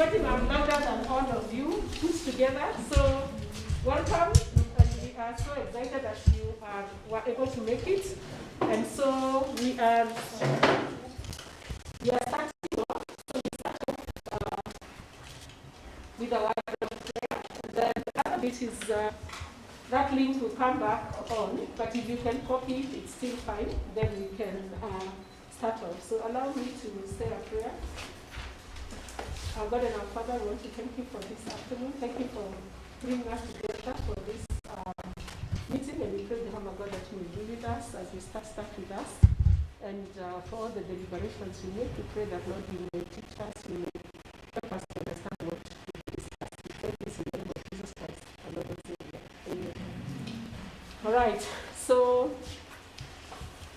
getting louder than all of you put together. So welcome, and we are so excited that you were able to make it. And so we are starting off. So we start off with our prayer. Then the other bit is that link will come back on, but if you can copy it, it's still fine. Then we can start off. So allow me to say a prayer. Our God and our Father, we want to thank you for this afternoon. Thank you for bringing us together for this meeting. And we pray, Jehovah God, that you will be with us as we start with us. And for all the deliberations we make, we pray that, Lord, you may teach us, you may help us to understand what we discuss. We pray this in the name of Jesus Christ, our Lord and Savior. Amen. All right. So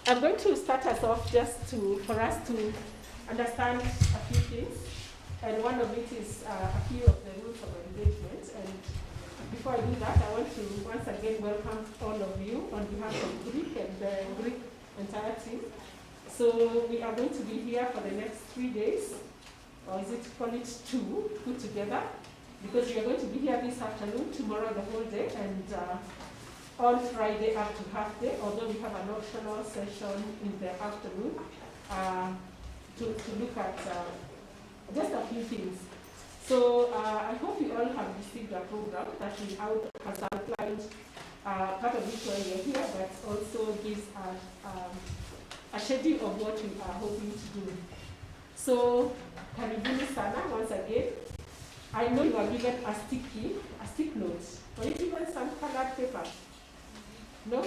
I'm going to start us off just for us to understand a few things. And one of it is a few of the rules of engagement. And before I do that, I want to once again welcome all of you on behalf of GRiC and the GRiC entire team. So we are going to be here for the next 3 days, or is it call it 2, put together, because we are going to be here this afternoon, tomorrow the whole day, and on Friday up to half day, although we have an optional session in the afternoon to look at just a few things. So I hope you all have received a program that has outlined part of it while you're here, but also gives a schedule of what we are hoping to do. So, karibuni sana once again. I know you are given a stick note. Were you given some colored paper? No?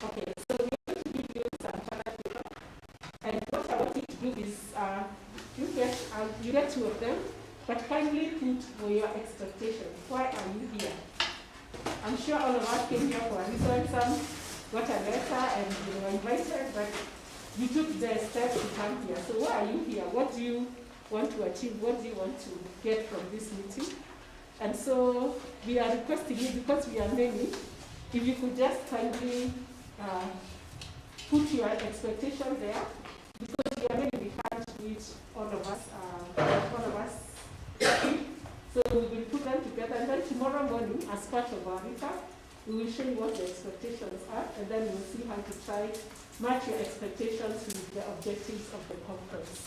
Okay, so we're going to give you some colored paper. And what I want you to do is you get 2 of them, but kindly put for your expectations. Why are you here? I'm sure all of us came here for a reason. Some got a letter and you were invited, but you took the steps to come here. So why are you here? What do you want to achieve? What do you want to get from this meeting? And so we are requesting you, because we are many, if you could just kindly put your expectation there, because we are many, we can't reach all of us. So we will put them together, and then tomorrow morning, as part of our recap, we will show you what the expectations are, and then we'll see how to try match your expectations with the objectives of the conference.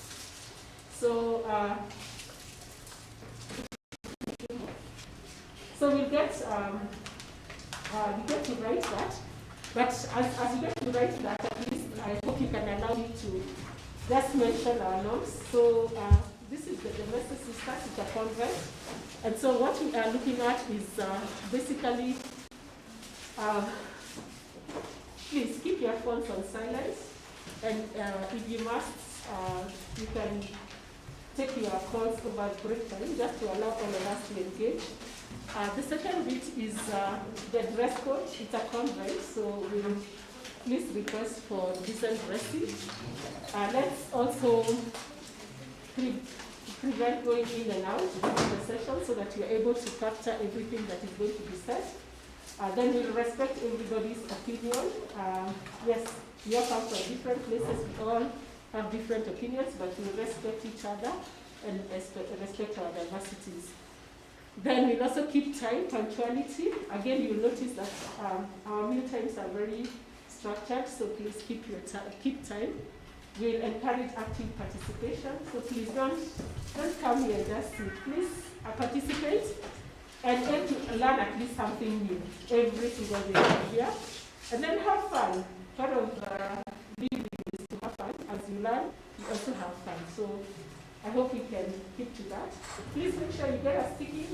So, we get to write that, but as you get to write that, at least I hope you can allow me to just mention our norms. So this is the Domestic Sisters, it's a conference. And so what we are looking at is basically, please keep your phones on silent. And if you must, you can take your calls over break time just to allow all of us to engage. The second bit is the dress code. It's a conference, so we'll please request for decent dressing. Let's also prevent going in and out during the session so that you're able to capture everything that is going to be said. Then we'll respect everybody's opinion. Yes, we all come from different places, we all have different opinions, but we'll respect each other and respect our diversities. Then we'll also keep time, punctuality. Again, you'll notice that our meal times are very structured, so please keep time. We'll encourage active participation, so please don't come here and just sit. Please participate and aim to learn at least something new every single day here. And then have fun. Part of living is to have fun. As you learn, you also have fun. So I hope we can keep to that. Please make sure you get a sticky,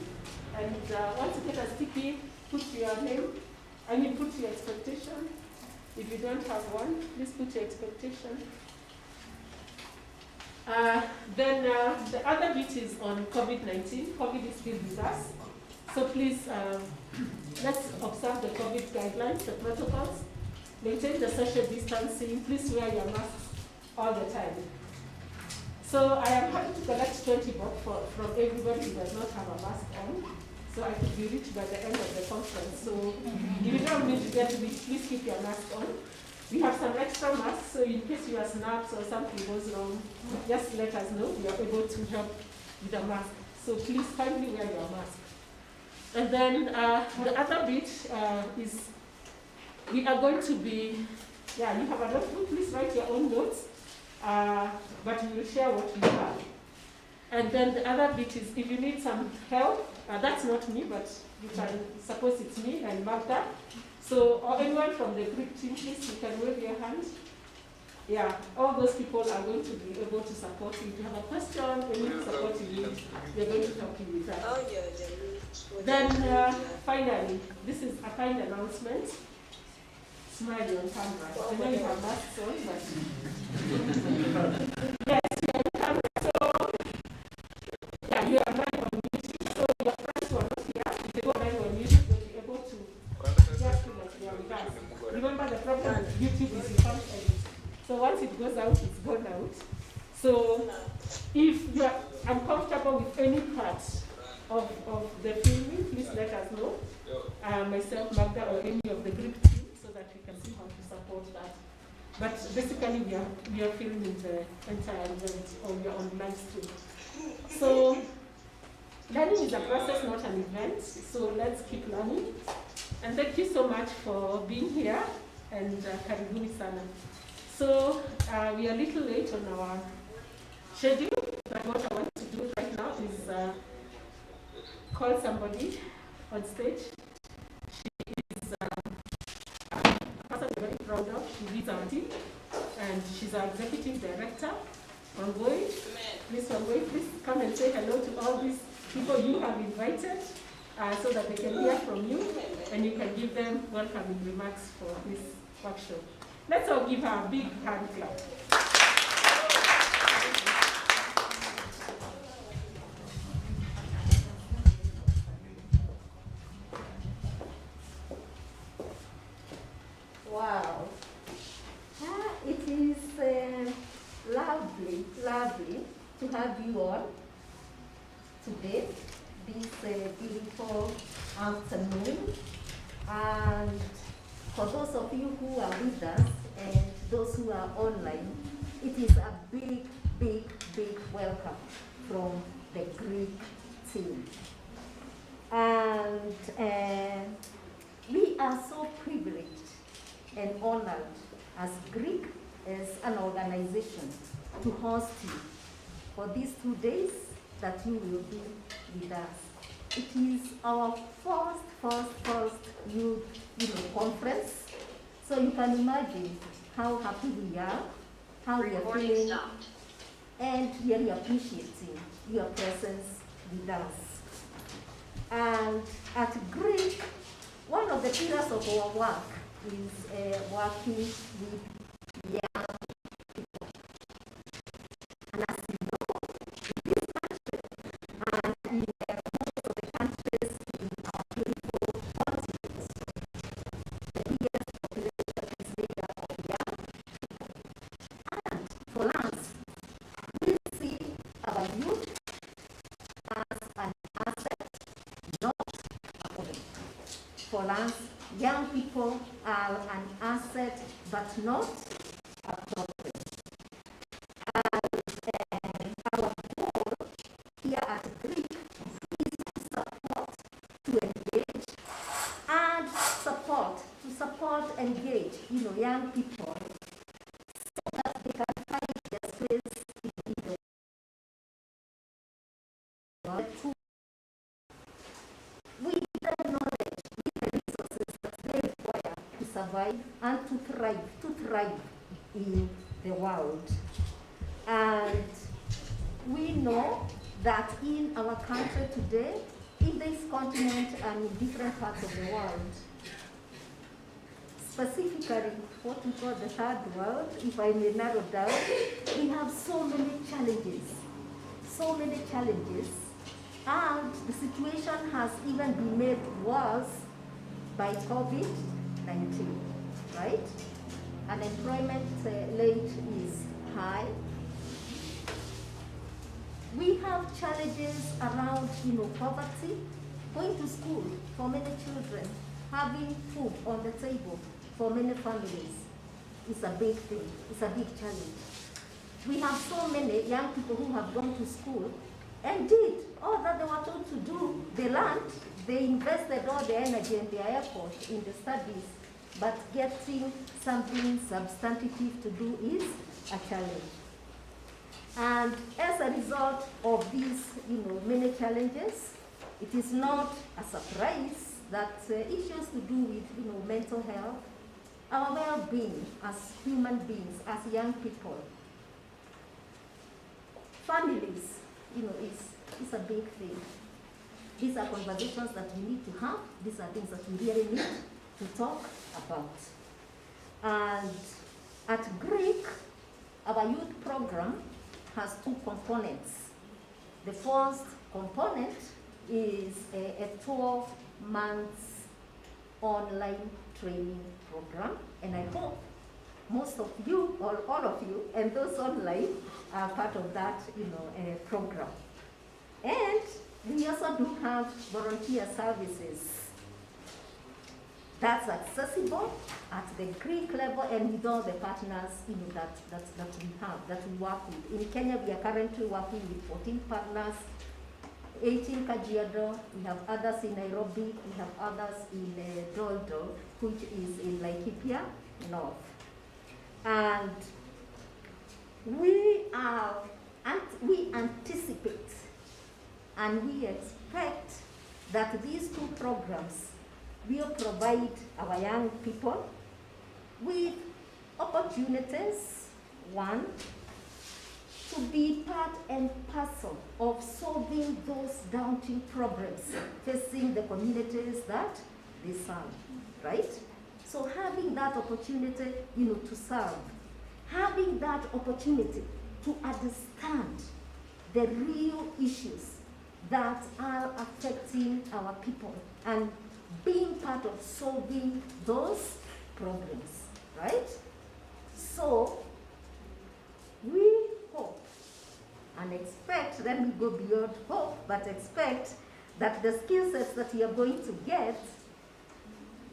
and once you get a sticky, put your name, put your expectation. If you don't have one, please put your expectation. Then the other bit is on COVID-19. COVID is still with us. So please, let's observe the COVID guidelines, the protocols. Maintain the social distancing. Please wear your masks all the time. So I am happy to collect 20 bucks from everybody who does not have a mask on, so I could be reached by the end of the conference. So if you don't need to get reached, please keep your mask on. We have some extra masks, so in case you are snapped or something goes wrong, just let us know. We are able to help with the mask. So please kindly wear your mask. And then the other bit is we are going to be, you have a notebook, please write your own notes, but we will share what we have. And then the other bit is if you need some help, that's not me, but you can suppose it's me and Magda. So, or anyone from the GRiC team, please, you can wave your hand. Yeah, all those people are going to be able to support you. If you have a question, any support you need, they're going to help you with that. Then, finally, this is a kind announcement. Smile on camera. I know you have masks on, but yes, you are on camera. So, yeah, you are live on YouTube. So your friends who are not here, if they go live on YouTube, they'll be able to just feel like they are with us. Remember, the problem with YouTube is you can't edit. So once it goes out, it's gone out. So if you are uncomfortable with any part of the filming, please let us know. Myself, Magda, or any of the GRiC team, so that we can see how to support that. But basically, we are filming the entire event, or we are on live stream. So learning is a process, not an event. So let's keep learning. And thank you so much for being here, and karibuni sana. So we are a little late on our schedule, but what I want to do right now is call somebody on stage. She is a person we're very proud of. She leads our team, and she's our executive director, Wangoi. Miss Wangoi, please come and say hello to all these people you have invited, so that they can hear from you, and you can give them welcoming remarks for this workshop. Let's all give her a big hand clap. Wow. It is lovely to have you all today, this beautiful afternoon. And for those of you who are with us and those who are online, it is a big welcome from the GRiC team. And we are so privileged and honored as GRiC, as an organization, to host you for these 2 days that you will be with us. It is our first youth conference. So you can imagine how happy we are, how we are feeling, and really appreciating your presence with us. And at GRiC, one of the pillars of our work is working with young people. And as you know, in this country and in most of the countries in our beautiful continent, the biggest population is made up of young people. And for us, we see our youth as an asset, not a problem. For us, young people are an asset, but not a problem. And our goal here at GRiC is to support, to engage, and engage, young people, so that they can find their space in the world. With the knowledge, with the resources that they require to survive and to thrive in the world. And we know that in our country today, in this continent and in different parts of the world, specifically what we call the third world, if I may narrow down, we have so many challenges, and the situation has even been made worse by COVID-19, right? Unemployment rate is high. We have challenges around, poverty, going to school for many children, having food on the table for many families is a big thing, it's a big challenge. We have so many young people who have gone to school and did all that they were told to do. They learned, they invested all their energy and their effort in the studies, but getting something substantive to do is a challenge. And as a result of these, many challenges, it is not a surprise that issues to do with, mental health, our well-being as human beings, as young people, families, is a big thing. These are conversations that we need to have. These are things that we really need to talk about. And at GRiC, our youth program has two components. The first component is a 12 months online training program, and I hope most of you, or all of you, and those online are part of that, program. And we also do have volunteer services that's accessible at the GRiC level and with all the partners, that we have, that we work with. In Kenya, we are currently working with 14 partners, 8 in Kajiado, we have others in Nairobi, we have others in Doldo, which is in Laikipia North. And we anticipate and we expect that these two programs will provide our young people with opportunities, one, to be part and parcel of solving those daunting problems facing the communities that they serve, right? So having that opportunity, to serve, having that opportunity to understand the real issues that are affecting our people and being part of solving those problems, right? So we hope and expect, let me go beyond hope, but expect that the skill sets that you are going to get,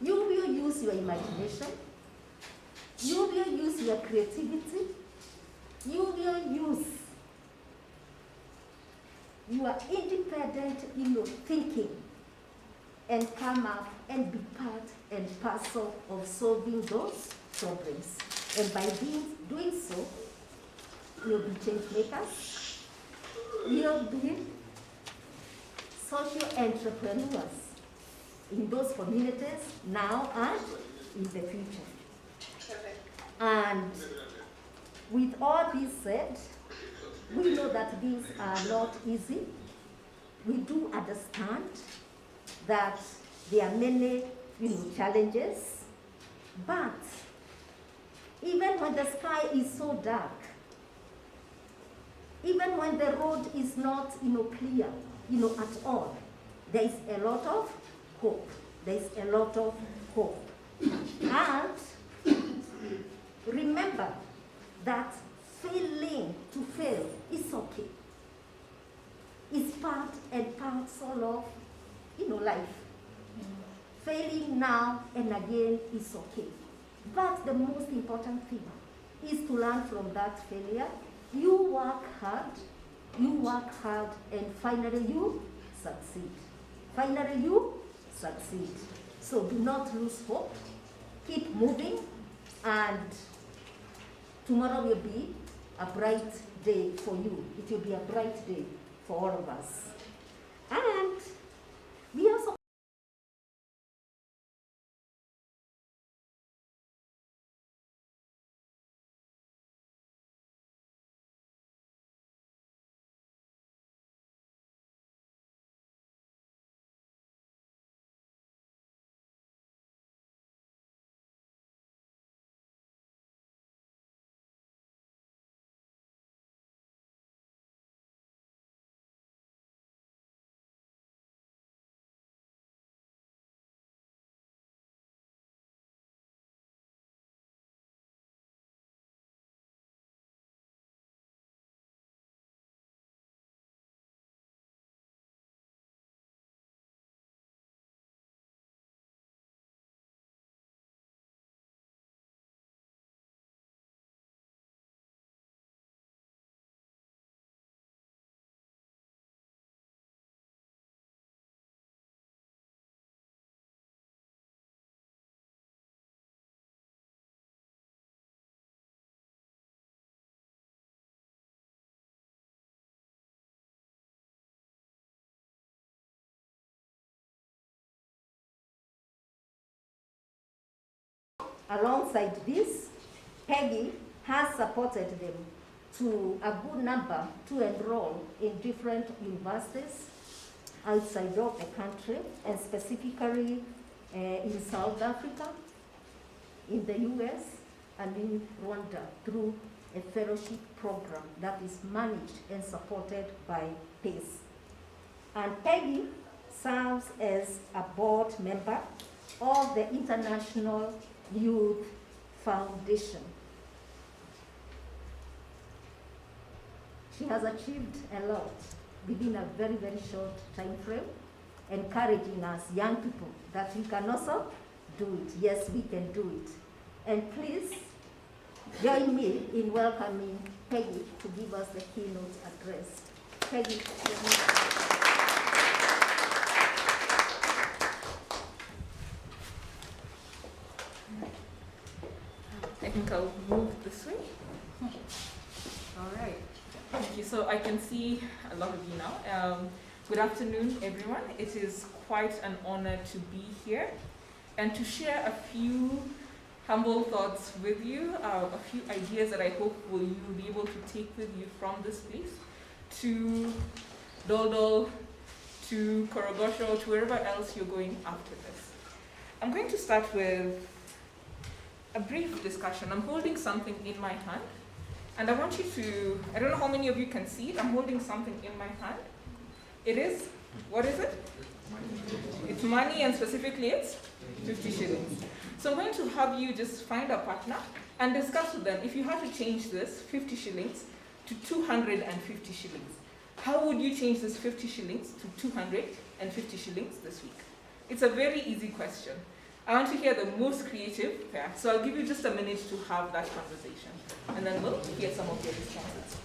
you will use your imagination, you will use your creativity, you will use your independent, thinking, and come up and be part and parcel of solving those problems. And by doing so, you'll be change makers, you'll be social entrepreneurs in those communities now and in the future. And with all this said, we know that these are not easy. We do understand that there are many challenges, but even when the sky is so dark, even when the road is not clear at all, there is a lot of hope. There is a lot of hope. And remember that failing to fail is okay. It's part and parcel of life. Failing now and again is okay. But the most important thing is to learn from that failure. You work hard, and finally you succeed. Finally you succeed. So do not lose hope. Keep moving, and tomorrow will be a bright day for you. It will be a bright day for all of us. And we also Alongside this, Peggy has supported them to a good number to enroll in different universities outside of the country, and specifically in South Africa, in the US, and in Rwanda through a fellowship program that is managed and supported by PACE. And Peggy serves as a board member of the International Youth Foundation. She has achieved a lot within a very, very short time frame, encouraging us young people that we can also do it. Yes, we can do it. And please join me in welcoming Peggy to give us the keynote address. Peggy. I think I'll move this way. All right. Thank you. So I can see a lot of you now. Good afternoon, everyone. It is quite an honor to be here and to share a few humble thoughts with you, a few ideas that I hope you will be able to take with you from this place to Doldol, to Korogosho, to wherever else you're going after this. I'm going to start with a brief discussion. I'm holding something in my hand, and I want you to, I don't know how many of you can see it, I'm holding something in my hand. It is, what is it? It's money, and specifically it's 50 shillings. So I'm going to have you just find a partner and discuss with them if you had to change this 50 shillings to 250 shillings. How would you change this 50 shillings to 250 shillings this week? It's a very easy question. I want to hear the most creative pair. So I'll give you just a minute to have that conversation, and then we'll hear some of your responses.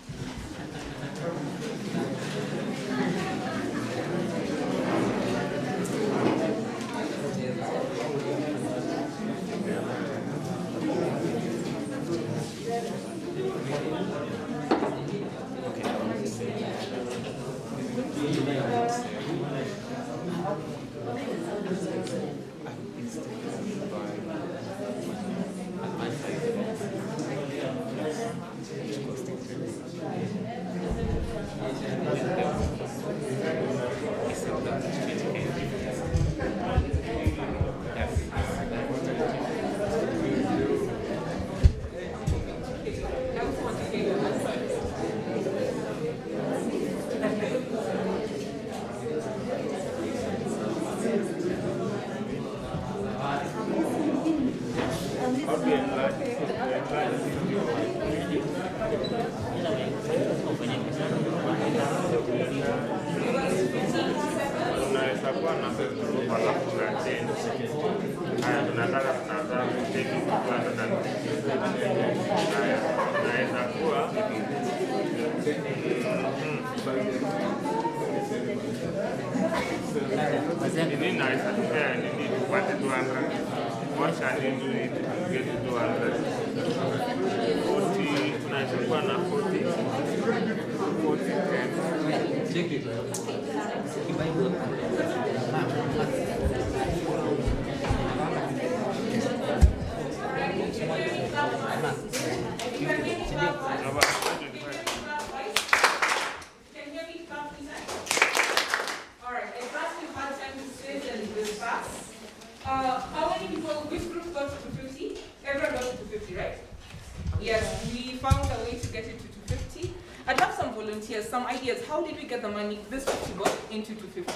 Some ideas. How did we get the money, this 50 bob, into 250?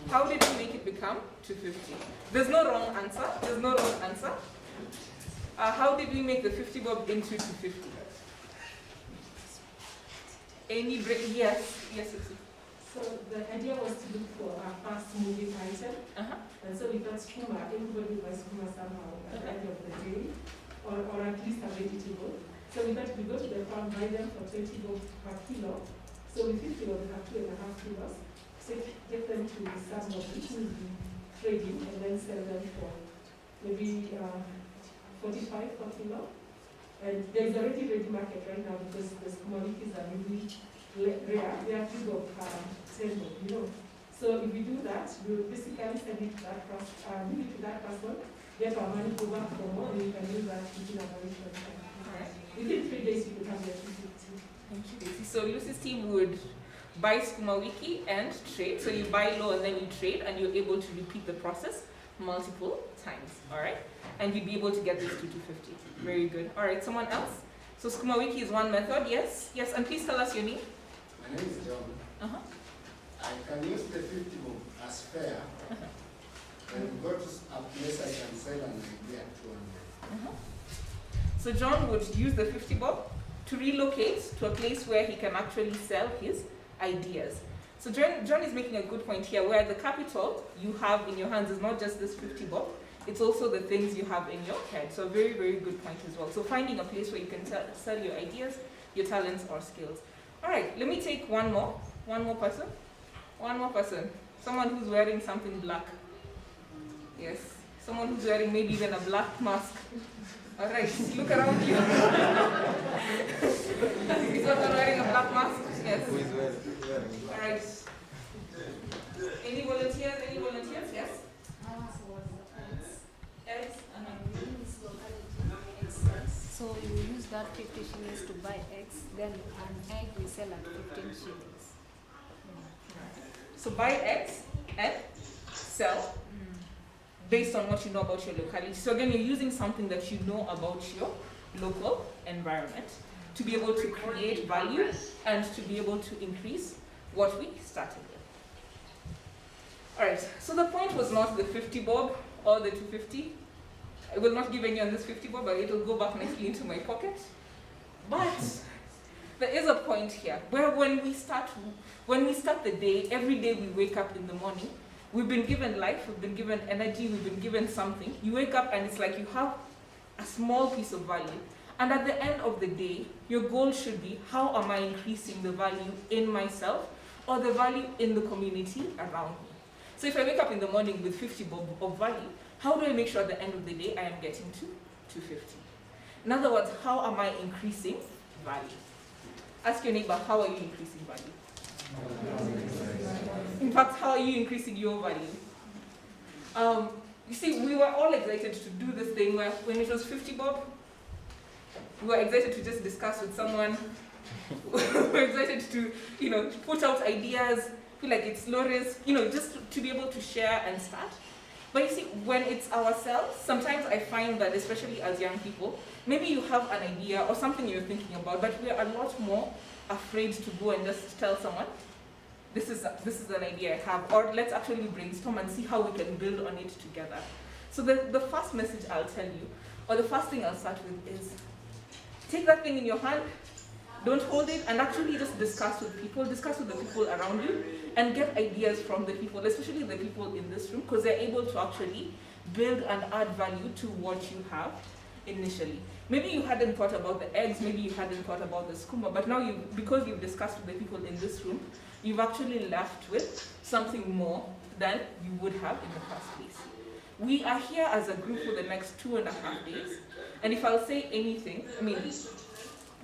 How did we make it become 250? There's no wrong answer. There's no wrong answer. How did we make the 50 bob into 250? Any break? Yes. So the idea was to look for a fast moving item. And so we thought skuma, everybody buys skuma somehow at the end of the day, or at least a vegetable. So we thought we go to the farm, buy them for 20 bob per kilo. So with 50 bob, we have 2.5 kilos. So get them to somebody who will be trading and then sell them for maybe 45 per kilo. And there's already ready market right now because those commodities are really rare. They are 2 bob 10 bob, So if we do that, we will basically send it to that person, get our money, go back for more, and you can use that within a very short time. Alright. Within 3 days, you could have your 250. Thank you, Daisy. So Lucy's team would buy SkumaWiki and trade. So you buy low and then you trade, and you're able to repeat the process multiple times. All right, and you'd be able to get this to 250. Very good. All right, someone else. So SkumaWiki is one method. Yes, yes, and please tell us your name. My name is John. I can use the 50 bob as fair. And go to a place I can sell an idea at 200. So John would use the 50 bob to relocate to a place where he can actually sell his ideas. So John is making a good point here, where the capital you have in your hands is not just this 50 bob, it's also the things you have in your head. So a very, very good point as well. So finding a place where you can sell your ideas, your talents or skills. All right, let me take one more person. One more person. Someone who's wearing something black. Yes, someone who's wearing maybe even a black mask. All right, look around you. Is someone wearing a black mask? Yes. Who is wearing? All right. Any volunteers? Any volunteers? Yes. Yes. So you use that 50 shillings to buy eggs, then an egg we sell at 15 shillings. So buy eggs and sell based on what you know about your locality. So again, you're using something that you know about your local environment to be able to create value and to be able to increase what we started with. All right, so the point was not the 50 bob or the 250. I will not give any on this 50 bob, but it will go back nicely into my pocket. But there is a point here where when we start the day, every day we wake up in the morning, we've been given life, we've been given energy, we've been given something. You wake up and it's like you have a small piece of value. And at the end of the day, your goal should be, how am I increasing the value in myself or the value in the community around me? So if I wake up in the morning with 50 bob of value, how do I make sure at the end of the day I am getting to 250? In other words, how am I increasing value? Ask your neighbor, how are you increasing value? In fact, how are you increasing your value? You see, we were all excited to do this thing where when it was 50 bob, we were excited to just discuss with someone. We were excited to, put out ideas, feel like it's low risk, just to be able to share and start. But you see, when it's ourselves, sometimes I find that, especially as young people, maybe you have an idea or something you're thinking about, but we're a lot more afraid to go and just tell someone, this is an idea I have, or let's actually brainstorm and see how we can build on it together. So the first message I'll tell you, or the first thing I'll start with is, take that thing in your hand, don't hold it, and actually just discuss with the people around you, and get ideas from the people, especially the people in this room, because they're able to actually build and add value to what you have initially. Maybe you hadn't thought about the eggs, maybe you hadn't thought about the skooma, but now because you've discussed with the people in this room, you've actually left with something more than you would have in the first place. We are here as a group for the next 2.5 days, and if I'll say anything,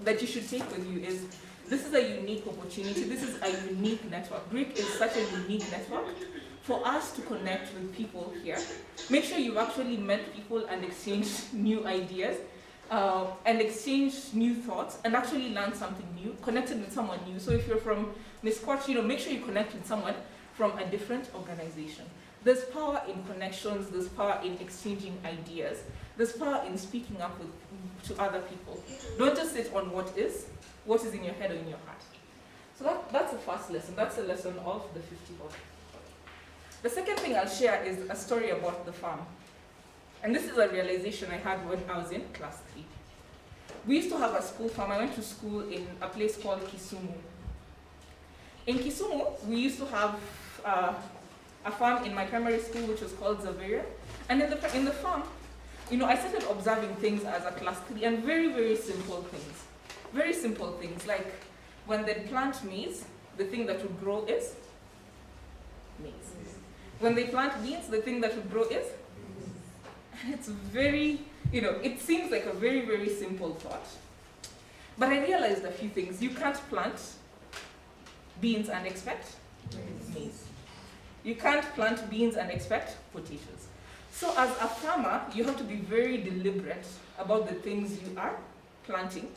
that you should take with you is, this is a unique opportunity, this is a unique network. GRiC is such a unique network for us to connect with people here. Make sure you've actually met people and exchanged new ideas, and exchanged new thoughts, and actually learned something new, connected with someone new. So if you're from Miss Quatch, make sure you connect with someone from a different organization. There's power in connections, there's power in exchanging ideas, there's power in speaking up to other people. Don't just sit on what is in your head or in your heart. So that's the first lesson. That's the lesson of the 50 bob. The second thing I'll share is a story about the farm. And this is a realization I had when I was in class 3. We used to have a school farm. I went to school in a place called Kisumu. In Kisumu, we used to have a farm in my primary school, which was called Zavaria. And in the farm, I started observing things as a class 3, and very, very simple things. Very simple things, like when they plant maize, the thing that would grow is maize. When they plant beans, the thing that would grow is? And it's very, it seems like a very, very simple thought. But I realized a few things. You can't plant beans and expect maize. You can't plant beans and expect potatoes. So as a farmer, you have to be very deliberate about the things you are planting,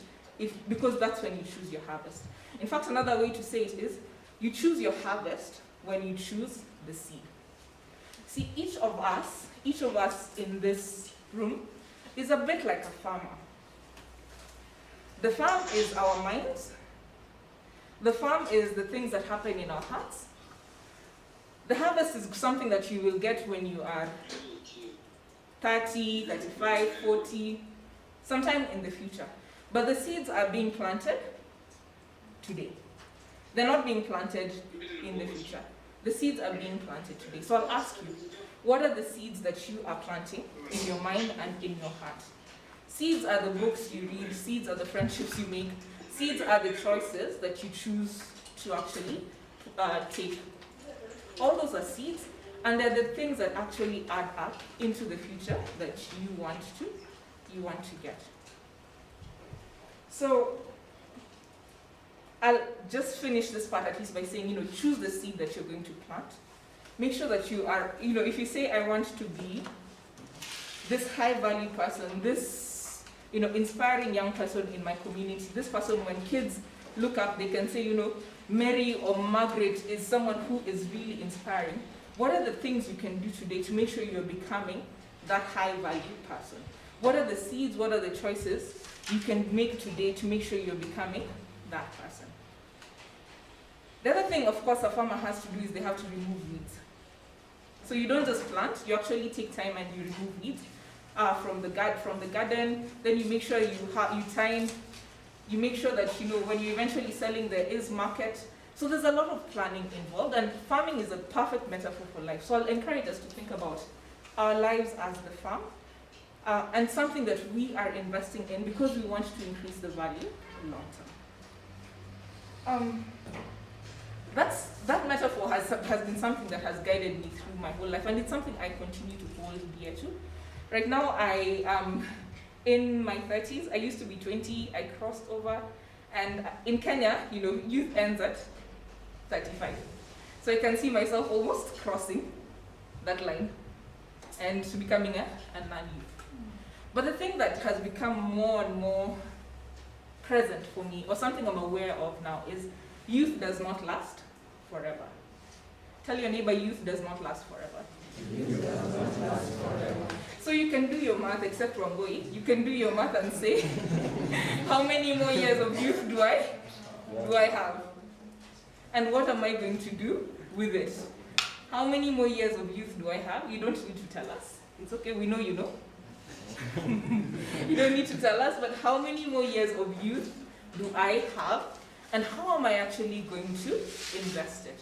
because that's when you choose your harvest. In fact, another way to say it is, you choose your harvest when you choose the seed. See, each of us in this room is a bit like a farmer. The farm is our minds. The farm is the things that happen in our hearts. The harvest is something that you will get when you are 30, 35, 40, sometime in the future. But the seeds are being planted today. They're not being planted in the future. The seeds are being planted today. So I'll ask you, what are the seeds that you are planting in your mind and in your heart? Seeds are the books you read, seeds are the friendships you make, seeds are the choices that you choose to actually take. All those are seeds, and they're the things that actually add up into the future that you want to get. So I'll just finish this part at least by saying, choose the seed that you're going to plant. Make sure that you are, if you say, I want to be this high-value person, this, inspiring young person in my community, this person, when kids look up, they can say, Mary or Margaret is someone who is really inspiring. What are the things you can do today to make sure you're becoming that high-value person? What are the seeds, what are the choices you can make today to make sure you're becoming that person? The other thing, of course, a farmer has to do is they have to remove weeds. So you don't just plant, you actually take time and you remove weeds from the garden. Then you make sure you make sure that when you're eventually selling, there is market. So there's a lot of planning involved, and farming is a perfect metaphor for life. So I'll encourage us to think about our lives as the farm, and something that we are investing in because we want to increase the value long term. That metaphor has been something that has guided me through my whole life, and it's something I continue to hold dear to. Right now, I am in my 30s. I used to be 20. I crossed over, and in Kenya, youth ends at 35. So I can see myself almost crossing that line and becoming a non-youth. But the thing that has become more and more present for me, or something I'm aware of now, is youth does not last forever. Tell your neighbor, youth does not last forever. Youth does not last forever. So you can do your math, except Wangoi. You can do your math and say, how many more years of youth do I have? And what am I going to do with it? How many more years of youth do I have? You don't need to tell us. It's okay, we know you know. You don't need to tell us, but how many more years of youth do I have? And how am I actually going to invest it?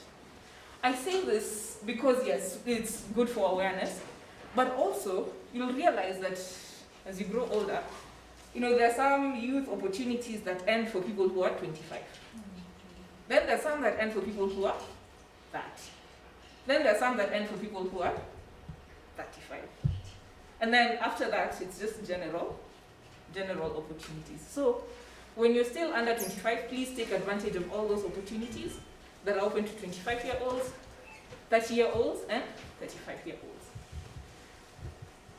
I say this because, yes, it's good for awareness, but also you'll realize that as you grow older, there are some youth opportunities that end for people who are 25. Then there are some that end for people who are 30. Then there are some that end for people who are 35. And then after that, it's just general opportunities. So when you're still under 25, please take advantage of all those opportunities that are open to 25-year-olds, 30-year-olds, and 35-year-olds.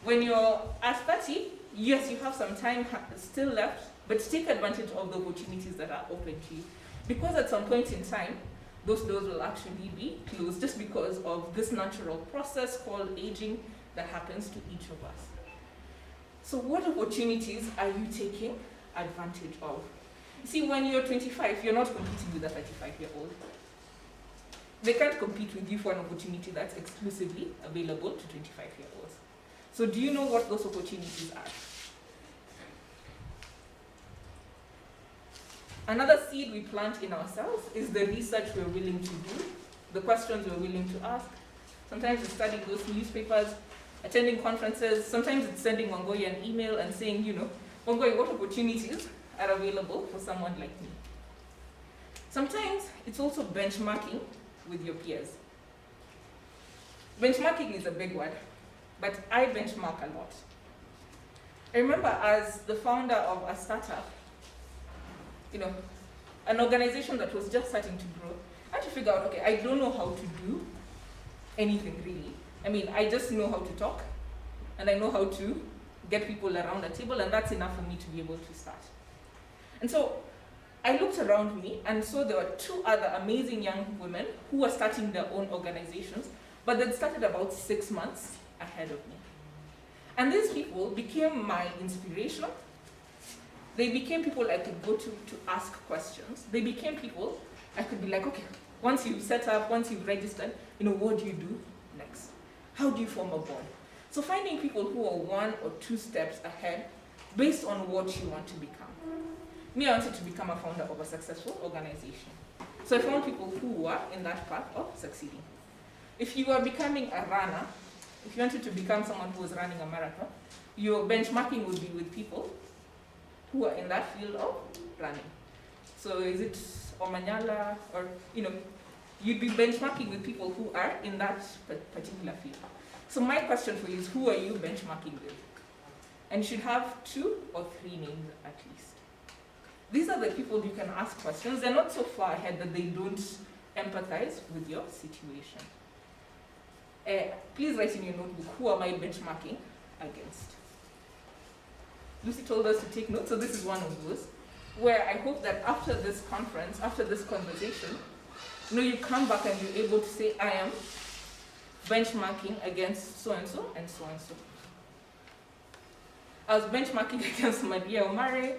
When you're at 30, yes, you have some time still left, but take advantage of the opportunities that are open to you. Because at some point in time, those doors will actually be closed just because of this natural process called aging that happens to each of us. So what opportunities are you taking advantage of? You see, when you're 25, you're not competing with a 35-year-old. They can't compete with you for an opportunity that's exclusively available to 25-year-olds. So do you know what those opportunities are? Another seed we plant in ourselves is the research we're willing to do, the questions we're willing to ask. Sometimes it's studying those newspapers, attending conferences. Sometimes it's sending Wangoi an email and saying, Wangoi, what opportunities are available for someone like me? Sometimes it's also benchmarking with your peers. Benchmarking is a big word, but I benchmark a lot. I remember as the founder of a startup, an organization that was just starting to grow, I had to figure out, okay, I don't know how to do anything really. I mean, I just know how to talk and I know how to get people around the table, and that's enough for me to be able to start. And so I looked around me and saw there were 2 other amazing young women who were starting their own organizations, but they'd started about 6 months ahead of me. And these people became my inspiration. They became people I could go to ask questions. They became people I could be like, okay, once you've set up, once you've registered, what do you do next? How do you form a board? So finding people who are 1 or 2 steps ahead based on what you want to become. Me, I wanted to become a founder of a successful organization. So I found people who were in that path of succeeding. If you are becoming a runner, if you wanted to become someone who was running a marathon, your benchmarking would be with people who are in that field of running. So is it Omanyala, or, you'd be benchmarking with people who are in that particular field. So my question for you is, who are you benchmarking with? And you should have 2 or 3 names at least. These are the people you can ask questions. They're not so far ahead that they don't empathize with your situation. Please write in your notebook, who am I benchmarking against? Lucy told us to take notes, so this is one of those, where I hope that after this conference, after this conversation, you come back and you're able to say, I am benchmarking against so-and-so and so-and-so. I was benchmarking against Maria Omare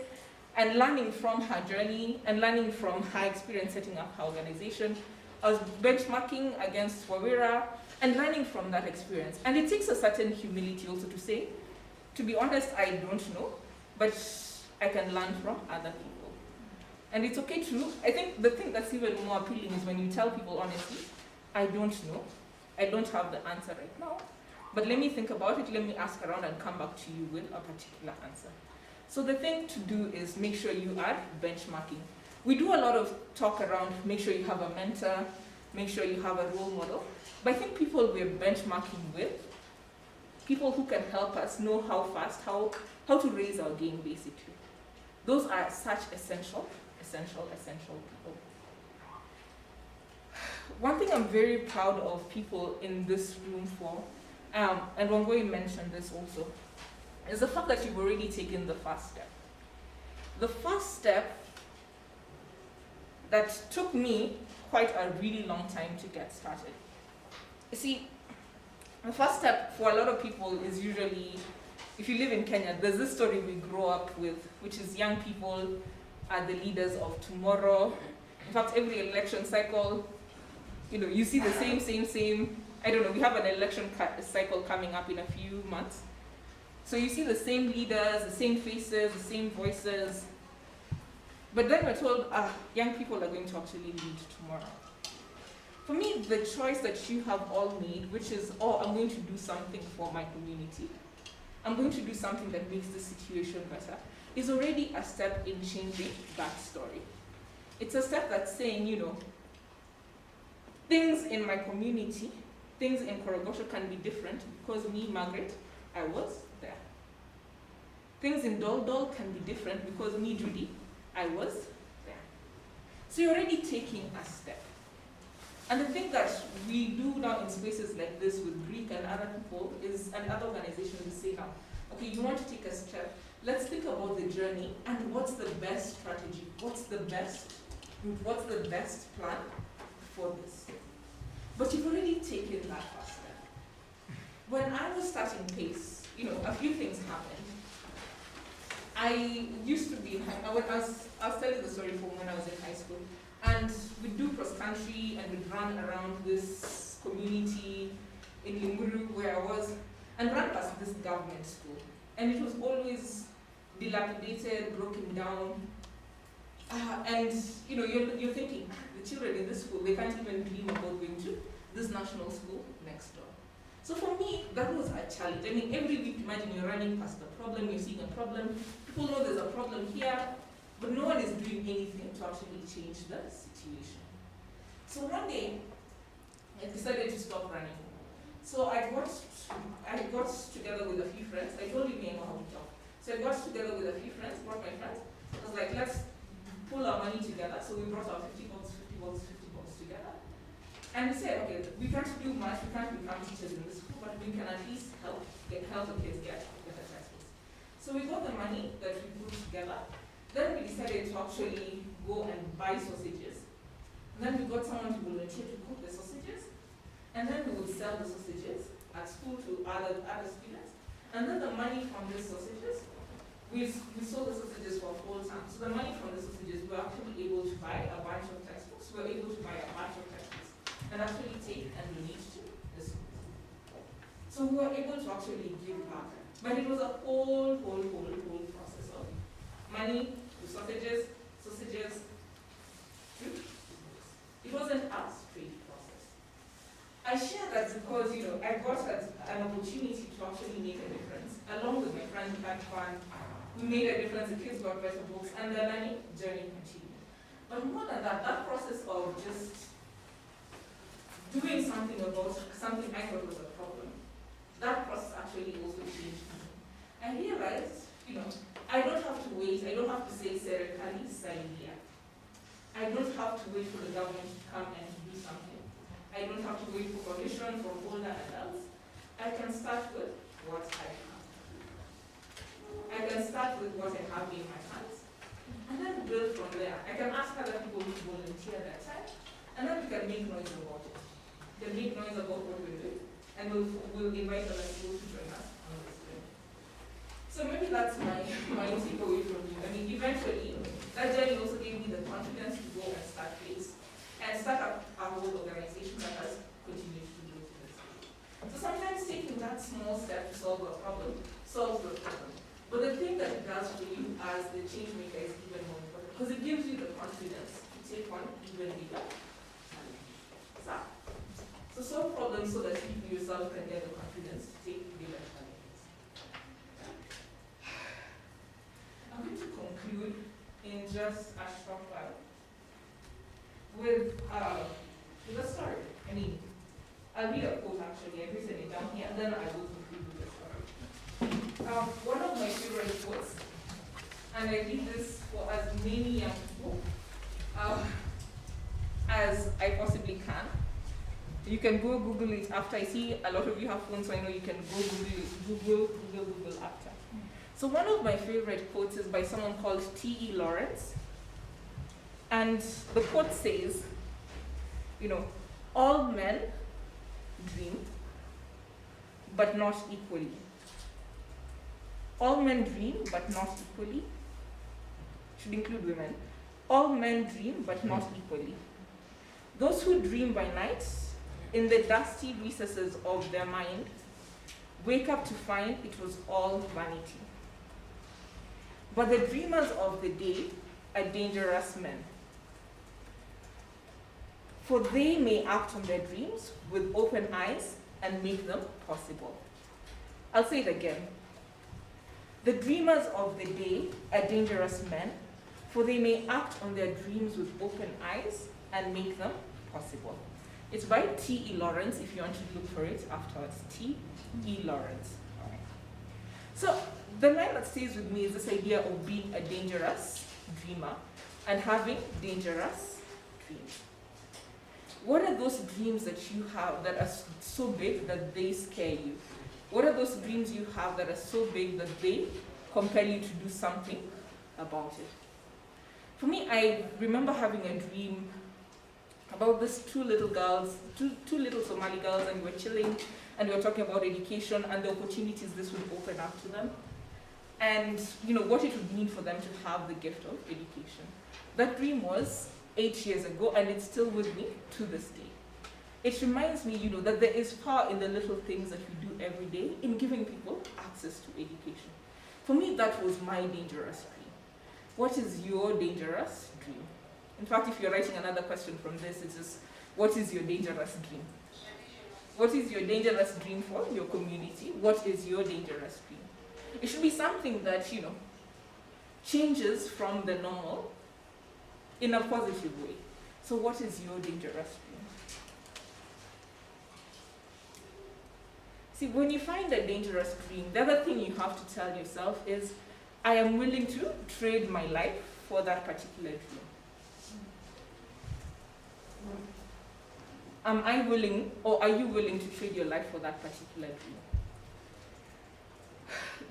and learning from her journey and learning from her experience setting up her organization. I was benchmarking against Wawira and learning from that experience. And it takes a certain humility also to say, to be honest, I don't know, but I can learn from other people. And it's okay to, I think the thing that's even more appealing is when you tell people honestly, I don't know, I don't have the answer right now, but let me think about it, let me ask around and come back to you with a particular answer. So the thing to do is make sure you are benchmarking. We do a lot of talk around, make sure you have a mentor, make sure you have a role model, but I think people we're benchmarking with, people who can help us know how fast, how to raise our game basically. Those are such essential people. One thing I'm very proud of people in this room for, and Wangoi mentioned this also, is the fact that you've already taken the first step. The first step that took me quite a really long time to get started. You see, the first step for a lot of people is usually, if you live in Kenya, there's this story we grow up with, which is young people are the leaders of tomorrow. In fact, every election cycle, you see the same, I don't know, we have an election cycle coming up in a few months. So you see the same leaders, the same faces, the same voices. But then we're told, young people are going to actually lead tomorrow. For me, the choice that you have all made, which is, I'm going to do something for my community, I'm going to do something that makes the situation better, is already a step in changing that story. It's a step that's saying, things in my community, things in Korogosho can be different because me, Margaret, I was there. Things in Dol Dol can be different because me, Judy, I was there. So you're already taking a step. And the thing that we do now in spaces like this with GRiC and other people is, and other organizations, is say now, okay, you want to take a step, let's think about the journey and what's the best strategy, what's the best route, what's the best plan for this. But you've already taken that first step. When I was starting PACE, a few things happened. I used to be, I was telling the story from when I was in high school, and we'd do cross country and we'd run around this community in Limuru where I was, and run past this government school. And it was always dilapidated, broken down. And you're thinking, the children in this school, they can't even dream about going to this national school next door. So for me, that was a challenge. I mean, every week, imagine you're running past a problem, you're seeing a problem, people know there's a problem here, but no one is doing anything to actually change the situation. So one day, I decided to stop running. So I got together with a few friends. I told you I know how to talk. So I got together with a few friends, brought my friends. I was like, let's pull our money together. So we brought our 50 bucks together. And we said, okay, we can't do much, we can't become teachers in this school, but we can at least help the kids get better textbooks. So we got the money that we put together. Then we decided to actually go and buy sausages. And then we got someone to volunteer to cook the sausages. And then we would sell the sausages at school to other students. And then the money from these sausages, we sold the sausages for a full time. So the money from the sausages, we were actually able to buy a bunch of textbooks. We were able to buy a bunch of textbooks and actually take and donate to the schools. So we were able to actually give back. But it was a whole process of money to sausages, to it wasn't a straight process. I share that because, I got an opportunity to actually make a difference. Along with my friends, we had fun, we made a difference, the kids got better books, and the learning journey continued. But more than that, that process of just doing something about something I thought was a problem, that process actually also changed me. I realized, I don't have to wait, I don't have to say Serikali Saidia. I don't have to wait for the government to come and do something. I don't have to wait for permission from older adults. I can start with what I have. I can start with what I have in my hands, and then build from there. I can ask other people to volunteer their time, and then we can make noise about it. We can make noise about what we're doing, and we'll invite other people to join us on this journey. So maybe that's my takeaway from you. I mean, eventually, that journey also gave me the confidence to go and start things, and start up a whole organization that has continued to go to this day. So sometimes taking that small step to solve a problem solves the problem. But the thing that it does for you as the change maker is even more important, because it gives you the confidence to take on even bigger challenges. So solve problems so that you yourself can get the confidence to take bigger challenges. I'm going to conclude in just a short while with a story. I mean, I'll read a quote actually, I've written it down here, and then I will conclude with the story. One of my favorite quotes, and I read this for as many young people as I possibly can. You can go Google it after. I see a lot of you have phones, so I know you can go Google after. So one of my favorite quotes is by someone called T.E. Lawrence. And the quote says, all men dream, but not equally. All men dream, but not equally. Should include women. All men dream, but not equally. Those who dream by night, in the dusty recesses of their mind, wake up to find it was all vanity. But the dreamers of the day are dangerous men, for they may act on their dreams with open eyes and make them possible. I'll say it again. The dreamers of the day are dangerous men, for they may act on their dreams with open eyes and make them possible. It's by T.E. Lawrence, if you want to look for it afterwards. T.E. Lawrence. All right. So the line that stays with me is this idea of being a dangerous dreamer and having dangerous dreams. What are those dreams that you have that are so big that they scare you? What are those dreams you have that are so big that they compel you to do something about it? For me, I remember having a dream about these two little Somali girls, and we were chilling, and we were talking about education and the opportunities this would open up to them, and what it would mean for them to have the gift of education. That dream was 8 years ago, and it's still with me to this day. It reminds me, that there is power in the little things that we do every day in giving people access to education. For me, that was my dangerous dream. What is your dangerous dream? In fact, if you're writing another question from this, it is, what is your dangerous dream? What is your dangerous dream for your community? What is your dangerous dream? It should be something that, changes from the normal in a positive way. So what is your dangerous dream? See, when you find a dangerous dream, the other thing you have to tell yourself is, I am willing to trade my life for that particular dream. am I willing, or are you willing to trade your life for that particular dream?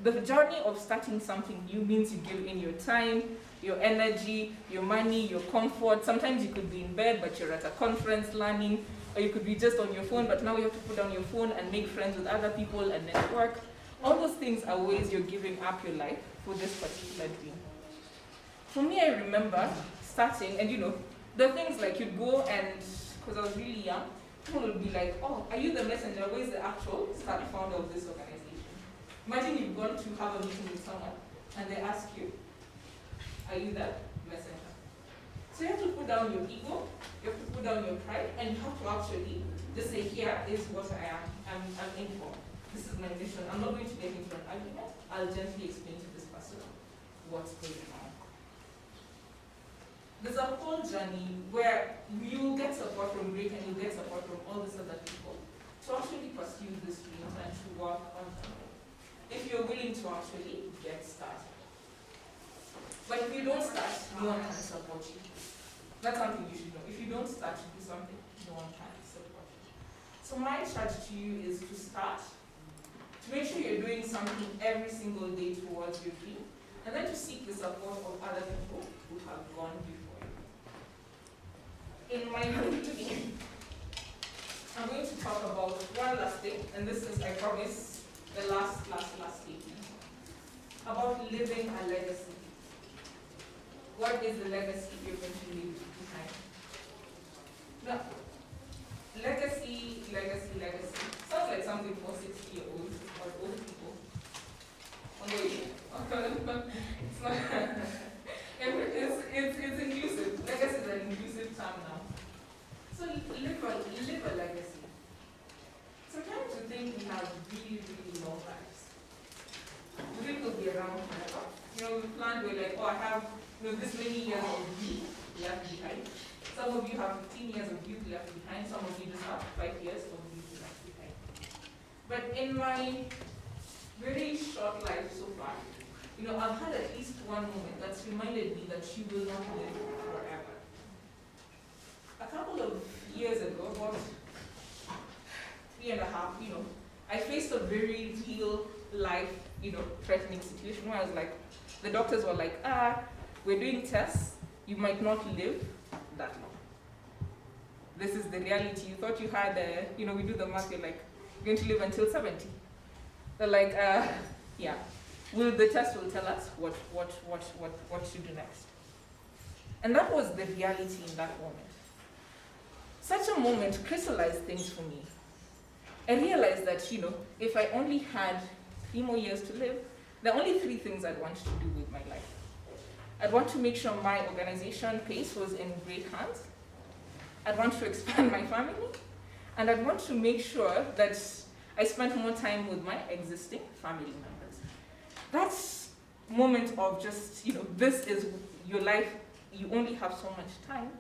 The journey of starting something new means you give in your time, your energy, your money, your comfort. Sometimes you could be in bed, but you're at a conference learning, or you could be just on your phone, but now you have to put down your phone and make friends with other people and network. All those things are ways you're giving up your life for this particular dream. For me, I remember starting, and the things like you'd go and, because I was really young, people would be like, oh, are you the messenger? Where's the actual founder of this organization? Imagine you've gone to have a meeting with someone, and they ask you, are you the messenger? So you have to put down your ego, you have to put down your pride, and you have to actually just say, here is what I am. I'm in for. This is my mission. I'm not going to get into an argument. I'll gently explain to this person what's going on. There's a whole journey where you get support from GRiC and you get support from all these other people to actually pursue this dream and to work on them. If you're willing to actually get started. But if you don't start, no one can support you. That's something you should know. If you don't start to do something, no one can support you. So my charge to you is to start, to make sure you're doing something every single day towards your dream, and then to seek the support of other people who have gone before you. In my today, I'm going to talk about one last thing, and this is, I promise, the last statement, about living a legacy. What is the legacy you're going to leave behind? Now, legacy. Sounds like something for 60-year-olds or old people. Oh, wait. It's not. It's inclusive. Legacy is an inclusive term now. So live a legacy. Sometimes we think we have really, really long lives. We will be around forever. We planned, we're like, oh, I have this many years of youth left behind. Some of you have 15 years of youth left behind. Some of you just have 5 years of youth left behind. But in my very short life so far, I've had at least one moment that's reminded me that you will not live forever. A couple of years ago, about 3.5, I faced a very real life, threatening situation where I was like, the doctors were like, we're doing tests, you might not live that long. This is the reality. You thought you had, we do the math, you're like, you're going to live until 70. They're like, yeah. The test will tell us what to do next. And that was the reality in that moment. Such a moment crystallized things for me. I realized that, if I only had 3 more years to live, there are only 3 things I'd want to do with my life. I'd want to make sure my organization PACE was in great hands. I'd want to expand my family. And I'd want to make sure that I spent more time with my existing family members. That's moment of just, this is your life, you only have so much time.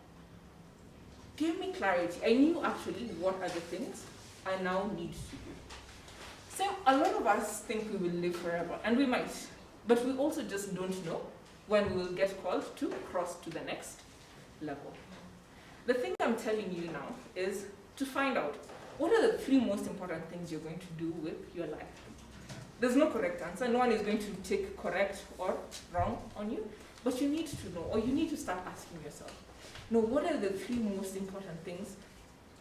Gave me clarity. I knew actually what are the things I now need to do. So a lot of us think we will live forever, and we might, but we also just don't know when we will get called to cross to the next level. The thing I'm telling you now is to find out what are the 3 most important things you're going to do with your life. There's no correct answer. No one is going to take correct or wrong on you, but you need to know, or you need to start asking yourself, what are the 3 most important things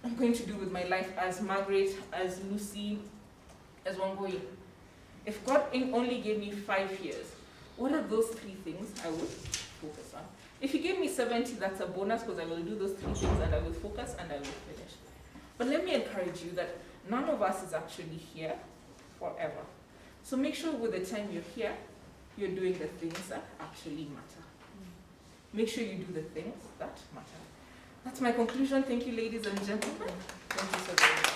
I'm going to do with my life as Margaret, as Lucy, as Wangoi? If God only gave me 5 years, what are those 3 things I would focus on? If He gave me 70, that's a bonus because I will do those 3 things and I will focus and I will finish. But let me encourage you that none of us is actually here forever. So make sure with the time you're here, you're doing the things that actually matter. Make sure you do the things that matter. That's my conclusion. Thank you, ladies and gentlemen. Thank you so very much.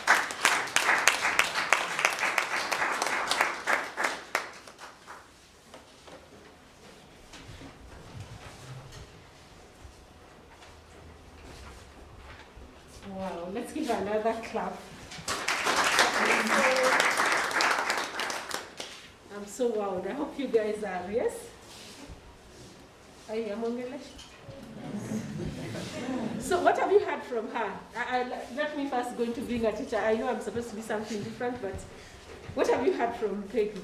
Wow, let's give another clap. I'm so wowed. I hope you guys are, yes? Are you among So what have you heard from her? Let me first go into being a teacher. I know I'm supposed to be something different, but what have you heard from Peggy?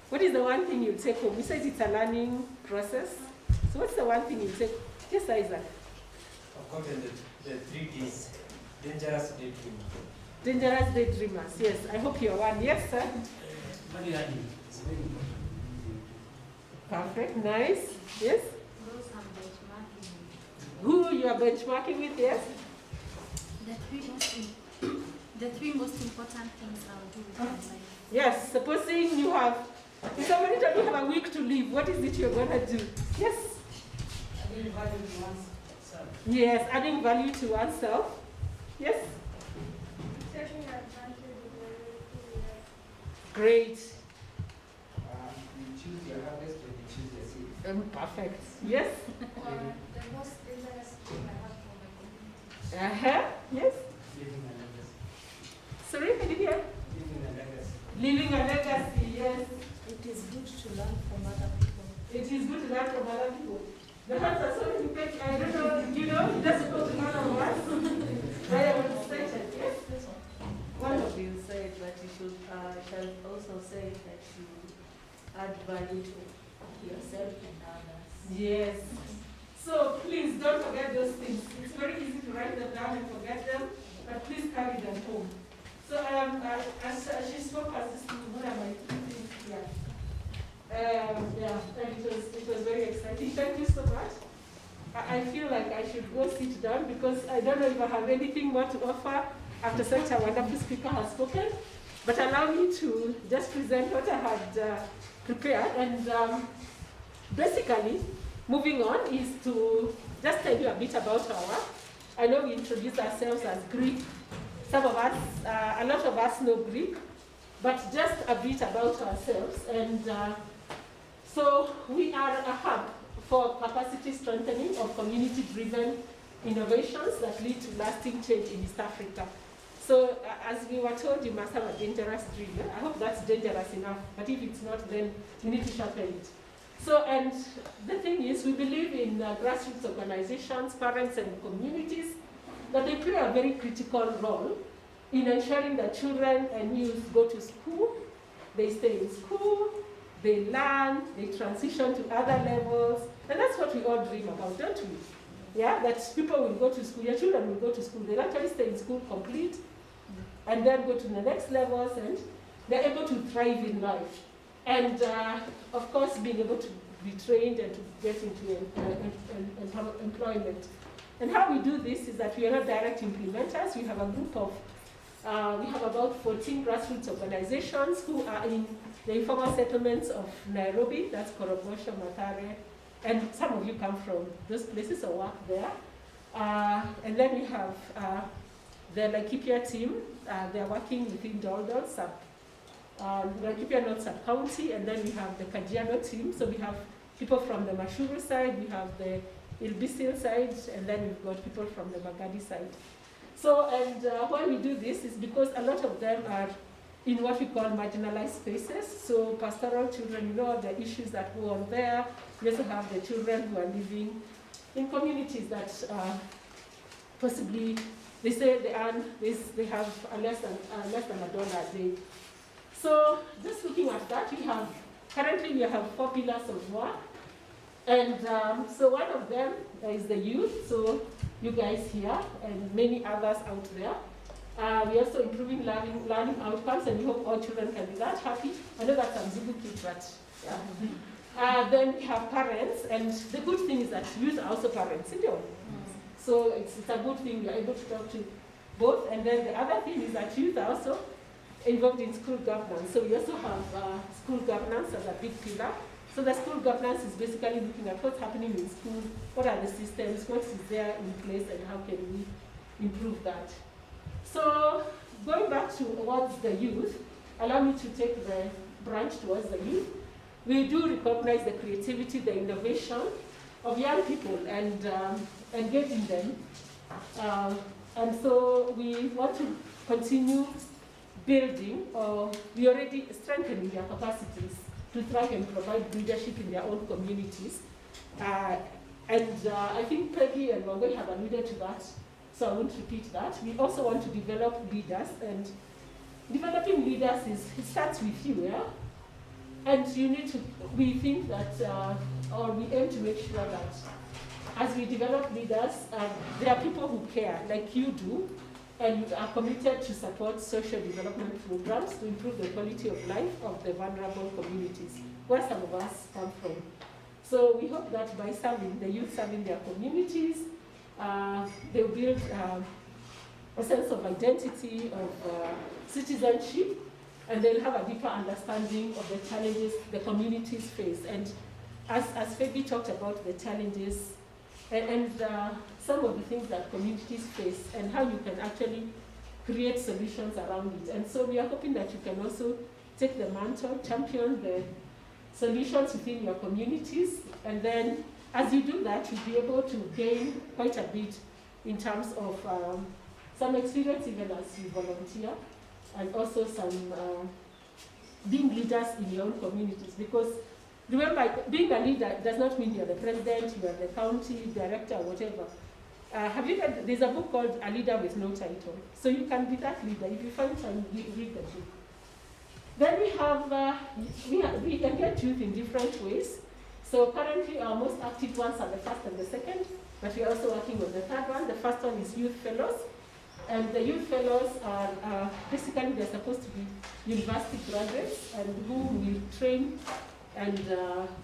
What is the one thing you take home? You said it's a learning process. So what's the one thing you take? Yes, Isaac. I've gotten the 3 Ds. Dangerous daydreaming. Dangerous daydreamers. Yes, I hope you're one. Yes, sir. Money earning is very important. Perfect. Nice. Yes. Those I'm benchmarking. Who you are benchmarking with? Yes. The three most important things I'll do with my life. Yes. Supposing you have, if somebody told you have a week to live, what is it you're gonna do? Yes. Adding value to oneself. Yes. Adding value to oneself. Yes. Taking advantage of the Great. You choose your harvest and you choose your seed. Perfect. Yes. the most dangerous thing I have for my community. Yes. Living a legacy. Sorry, can you hear? Living a legacy. Leaving a legacy. Yes. It is good to learn from other people. It is good to learn from other people. The hands are so many pages. I don't know. You know, that's what the man of us. I am excited. Yes. One of you said that you should shall also say that you add value to yourself and others. Yes. So please don't forget those things. It's very easy to write them down and forget them, but please carry them home. So as she spoke as this to one of my things here. Yeah, and it was very exciting. Thank you so much. I feel like I should go sit down because I don't know if I have anything more to offer after such a wonderful speaker has spoken. But allow me to just present what I had prepared. And basically, moving on is to just tell you a bit about our work. I know we introduced ourselves as GRiC. Some of us, a lot of us know GRiC, but just a bit about ourselves. And so we are a hub for capacity strengthening of community-driven innovations that lead to lasting change in East Africa. So as we were told, you must have a dangerous dream. I hope that's dangerous enough, but if it's not, then we need to sharpen it. So, and the thing is, we believe in grassroots organizations, parents and communities, that they play a very critical role in ensuring that children and youth go to school, they stay in school, they learn, they transition to other levels, and that's what we all dream about, don't we? Yeah, that people will go to school, your children will go to school, they'll actually stay in school complete, and then go to the next levels, and they're able to thrive in life. And of course, being able to be trained and to get into employment. And how we do this is that we are not direct implementers. We have a group of, we have about 14 grassroots organizations who are in the informal settlements of Nairobi, that's Korogosho, Mathare, and some of you come from those places or work there. And then we have the Laikipia team. They're working within Doldol, Laikipia North Sub-County, and then we have the Kajiado team. So we have people from the Mashuru side, we have the Ilbisil side, and then we've got people from the Magadi side. So, and why we do this is because a lot of them are in what we call marginalized spaces. So pastoral children, you know, the issues that go on there. We also have the children who are living in communities that possibly, they say they earn this, they have less than $1 a day. So just looking at that, currently we have 4 pillars of work. And so one of them is the youth, so you guys here and many others out there. We're also improving learning outcomes, and we hope all children can be that happy. I know that's a Mzugu kid, but yeah. Then we have parents, and the good thing is that youth are also parents, you know? So it's a good thing, we're able to talk to both. And then the other thing is that youth are also involved in school governance. So we also have school governance as a big pillar. So the school governance is basically looking at what's happening in school, what are the systems, what is there in place, and how can we improve that. So going back towards the youth, allow me to take the branch towards the youth. We do recognize the creativity, the innovation of young people and engaging them. And so we want to continue building, or we already strengthening their capacities to thrive and provide leadership in their own communities. And I think Peggy and Wangoi have alluded to that, so I won't repeat that. We also want to develop leaders, and developing leaders it starts with you, yeah? And you need to, we think that, or we aim to make sure that as we develop leaders, there are people who care, like you do, and are committed to support social development programs to improve the quality of life of the vulnerable communities, where some of us come from. So we hope that by serving, the youth serving their communities, they'll build a sense of identity, of citizenship, and they'll have a deeper understanding of the challenges the communities face. And as Peggy talked about the challenges and some of the things that communities face and how you can actually create solutions around it. And so we are hoping that you can also take the mantle, champion the solutions within your communities, and then as you do that, you'll be able to gain quite a bit in terms of some experience even as you volunteer, and also some being leaders in your own communities. Because remember, being a leader does not mean you're the president, you're the county director, or whatever. Have you read, there's a book called A Leader with No Title. So you can be that leader. If you find time, read the book. Then we engage youth in different ways. So currently our most active ones are the first and the second, but we're also working on the third one. The first one is youth fellows. And the youth fellows are basically, they're supposed to be university graduates and who will train and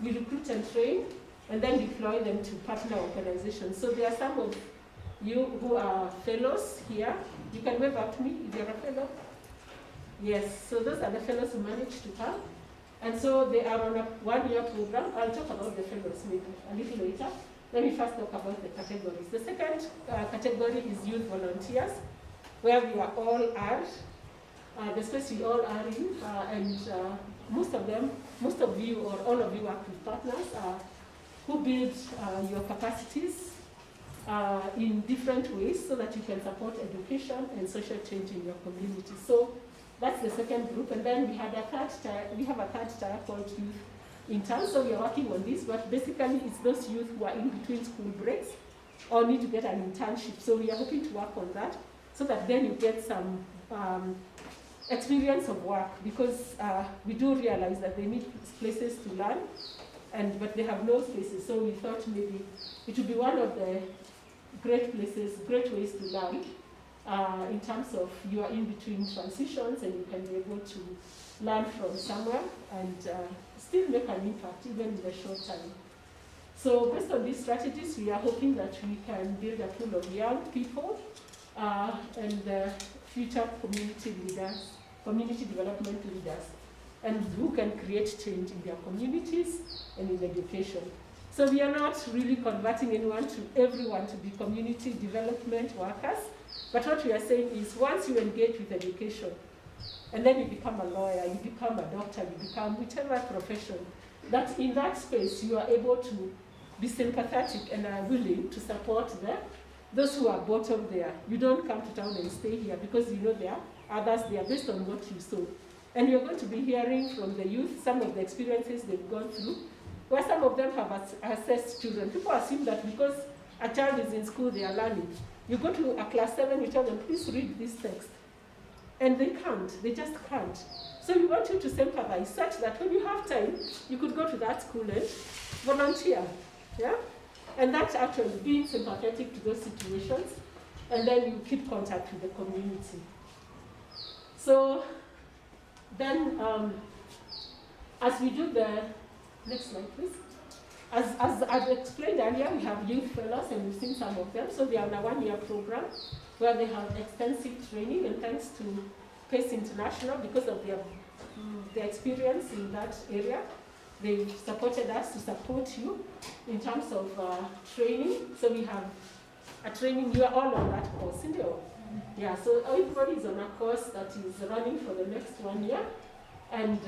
we recruit and train and then deploy them to partner organizations. So there are some of you who are fellows here. You can wave at me if you're a fellow. Yes, so those are the fellows who managed to come. And so they are on a one-year program. I'll talk about the fellows maybe a little later. Let me first talk about the categories. The second category is youth volunteers, where we are all are, the space we all are in, and most of you or all of you work with partners who build your capacities in different ways so that you can support education and social change in your community. So that's the second group, and then we have a third tier called youth interns. So we are working on this, but basically it's those youth who are in between school breaks or need to get an internship. So we are hoping to work on that so that then you get some experience of work, because we do realize that they need places to learn, but they have no spaces. So we thought maybe it would be one of the great ways to learn in terms of you are in between transitions and you can be able to learn from somewhere and still make an impact even in the short time. So based on these strategies, we are hoping that we can build a pool of young people and future community leaders, community development leaders, and who can create change in their communities and in education. So we are not really converting everyone to be community development workers, but what we are saying is once you engage with education, and then you become a lawyer, you become a doctor, you become whichever profession, that in that space you are able to be sympathetic and are willing to support those who are bottom there. You don't come to town and stay here because you know there are others there based on what you saw. And you're going to be hearing from the youth some of the experiences they've gone through, where some of them have assessed children. People assume that because a child is in school, they are learning. You go to a class 7, you tell them, please read this text. And they can't, they just can't. So we want you to sympathize such that when you have time, you could go to that school and volunteer. Yeah? And that's actually being sympathetic to those situations, and then you keep contact with the community. So then, as we do the, next slide please. As I've explained earlier, we have youth fellows, and we've seen some of them. So they are on a one-year program where they have extensive training, and thanks to PACE International, because of their experience in that area, they've supported us to support you in terms of training. So we have a training, you are all on that course, isn't it? Yeah, so everybody is on a course that is running for the next 1 year. And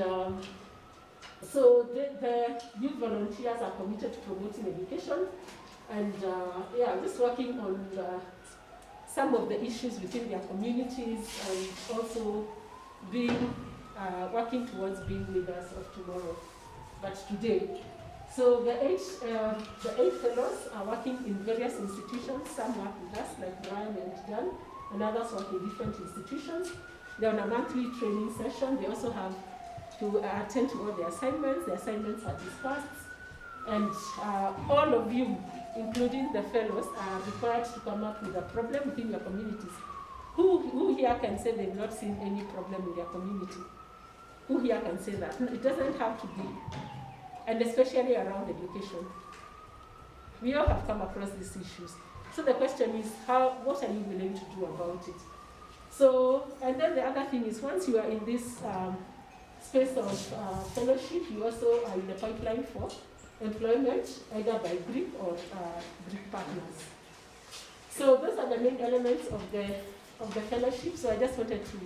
so the youth volunteers are committed to promoting education and just working on some of the issues within their communities, and also being working towards being leaders of tomorrow, but today. So the eight fellows are working in various institutions. Some work with us, like Brian and Dan, and others work in different institutions. They're on a monthly training session. They also have to attend to all their assignments. The assignments are discussed. And all of you, including the fellows, are required to come up with a problem within your communities. Who here can say they've not seen any problem in their community? Who here can say that? It doesn't have to be. And especially around education. We all have come across these issues. So the question is, what are you willing to do about it? So, and then the other thing is, once you are in this space of fellowship, you also are in the pipeline for employment, either by GRiC or GRiC partners. So those are the main elements of the fellowship. So I just wanted to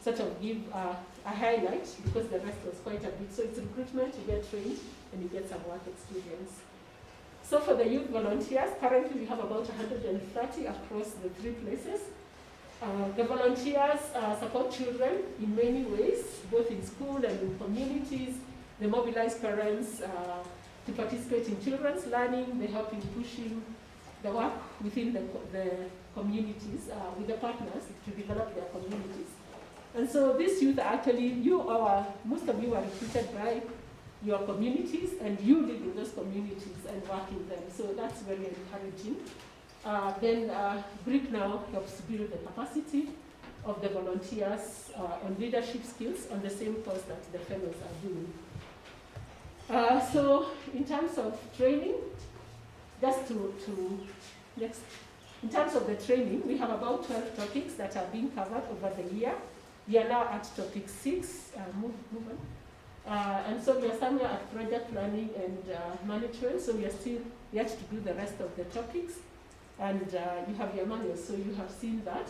sort of give a highlight, because the rest was quite a bit. So it's recruitment, you get trained, and you get some work experience. So for the youth volunteers, currently we have about 130 across the 3 places. The volunteers support children in many ways, both in school and in communities. They mobilize parents to participate in children's learning. They help in pushing the work within the communities with the partners to develop their communities. And so these youth are actually, most of you are recruited by your communities, and you live in those communities and work in them. So that's very encouraging. Then GRiC now helps build the capacity of the volunteers on leadership skills on the same course that the fellows are doing. So in terms of training, next. In terms of the training, we have about 12 topics that are being covered over the year. We are now at topic 6, move on. And so we are somewhere at project planning and management, so we are still yet to do the rest of the topics. And you have your manual, so you have seen that.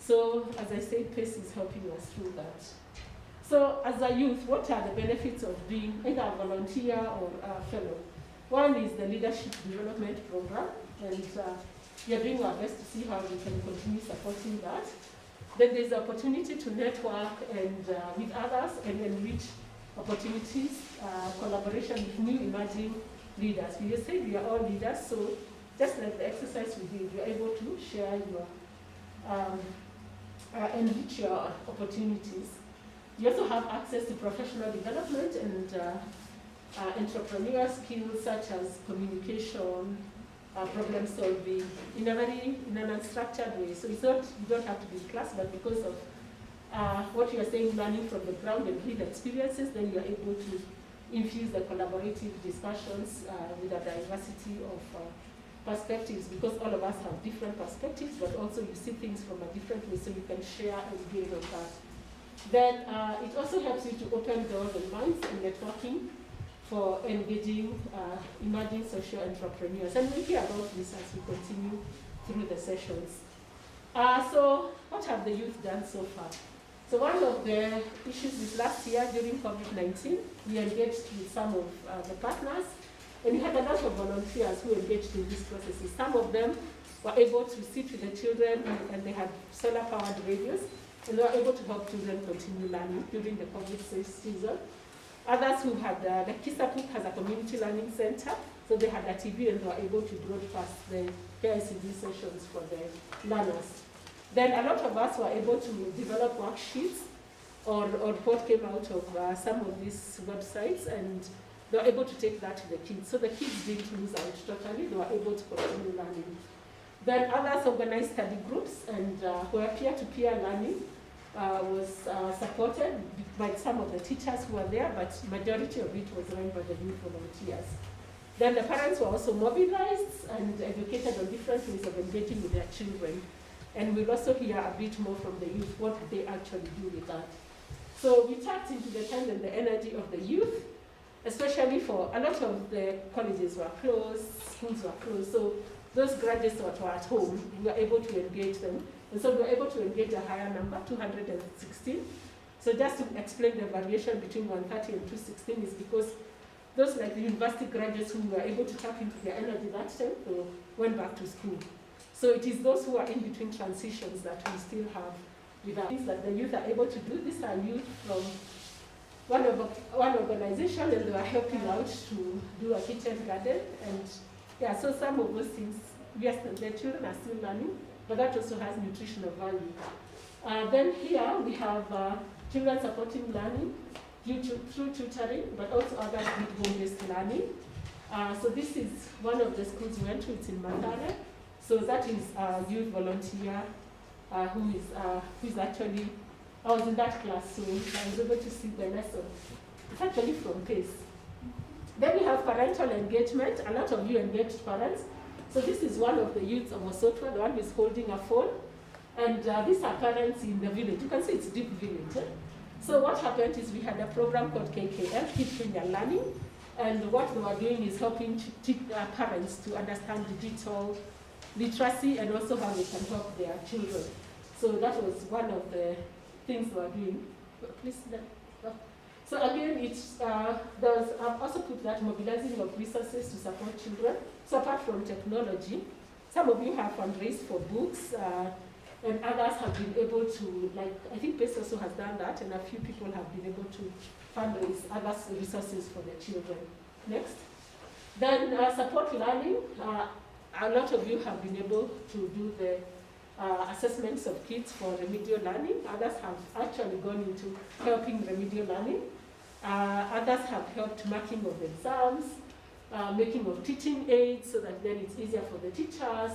So as I said, PACE is helping us through that. So as a youth, what are the benefits of being either a volunteer or a fellow? One is the leadership development program, and we are doing our best to see how we can continue supporting that. Then there's the opportunity to network and with others and enrich opportunities, collaboration with new emerging leaders. We just said we are all leaders, so just like the exercise we did, you're able to share your, enrich your opportunities. You also have access to professional development and entrepreneurial skills such as communication, problem solving in an unstructured way. So it's not, you don't have to be in class, but because of what you are saying, learning from the ground and real experiences, then you are able to infuse the collaborative discussions with a diversity of perspectives, because all of us have different perspectives, but also you see things from a different way, so you can share and build on that. Then it also helps you to open doors and minds and networking for engaging emerging social entrepreneurs. And we'll hear about this as we continue through the sessions. So what have the youth done so far? So one of the issues is last year during COVID-19, we engaged with some of the partners, and we had a lot of volunteers who engaged in these processes. Some of them were able to sit with the children, and they had solar-powered radios, and they were able to help children continue learning during the COVID season. Others who had, the Kisapuk has a community learning center, so they had a TV and they were able to broadcast the KICD sessions for the learners. Then a lot of us were able to develop worksheets or what came out of some of these websites, and they were able to take that to the kids. So the kids didn't lose out totally, they were able to continue learning. Then others organized study groups, and where peer-to-peer learning was supported by some of the teachers who were there, but majority of it was run by the youth volunteers. Then the parents were also mobilized and educated on different ways of engaging with their children. And we'll also hear a bit more from the youth, what they actually do with that. So we tapped into the time and the energy of the youth, especially for a lot of the colleges were closed, schools were closed. So those graduates that were at home, we were able to engage them. And so we were able to engage a higher number, 216. So just to explain the variation between 130 and 216 is because those like the university graduates who were able to tap into their energy that time, so went back to school. So it is those who are in between transitions that we still have with us. Things that the youth are able to do. These are youth from one organization, and they were helping out to do a kitchen garden. And yeah, so some of those things, yes, the children are still learning, but that also has nutritional value. Then here we have children supporting learning through tutoring, but also others with home-based learning. So this is one of the schools we went to. It's in Mathare. So that is a youth volunteer who is actually, I was in that class, so I was able to see the lesson. It's actually from PACE. Then we have parental engagement. A lot of you engaged parents. So this is one of the youths of Osotwa, the one who is holding a phone. And these are parents in the village. You can see it's deep village. Eh? So what happened is we had a program called KKL, Keep Kenya Learning. And what they were doing is helping parents to understand digital literacy and also how they can help their children. So that was one of the things we were doing. Please, so again, I've also put that mobilizing of resources to support children. So apart from technology, some of you have fundraised for books, and others have been able to, like, I think PACE also has done that, and a few people have been able to fundraise other resources for their children. Next. Then support learning. A lot of you have been able to do the assessments of kids for remedial learning. Others have actually gone into helping remedial learning. Others have helped marking of exams, making of teaching aids so that then it's easier for the teachers.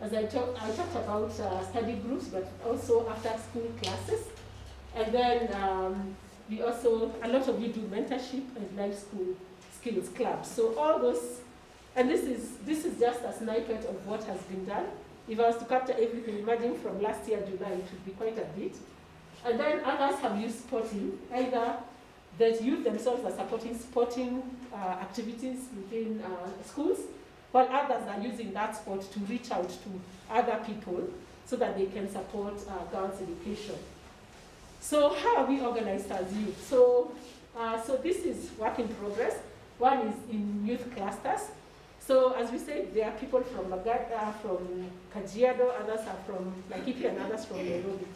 As I talked about study groups, but also after school classes. And then we also, a lot of you do mentorship and life school skills clubs. So all those, and this is just a snippet of what has been done. If I was to capture everything, imagine from last year, July, it would be quite a bit. And then others have used sporting, either the youth themselves are supporting sporting activities within schools, while others are using that sport to reach out to other people so that they can support girls' education. So how are we organized as youth? So this is work in progress. One is in youth clusters. So as we said, there are people from Kajiado, others are from Laikipia, and others from Nairobi.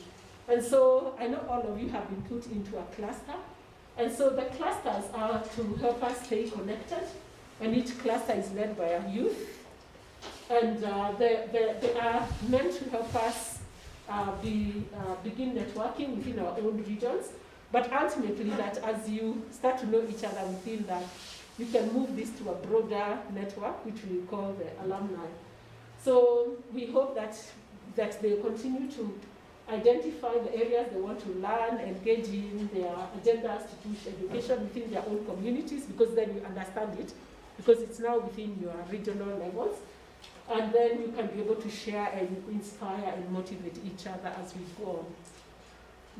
And so I know all of you have been put into a cluster. And so the clusters are to help us stay connected. And each cluster is led by a youth. And they are meant to help us begin networking within our own regions. But ultimately, that as you start to know each other within that, you can move this to a broader network, which we call the alumni. So we hope that they continue to identify the areas they want to learn, engage in their agendas to push education within their own communities, because then you understand it, because it's now within your regional levels. And then you can be able to share and inspire and motivate each other as we go on.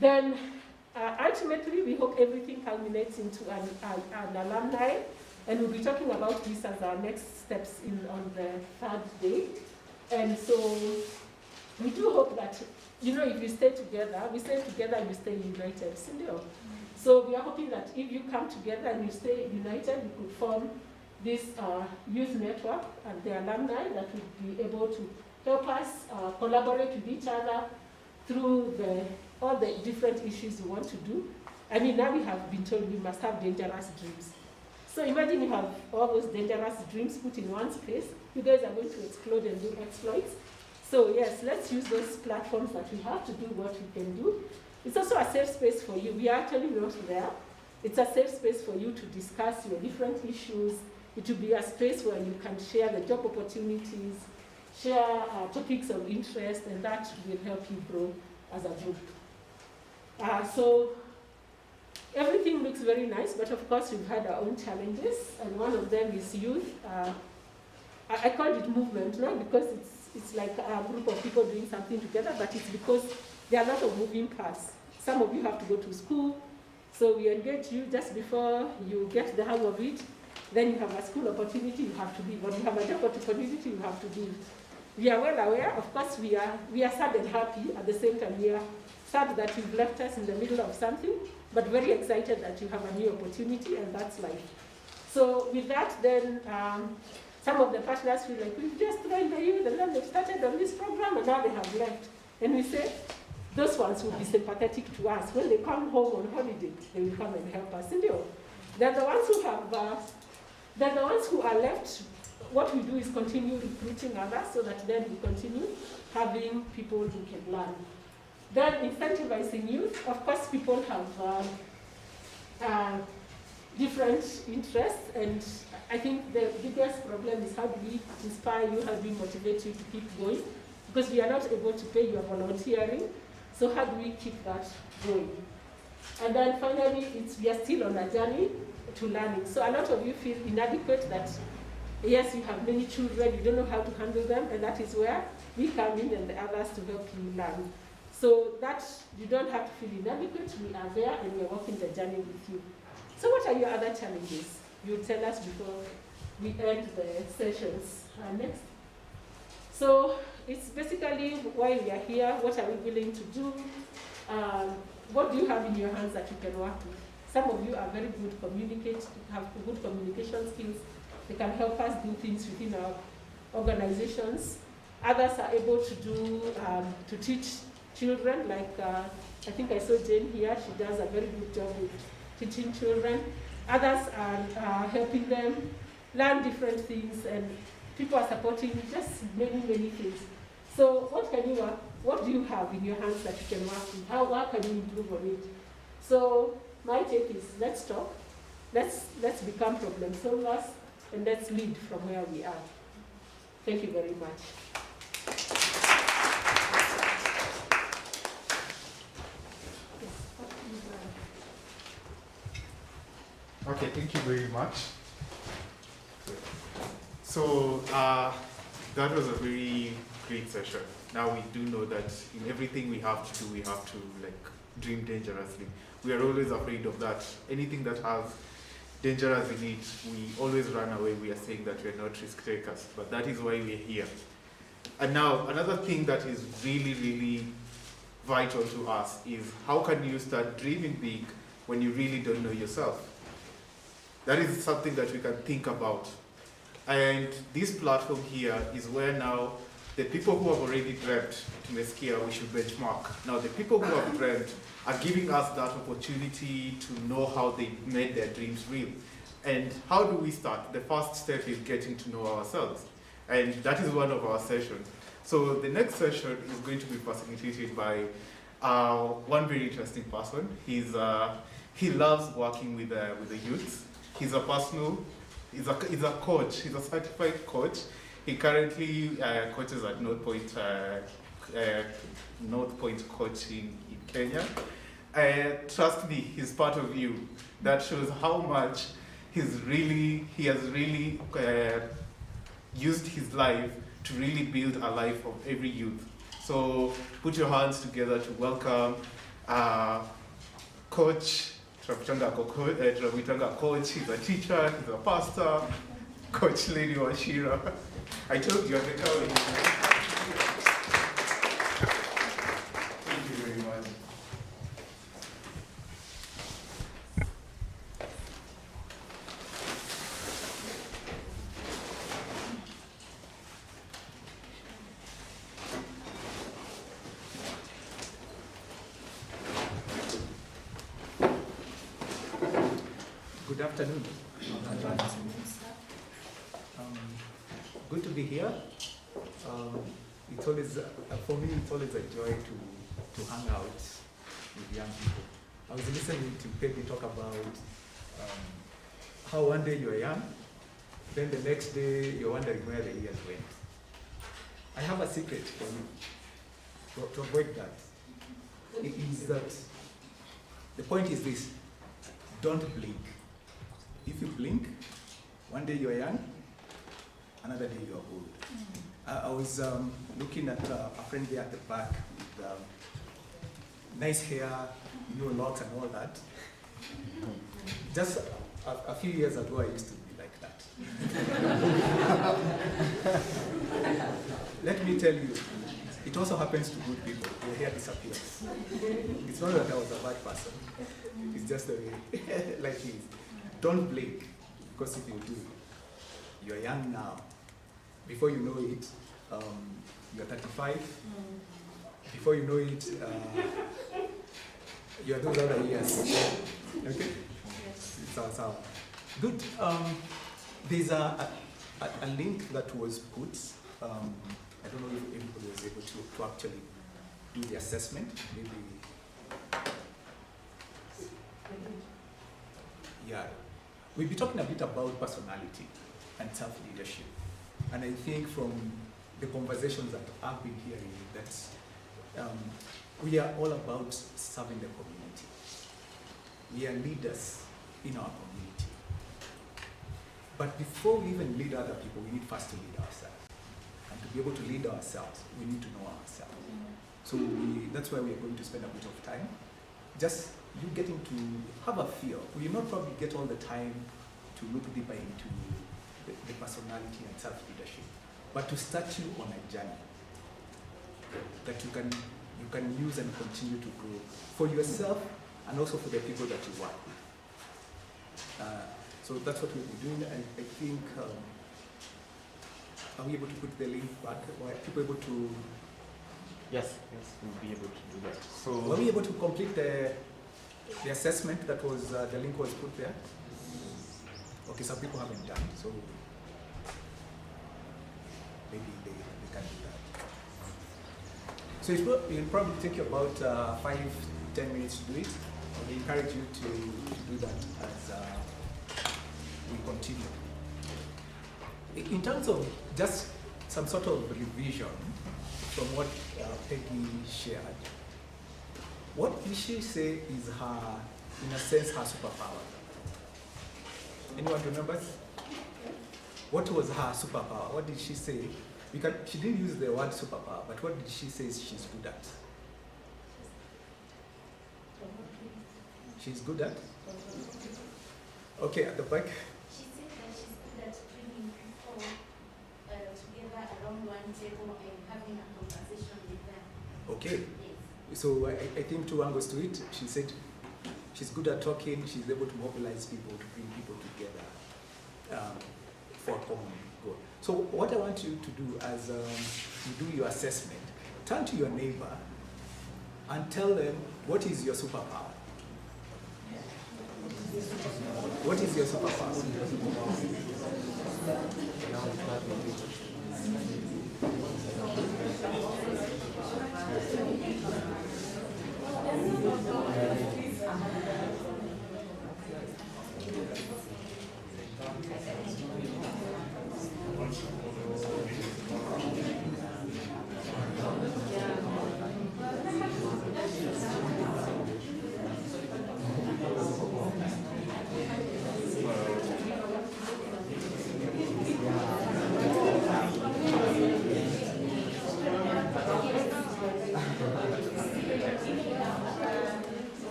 Then ultimately, we hope everything culminates into an alumni, and we'll be talking about this as our next steps on the third day. And so we do hope that, if you stay together, we stay together, you stay united. So we are hoping that if you come together and you stay united, you could form this youth network and the alumni that would be able to help us collaborate with each other through all the different issues we want to do. I mean, now we have been told we must have dangerous dreams. So imagine you have all those dangerous dreams put in one space. You guys are going to explode and do exploits. So yes, let's use those platforms that we have to do what we can do. It's also a safe space for you. We are actually not there. It's a safe space for you to discuss your different issues. It will be a space where you can share the job opportunities, share topics of interest, and that will help you grow as a group. So everything looks very nice, but of course we've had our own challenges, and one of them is youth. I called it movement, not because it's like a group of people doing something together, but it's because there are a lot of moving parts. Some of you have to go to school, so we engage you just before you get the hang of it. Then you have a school opportunity, you have to leave. Or you have a job opportunity, you have to leave. We are well aware, of course, we are sad and happy at the same time. We are sad that you've left us in the middle of something, but very excited that you have a new opportunity, and that's life. So with that, then some of the partners feel like, we've just joined the youth, and then they've started on this program, and now they have left. And we say, those ones will be sympathetic to us. When they come home on holiday, they will come and help us. They're the ones who have, they're the ones who are left. What we do is continue recruiting others so that then we continue having people who can learn. Then incentivizing youth. Of course, people have different interests, and I think the biggest problem is how do we inspire you, how do we motivate you to keep going? Because we are not able to pay your volunteering, so how do we keep that going? And then finally, we are still on a journey to learning. So a lot of you feel inadequate that, yes, you have many children, you don't know how to handle them, and that is where we come in and the others to help you learn. So that you don't have to feel inadequate, we are there and we are walking the journey with you. So what are your other challenges? You tell us before we end the sessions. Next. So it's basically why we are here, what are we willing to do, what do you have in your hands that you can work with? Some of you are very good have good communication skills. They can help us do things within our organizations. Others are able to do, to teach children, like I think I saw Jane here, she does a very good job with teaching children. Others are helping them learn different things, and people are supporting just many, many things. So what do you have in your hands that you can work with? How can you improve on it? So my take is, let's talk, let's become problem solvers, and let's lead from where we are. Thank you very much. Okay, thank you very much. So that was a very great session. Now we do know that in everything we have to do, we have to dream dangerously. We are always afraid of that. Anything that has dangerous in it, we always run away. We are saying that we are not risk takers, but that is why we are here. And now another thing that is really, really vital to us is how can you start dreaming big when you really don't know yourself? That is something that we can think about. And this platform here is where now the people who have already dreamt tumesikia we should benchmark. Now the people who have dreamt are giving us that opportunity to know how they made their dreams real. And how do we start? The first step is getting to know ourselves. And that is one of our sessions. So the next session is going to be facilitated by one very interesting person. He loves working with the youth. He's a coach, he's a certified coach. He currently coaches at North Point Coaching in Kenya. Trust me, he's part of you. That shows how much he has really used his life to really build a life of every youth. So put your hands together to welcome Coach. Coach, he's a teacher, he's a pastor, Coach Lady Washira. I told you at the time. Thank you very much. Good afternoon. Good to be here. It's always, for me, it's always a joy to hang out with young people. I was listening to Peggy talk about how one day you're young, then the next day you're wondering where the years went. I have a secret for you to avoid that. It is that the point is this: don't blink. If you blink, one day you're young, another day you're old. I was looking at a friend there at the back with nice hair, new locks and all that. Just a few years ago, I used to be like that. Let me tell you, it also happens to good people. Their hair disappears. It's not that I was a bad person. It's just the way life is. Don't blink, because if you do, you're young now. Before you know it, you're 35. before you know it, you are those other years. Okay? So. Good. There's a link that was put. I don't know if anybody was able to actually do the assessment. Maybe. Yeah. We'll be talking a bit about personality and self-leadership. And I think from the conversations that I've been hearing that we are all about serving the community. We are leaders in our community. But before we even lead other people, we need first to lead ourselves. And to be able to lead ourselves, we need to know ourselves. So that's why we are going to spend a bit of time. Just you getting to have a feel. We will not probably get all the time to look deeper into the personality and self-leadership, but to start you on a journey that you can use and continue to grow for yourself and also for the people that you work with. So that's what we'll be doing. I think, are we able to put the link back? Or are people able to? Yes, we'll be able to do that. So were we able to complete the assessment that was, the link was put there? Okay, some people haven't done, so maybe they can do that. So it'll probably take you about 5-10 minutes to do it. I encourage you to do that as we continue. In terms of just some sort of revision from what Peggy shared, what did she say is her, in a sense, her superpower? Anyone remembers? What was her superpower? What did she say? She didn't use the word superpower, but what did she say she's good at? She's good at? Okay, at the back. She said that she's good at bringing people together around one table and having a conversation with them. Okay. Yes. So I think two angles to it. She said she's good at talking, she's able to mobilize people, to bring people together for a common goal. So what I want you to do as you do your assessment, turn to your neighbor and tell them, what is your superpower? What is your superpower?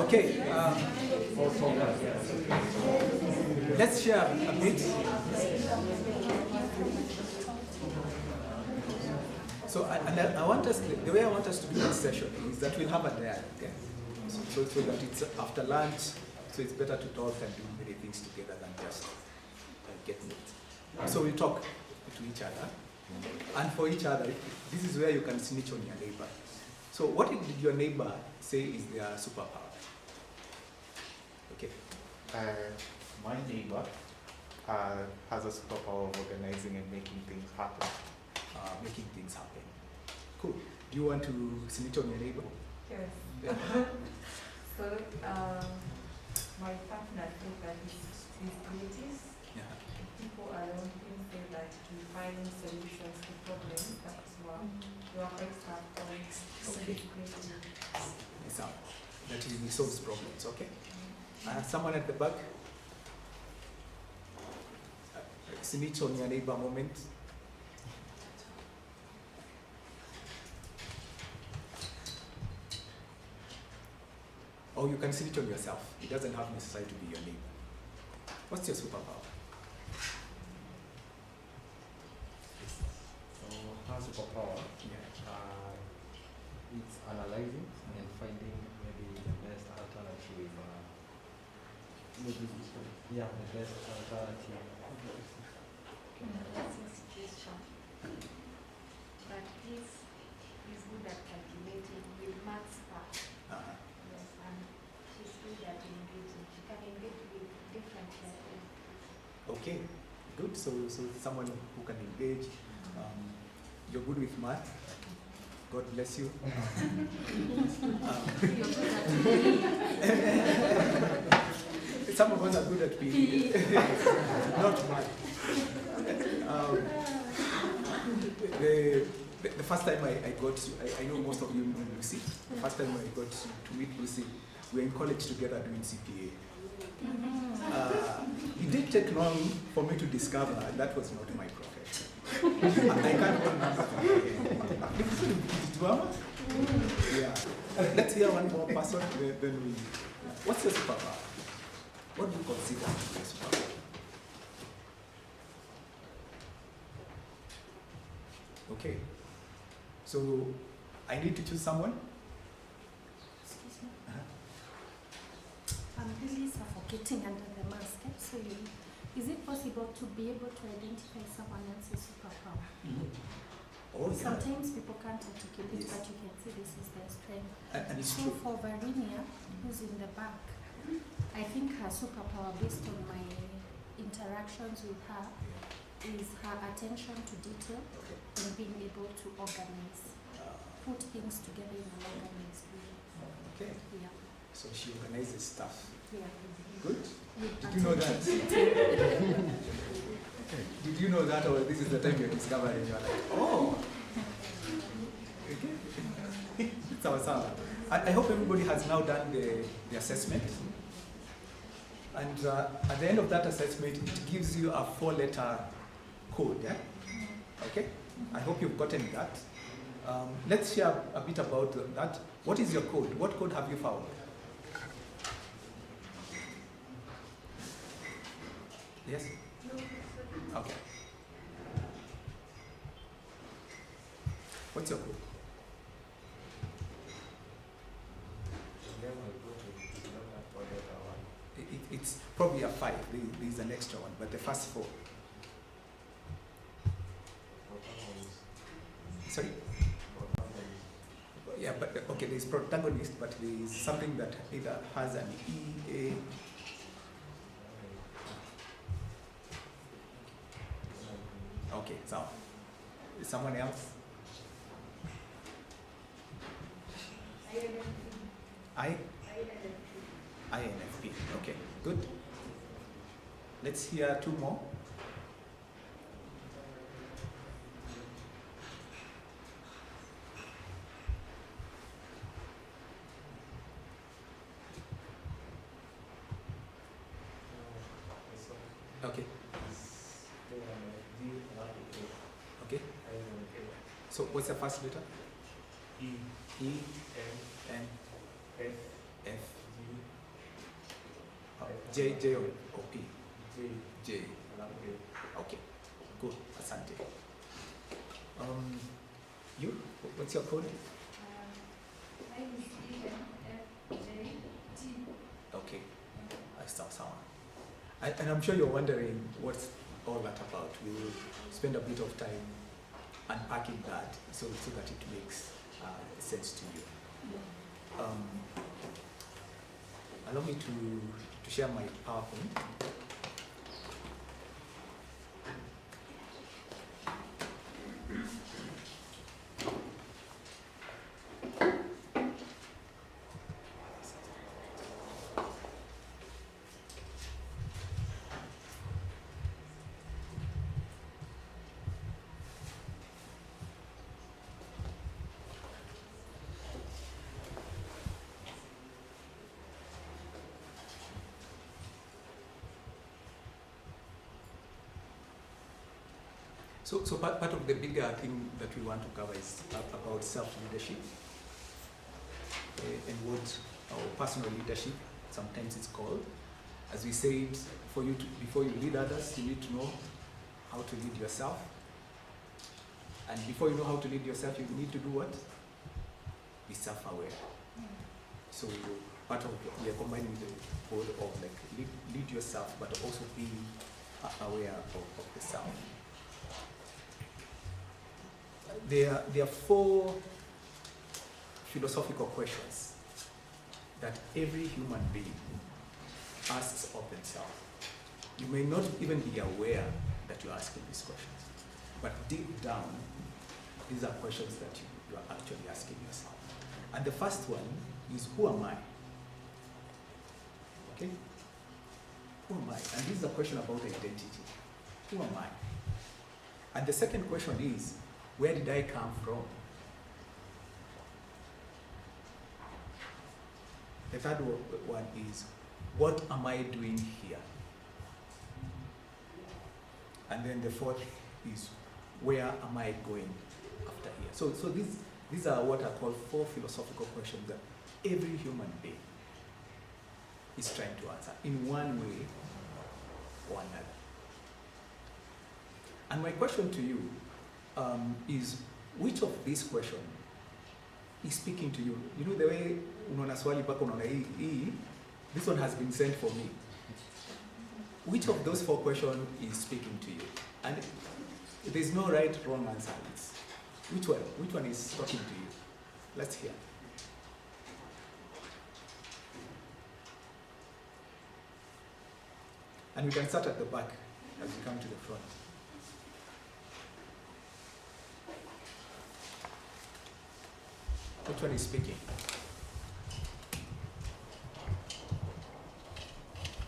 Okay, let's share a bit. So, I want us, the way I want us to do this session is that we'll have a dialogue, okay? So that it's after lunch, so it's better to talk and do many things together than just get it. So we'll talk to each other, and for each other, this is where you can snitch on your neighbor. So what did your neighbor say is their superpower? Okay. My neighbor has a superpower of organizing and making things happen. Making things happen. Cool. Do you want to snitch on your neighbor? Yes. Yeah. So, my partner thinks that he's creative. Yeah. People around him say that he finds solutions to problems that you are quite hard for. So Okay. he's creative. So that he solves problems, okay? Someone at the back? Snitch on your neighbor moment. Or you can see it on yourself. It doesn't have necessarily to be your name. What's your superpower? So, her superpower, Yeah. it's analyzing and finding maybe the best alternative. Yeah, the best alternative. That's a suggestion. But he's good at calculating with maths part. Uh-huh. Yes, and she's good at engaging. She can engage with different people. Okay, good. So someone who can engage. You're good with math. God bless you. Some of us are good at PE, not math. The first time I got, I know most of you know Lucy. The first time I got to meet Lucy, we were in college together doing CPA. It didn't take long for me to discover that was not my profession. I can't remember. Yeah. Let's hear one more person, then we. What's your superpower? What do you consider your superpower? Okay. So I need to choose someone. Excuse me. I'm really suffocating under the mask. So is it possible to be able to identify someone else's superpower? Oh, yeah. Sometimes people can't articulate, Yes. but you can see this is their strength. And it's So true. for Varinia, who's in the back, I think her superpower, based on my interactions with her, is her attention to detail and being able to organize, put things together in an organized way. Okay. Yeah. So she organizes stuff. Yeah. Good. With Did you know that? attention. Did you know that, or this is the time you're discovering? You're like, oh. Okay. So, I hope everybody has now done the assessment. And at the end of that assessment, it gives you a 4-letter code. Yeah? Okay? I hope you've gotten that. Let's share a bit about that. What is your code? What code have you found? Yes? Okay. What's your code? It's probably a 5. There's an extra one, but the first 4. Sorry? Yeah, but okay, there's protagonist, but there's something that either has an E, A. Okay, so someone else? INFP. Okay, good. Let's hear 2 more. Okay. Okay. So what's the first letter? E. E. N. F. F. J or P? J. Okay. Good. Asante. You? What's your code? Okay. I start sound. And I'm sure you're wondering what's all that about. We will spend a bit of time unpacking that so that it makes sense to you. Allow me to share my PowerPoint. So part of the bigger thing that we want to cover is about self-leadership and what or personal leadership, sometimes it's called. As we said, before you lead others, you need to know how to lead yourself. And before you know how to lead yourself, you need to do what? Be self-aware. So part of we are combining the whole of like lead yourself, but also be aware of the self. There are 4 philosophical questions that every human being asks of themselves. You may not even be aware that you're asking these questions, but deep down, these are questions that you are actually asking yourself. And the first one is, who am I? Okay? Who am I? And this is a question about identity. Who am I? And the second question is, where did I come from? The third one is, what am I doing here? And then the fourth is, where am I going after here? So these are what are called 4 philosophical questions that every human being is trying to answer in one way or another. And my question to you is, which of these questions is speaking to you? You know the way unaona swali paka unaona hii, this one has been sent for me. Which of those 4 questions is speaking to you? And there's no right, wrong answer. It's which one is talking to you? Let's hear. And we can start at the back as we come to the front. Which one is speaking?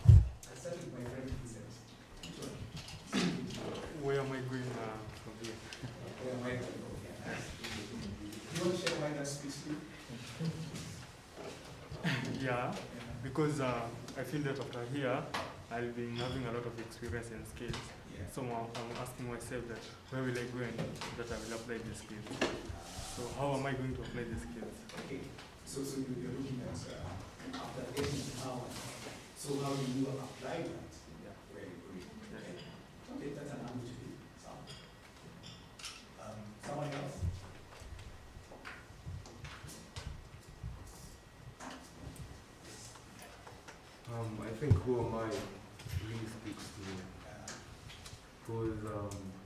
I started with my friend Vincent. Which one? Where am I going from here? Where am I going? Do you want to share why that speaks to you? Yeah, because I feel that after here, I'll be having a lot of experience and skills. Yeah. So I'm asking myself that where will I go and that I will apply the skills. So how am I going to apply the skills? Okay. So you're looking at after getting power. So how do you apply that? Yeah. Very good. Okay. Okay, that's an answer to you. Someone else? I think who am I really speaks to me. Because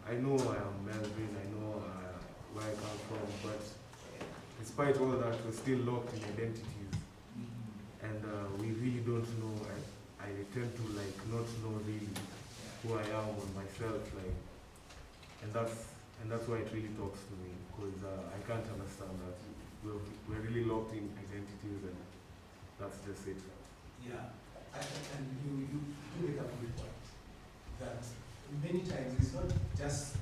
I know I am Melvin, I know where I come from, but despite all that, we're still locked in identities. And we really don't know, I tend to like not know really who I am or myself, like, and that's why it really talks to me, because I can't understand that. We're really locked in identities, and that's just it. Yeah, and you do make a good point that many times it's not just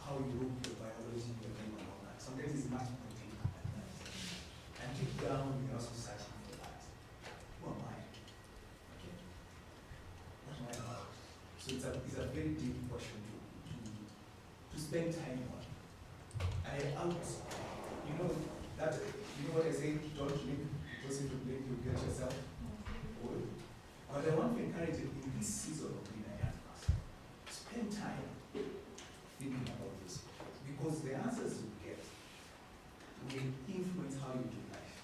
how you look, your biology, your name, and all that. Sometimes it's much more deeper than that. And deep down, you're also searching for that. Who am I? Okay. What am I about? So it's a very deep question to spend time on. You know what I say, don't link person to blame, you get yourself old. But I want to encourage you in this season of being a young person, spend time thinking about this, because the answers you get will influence how you do life.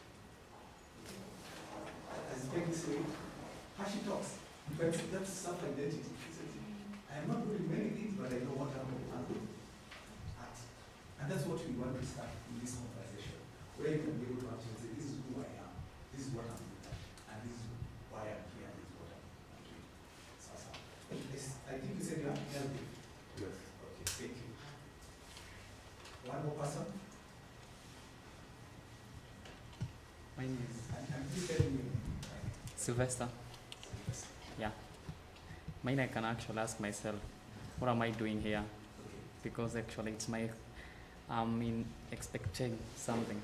As Peggy said, how she talks, that's self-identity. I am not doing many things, but I know what I'm at. And that's what we want to start in this conversation, where you can be able to actually say, this is who I am, this is what I'm doing, and this is why I'm here, this is what I'm doing. So, I think you said you have to help me. Yes. Okay, thank you. One more person? My name is And please tell me. Sylvester. Yeah. Mine I can actually ask myself, what am I doing here? Because actually it's I'm expecting something.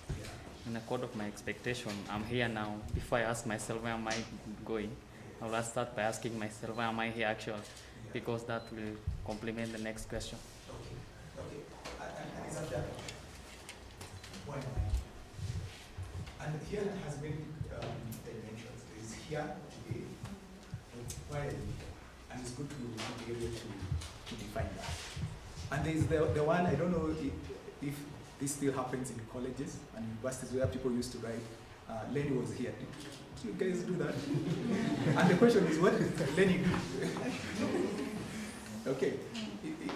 Yeah. In accord of my expectation, I'm here now. Before I ask myself where am I going, I will start by asking myself where am I here actually, because that will complement the next question. Okay. And is that why am I? And here has been dimensions. There is here today, why are you here? And it's good to be able to define that. And there is the one, I don't know if this still happens in colleges and universities where people used to write, Lenny was here. Did you guys do that? And the question is, what did Lenny do? Okay,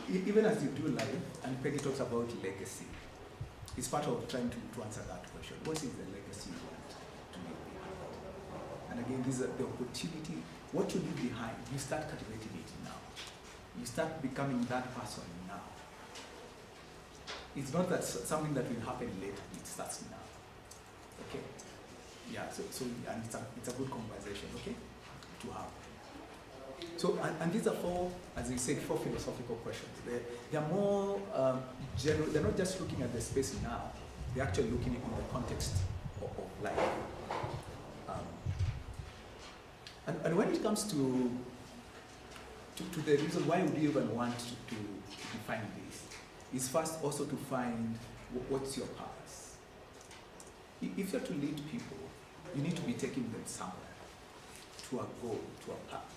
even as you do life, and Peggy talks about legacy, it's part of trying to answer that question. What is the legacy you want to leave behind? And again, this is the opportunity. What you leave behind, you start cultivating it now. You start becoming that person now. It's not that something that will happen later, it starts now. Okay? Yeah, so and it's a good conversation, okay, to have. So, and these are four, as you said, four philosophical questions. They're more general, they're not just looking at the space now, they're actually looking in the context of life. And when it comes to the reason why would you even want to define this, is first also to find what's your purpose. If you're to lead people, you need to be taking them somewhere, to a goal, to a purpose.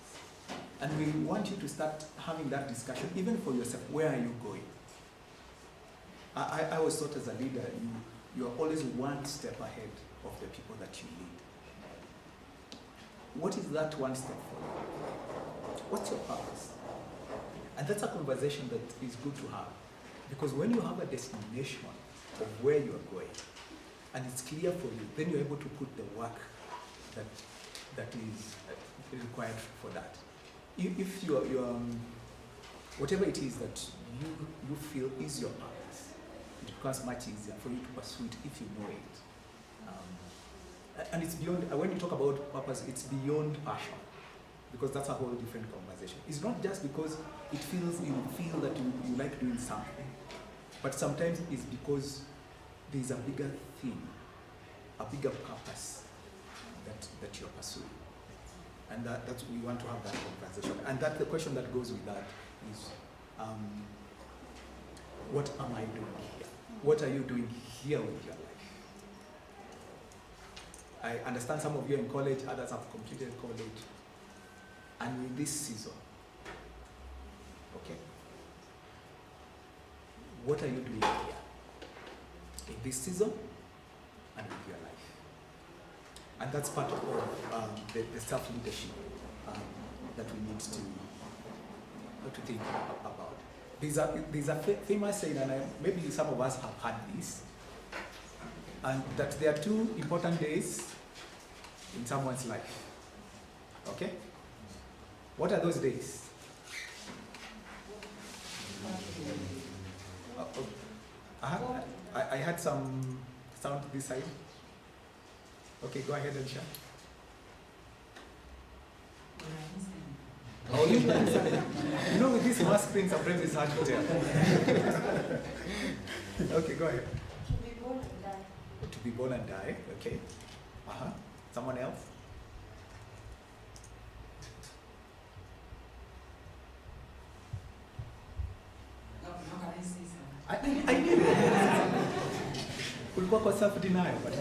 And we want you to start having that discussion, even for yourself. Where are you going? I was taught as a leader, you are always one step ahead of the people that you lead. What is that one step for you? What's your purpose? And that's a conversation that is good to have. Because when you have a destination of where you are going, and it's clear for you, then you're able to put the work that is required for that. If you're whatever it is that you feel is your purpose, it becomes much easier for you to pursue it if you know it. And it's beyond, when you talk about purpose, it's beyond passion, because that's a whole different conversation. It's not just because you feel that you like doing something, but sometimes it's because there's a bigger thing, a bigger purpose that you're pursuing. And that's we want to have that conversation. And that the question that goes with that is, what am I doing here? What are you doing here with your life? I understand some of you are in college, others have completed college. And in this season, okay, what are you doing here? In this season and with your life. And that's part of the self-leadership that we need to think about. There's a famous saying, and maybe some of us have heard this, and that there are two important days in someone's life. Okay? What are those days? I had some sound this side. Okay, go ahead and share. Oh, you know, with this mask thing, sometimes it's hard to tell. Okay, go ahead. To be born and die. To be born and die, okay. Someone else? How can I say something? I did it. Ulikuwa kwa self denial, but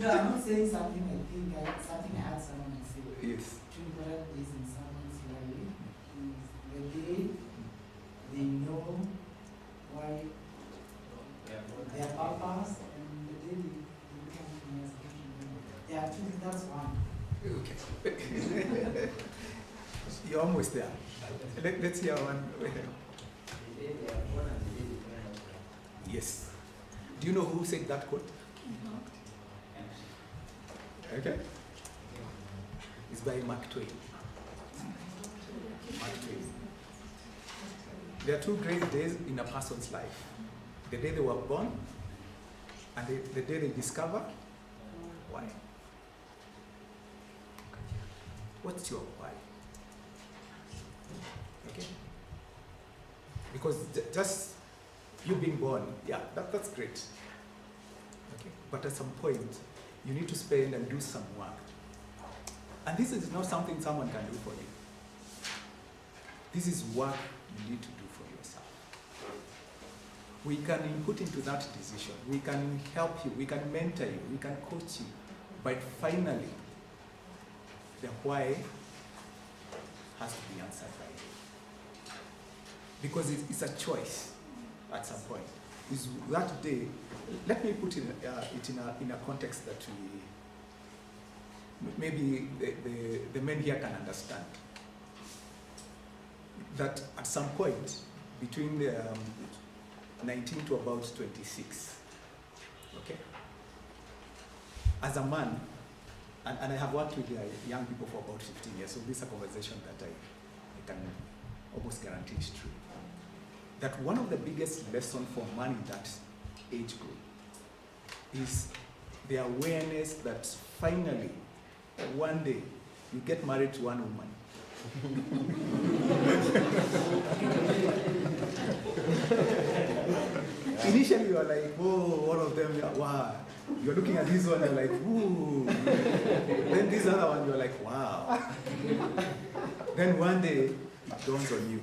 no, I'm not saying something I think something I had someone say. Yes. Two important days in someone's life is the day they know why their purpose and the day they become as There are two, that's one. Okay. You're almost there. Let's hear one. Yes. Do you know who said that quote? Okay. It's by Mark Twain. Mark Twain. There are two great days in a person's life. The day they were born and the day they discover why. What's your why? Okay? Because just you being born, yeah, that's great. Okay? But at some point, you need to spend and do some work. And this is not something someone can do for you. This is work you need to do for yourself. We can input into that decision. We can help you. We can mentor you. We can coach you. But finally, the why has to be answered by day. Because it's a choice at some point. Is that day, let me put it in a context that maybe the men here can understand. That at some point, between the 19 to about 26, okay? As a man, and I have worked with young people for about 15 years, so this is a conversation that I can almost guarantee is true. That one of the biggest lessons for man in that age group is the awareness that finally, one day, you get married to one woman. Initially, you are like, whoa, all of them, wow. You're looking at this one, you're like, ooh. Then this other one, you're like, wow. Then one day, it dawns on you.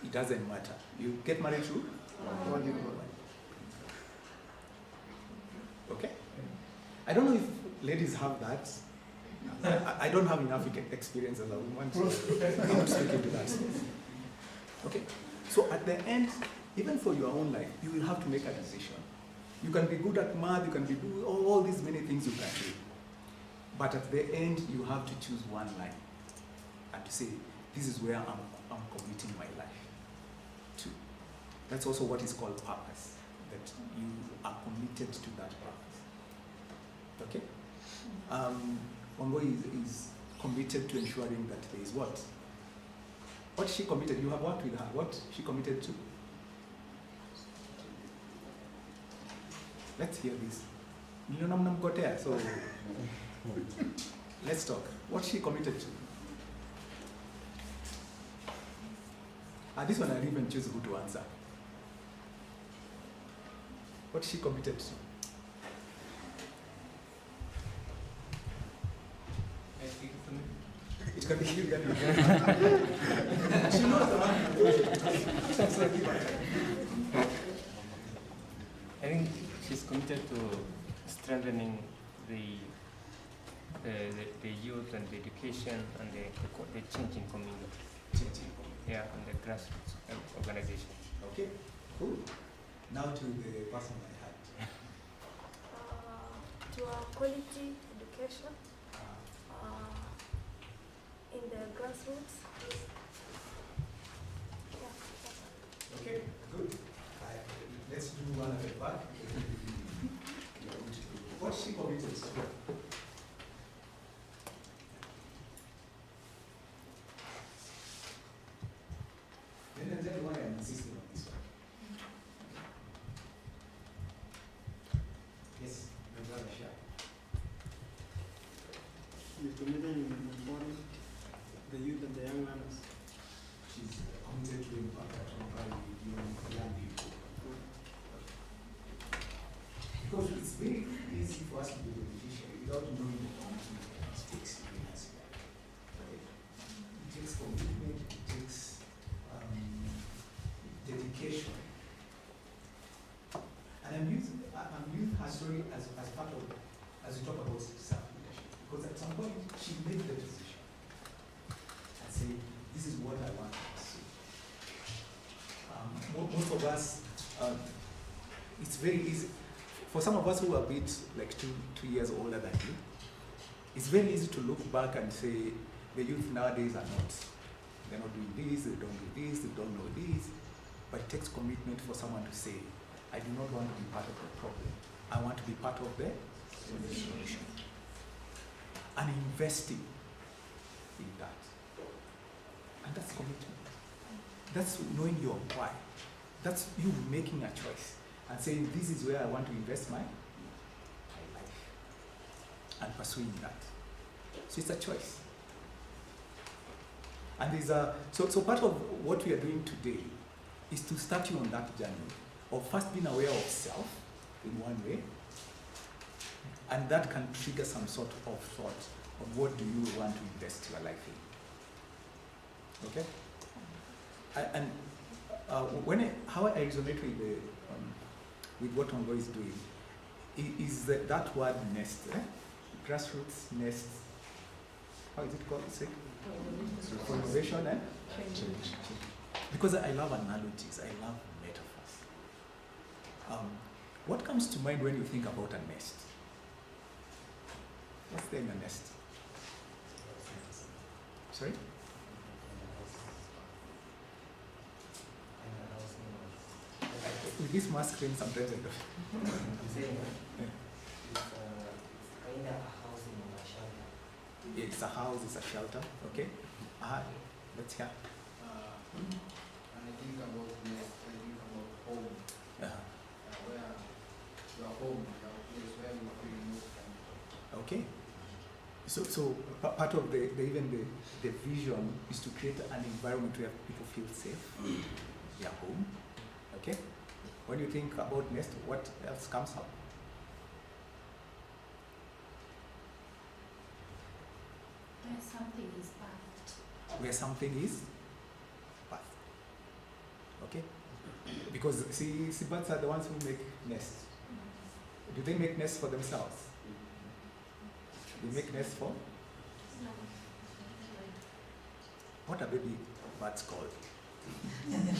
It doesn't matter. You get married to one woman. Okay? I don't know if ladies have that. I don't have enough experience as a woman, so I'm not speaking to that. Okay? So at the end, even for your own life, you will have to make a decision. You can be good at math, you can be good, all these many things you can do. But at the end, you have to choose one line and to say, this is where I'm committing my life to. That's also what is called purpose, that you are committed to that purpose. Okay? Wangoi is committed to ensuring that there is what? What she committed, you have worked with her, what she committed to? Let's hear this. So let's talk. What she committed to? This one I didn't even choose who to answer. What she committed to? It can be you. She knows the one. I think she's committed to strengthening the youth and the education and the changing community. Yeah, and the grassroots organization. Okay, cool. Now to the person I had. To quality education in the grassroots. Yeah. Okay, good. Let's do one at the back. What she committed to? Then tell why I'm insisting on this one. Yes, my brother Shah. She's committed in empowering the youth and the young learners. She's committed to empowering young people. Because it's very easy for us to be beneficiary without knowing the commitment it takes in us. It takes commitment, it takes dedication. And I'm using her story as part of, as we talk about self-leadership. Because at some point, she made the decision and say, this is what I want to pursue. Most of us, it's very easy. For some of us who are a bit like two years older than you, it's very easy to look back and say, the youth nowadays they're not doing this, they don't do this, they don't know this. But it takes commitment for someone to say, I do not want to be part of the problem. I want to be part of the solution. And investing in that. And that's commitment. That's knowing your why. That's you making a choice and saying, this is where I want to invest my life. And pursuing that. So it's a choice. And there's so part of what we are doing today is to start you on that journey of first being aware of self in one way, and that can trigger some sort of thought of what do you want to invest your life in. Okay? How I resonate with what Ongo is doing is that word nest, grassroots nest, how is it called? For innovation and change. Because I love analogies, I love metaphors. What comes to mind when you think about a nest? What's there in a nest? Sorry? With this mask screen, sometimes I don't. I'm saying it's kind of a housing or a shelter. It's a house, it's a shelter, okay? Let's hear. When I think about nest, I think about home. Where your home, your place where you feel most comfortable. Okay. So part of the vision is to create an environment where people feel safe. Their home. Okay. When you think about nest, what else comes up? Where something is birthed. Where something is birthed. Okay? Because see birds are the ones who make nests. Do they make nests for themselves? They make nests for? What are baby birds called? I'm not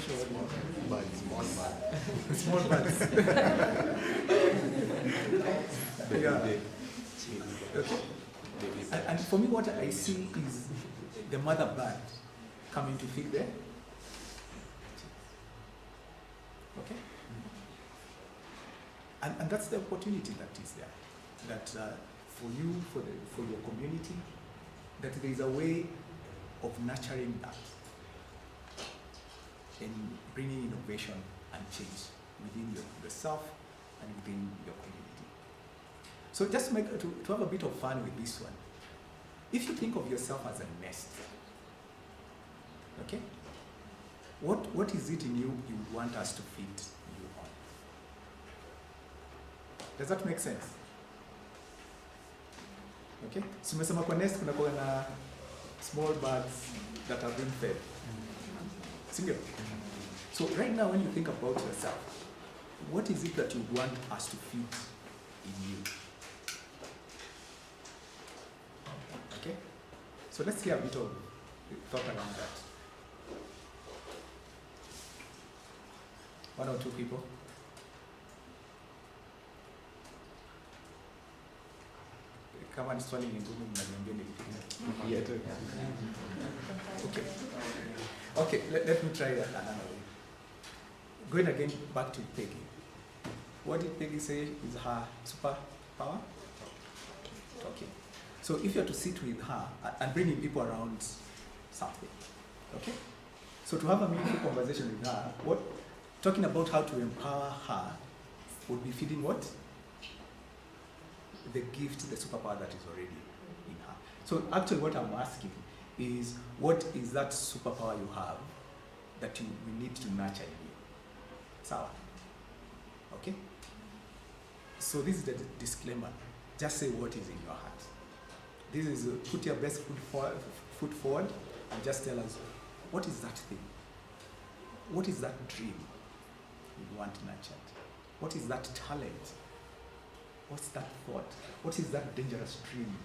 sure. Small birds. Yeah. Okay. And for me, what I see is the mother bird coming to feed there. Okay. And that's the opportunity that is there. That for you, for your community, that there is a way of nurturing that and bringing innovation and change within yourself and within your community. So just to have a bit of fun with this one, if you think of yourself as a nest, okay, what is it in you want us to feed you on? Does that make sense? Okay, so tumesema kwa nest kuna kwa na small birds that are being fed. Single. So right now when you think about yourself, what is it that you want us to feed in you? Okay? So let's hear a bit of thought around that. One or two people. Kama ni swali ni ngumu mnaniambia nilifikiria tu. Okay. Okay, let me try another way. Going again back to Peggy. What did Peggy say is her superpower? Okay. So if you're to sit with her and bringing people around something, okay? So to have a meaningful conversation with her, talking about how to empower her would be feeding what? The gift, the superpower that is already in her. So actually what I'm asking is, what is that superpower you have that we need to nurture in you? Sawa? Okay? So this is the disclaimer. Just say what is in your heart. This is put your best foot forward and just tell us, what is that thing? What is that dream you want nurtured? What is that talent? What's that thought? What is that dangerous dream?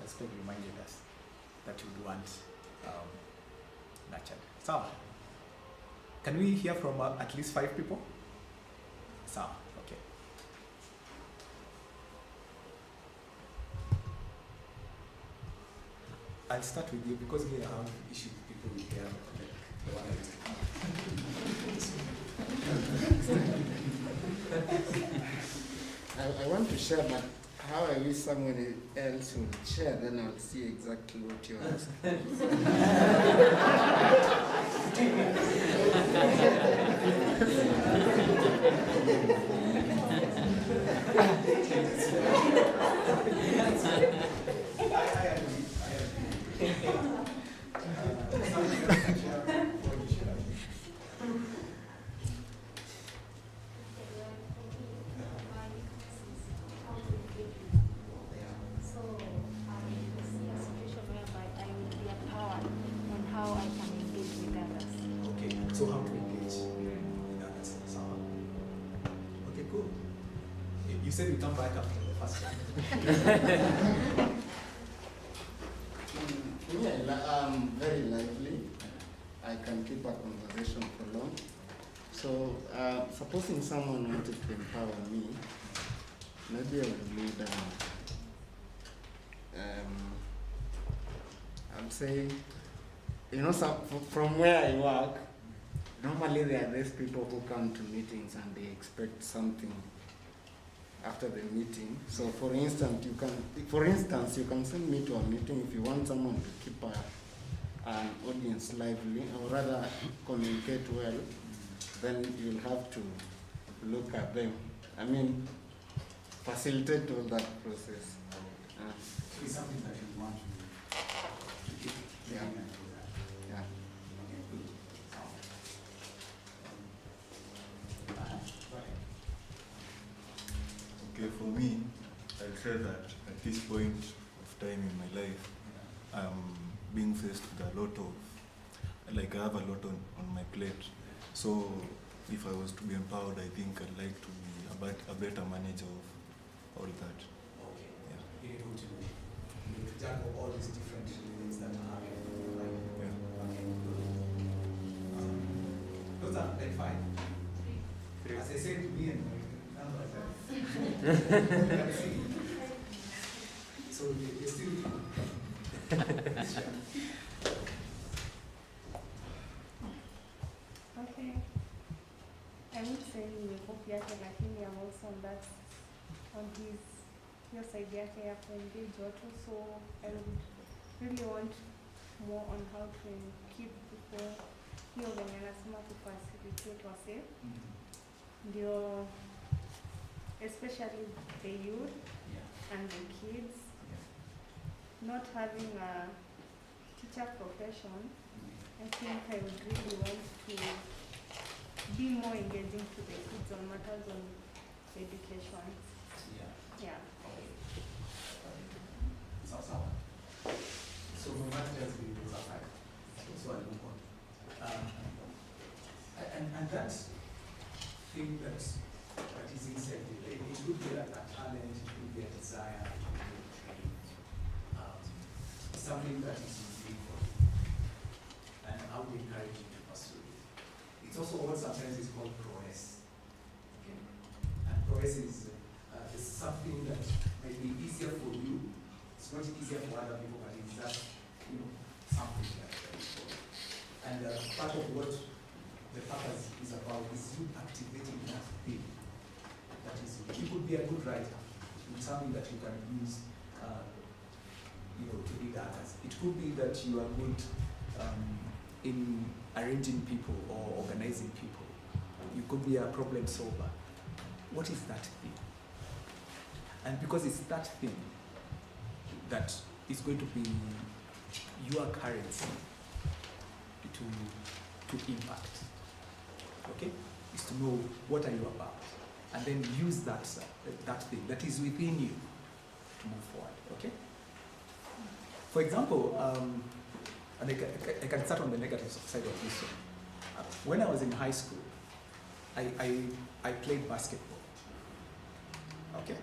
As Peg reminded us, that you'd want nurtured. Sawa? Can we hear from at least 5 people? Sawa, okay. I'll start with you because we have issues with people we hear I want to share, but how I wish someone else would share, then I'll see exactly what you're asking. So how to engage with others? Okay, cool. said you come back after the first one. I'm very lively. I can keep a conversation for long. So, supposing someone wanted to empower me, maybe I would need, I'd say, you know, from where I work, normally there are these people who come to meetings and they expect something after the meeting. So for instance, you can send me to a meeting if you want someone to keep an audience lively, or rather communicate well, then you'll have to look at them. I mean, facilitate all that process. So it's something that you want to keep Yeah. doing and do that. Yeah. Okay, good. Okay, for me, I'd say that at this point of time in my life, I'm being faced with a lot of, like I have a lot on my plate. So if I was to be empowered, I think I'd like to be a better manager of all that. Okay. Yeah. You're able to juggle all these different things that are happening, right? Yeah. Okay, good. Those are like fine. As I said to me and numbers, can see. So you're still Okay. I would say nimecopy yake lakini I'm also on that on his hiyo side yake ya kuengage watu, so I would really want more on how to keep people hiyo venye anasema to facilitate wase ndio especially the youth and the kids not having a teacher profession. I think I would really want to be more engaging to the kids on matters on education. Yeah. So no matter just be survive. So I move on. And that thing that is inside you, it could be like a talent, it could be a desire, it could be a dream, something that is unique for you. And I would encourage you to pursue it. It's also what sometimes is called prowess. Okay? And prowess is something that might be easier for you. It's not easier for other people, but it's just, something that is for you. And part of what the purpose is about is you activating that thing that is unique. You could be a good writer, it's something that you can use to lead others. It could be that you are good in arranging people or organizing people. You could be a problem solver. What is that thing? And because it's that thing that is going to be your currency to impact. Okay? Is to know what are you about. And then use that thing that is within you to move forward. Okay? For example, and I can start on the negative side of this one. When I was in high school, I played basketball. Okay?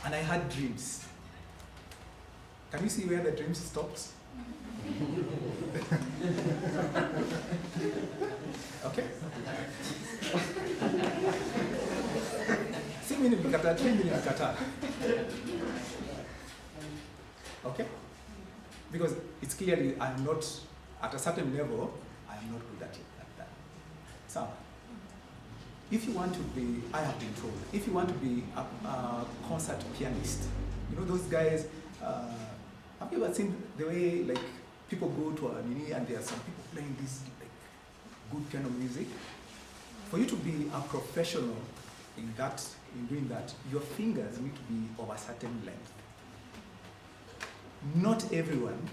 And I had dreams. Can you see where the dreams stops? Okay? Si mimi nilikata dream nilikata. Okay? Because it's clearly I'm not, at a certain level, I'm not good at it like that. So, if you want to be, I have been told, if you want to be a concert pianist, those guys, have you ever seen the way like people go to a mini and there are some people playing this like good piano music? For you to be a professional in doing that, your fingers need to be of a certain length. Not everyone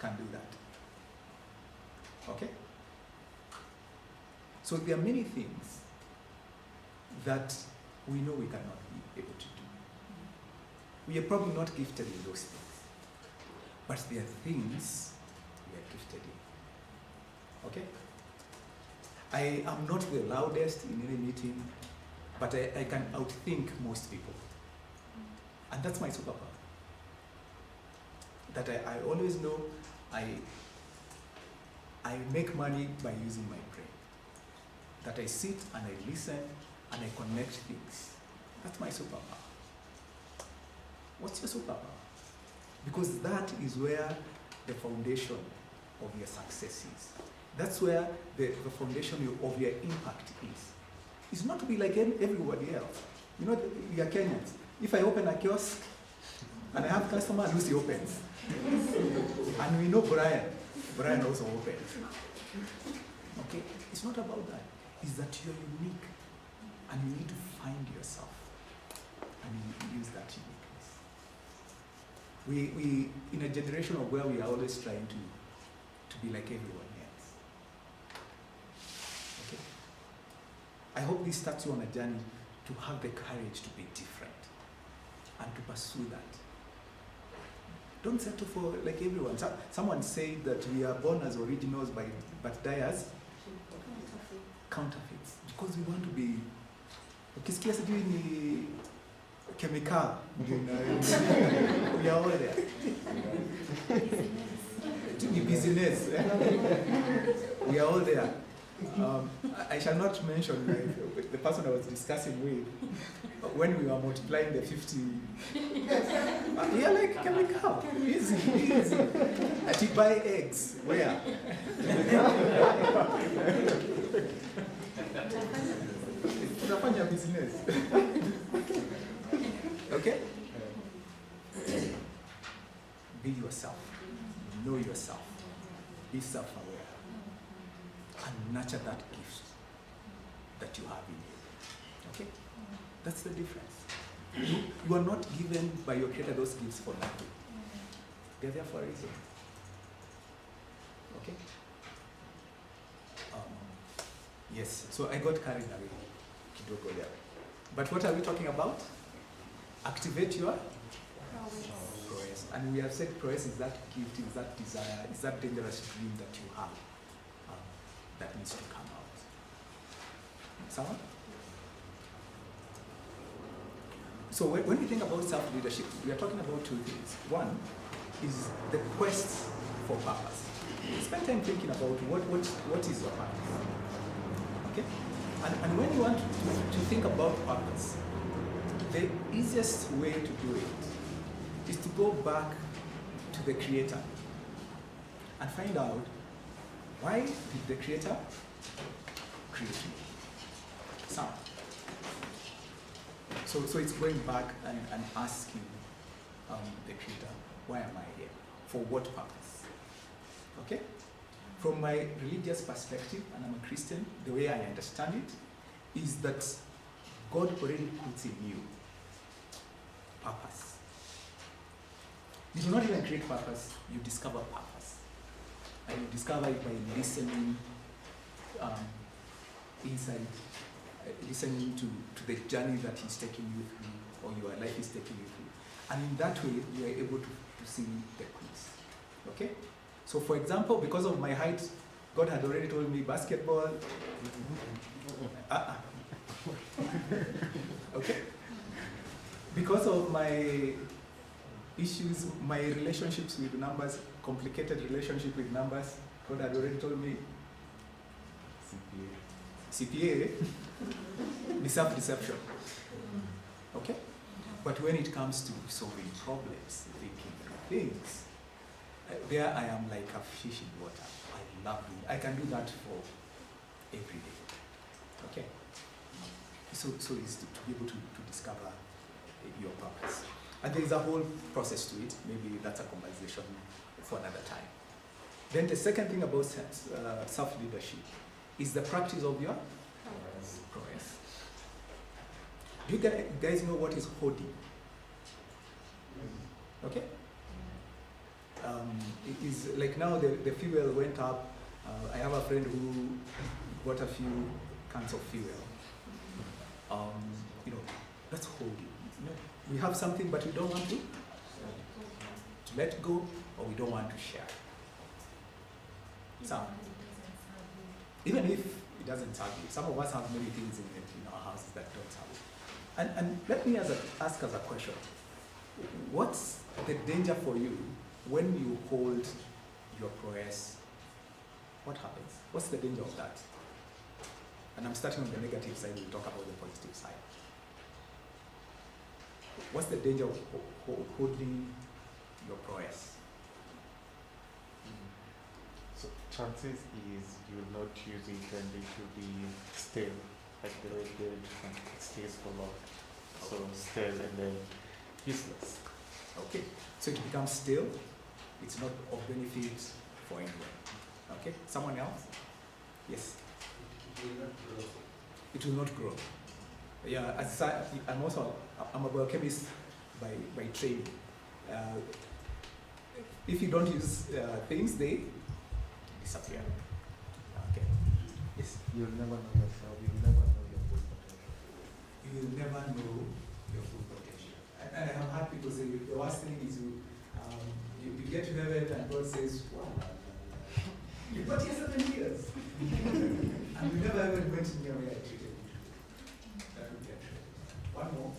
can do that. Okay? So there are many things that we know we cannot be able to do. We are probably not gifted in those things. But there are things we are gifted in. Okay? I am not the loudest in any meeting. but I can outthink most people. And that's my superpower. That I always know I make money by using my brain. That I sit and I listen and I connect things. That's my superpower. What's your superpower? Because that is where the foundation of your success is. That's where the foundation of your impact is. It's not to be like everybody else. You know, we are Kenyans. If I open a kiosk and I have customers, Lucy opens. And we know Brian also opens. Okay? It's not about that. It's that you're unique. And you need to find yourself. And you use that uniqueness. We in a generation of where we are always trying to be like everyone else. Okay? I hope this starts you on a journey to have the courage to be different and to pursue that. Don't settle for like everyone. Someone said that we are born as originals but die as counterfeits. Because we want to be, ukisikia sijui ni chemical, we are all there. Ni business. We are all there. I shall not mention the person I was discussing with when we were multiplying the 50. Yeah, like chemical. Easy. And you buy eggs. Where? Tunafanya business. Okay? Be yourself. Know yourself. Be self-aware. And nurture that gift that you have in you. Okay? That's the difference. You are not given by your Creator those gifts for nothing. They're there for a reason. Okay? Yes, so I got carried away. Kidogo there. But what are we talking about? Activate your prowess. And we have said prowess is that gift, is that desire, is that dangerous dream that you have that needs to come out. Someone? So when we think about self-leadership, we are talking about two things. One is the quest for purpose. Spend time thinking about what is your purpose. Okay? And when you want to think about purpose, the easiest way to do it is to go back to the Creator and find out, why did the Creator create me? So it's going back and asking the Creator, why am I here? For what purpose? Okay? From my religious perspective, and I'm a Christian, the way I understand it is that God already puts in you purpose. You do not even create purpose, you discover purpose. And you discover it by listening listening to the journey that He's taking you through, or your life is taking you through. And in that way, you are able to see the clues. Okay? So for example, because of my height, God had already told me basketball. Okay? Because of my issues, my relationships with numbers, complicated relationship with numbers, God had already told me CPA is self-deception. Okay? But when it comes to solving problems, thinking through things, there I am like a fish in water. I love it. I can do that for every day. Okay? So it's to be able to discover your purpose. And there is a whole process to it. Maybe that's a conversation for another time. Then the second thing about self-leadership is the practice of your prowess. Do you guys know what is hoarding? Okay? It is like now the fuel went up. I have a friend who bought a few cans of fuel. That's holding. We have something, but we don't want to let go, or we don't want to share. So, even if It doesn't have it. Some of us have many things in our houses that don't have it. And let me ask as a question, what's the danger for you when you hold your prayers? What happens? What's the danger of that? And I'm starting on the negative side, we'll talk about the positive side. What's the danger of holding your prayers? So chances is you will not use it and it will be stale, like the red bread, and it stays for long. So stale and then useless. Okay, so it becomes stale, it's not of benefit for anyone. Okay, someone else? Yes? It will not grow. It will not grow. Yeah, I'm a biochemist by training. If you don't use things, they disappear. Okay. Yes? You'll never know yourself, you'll never know your full potential. You will never know your full potential. And I have heard people say the worst thing is you get to heaven and God says, wow, you've got here 7 years. And you never ever went near where I treated you. That would be a tragedy. One more.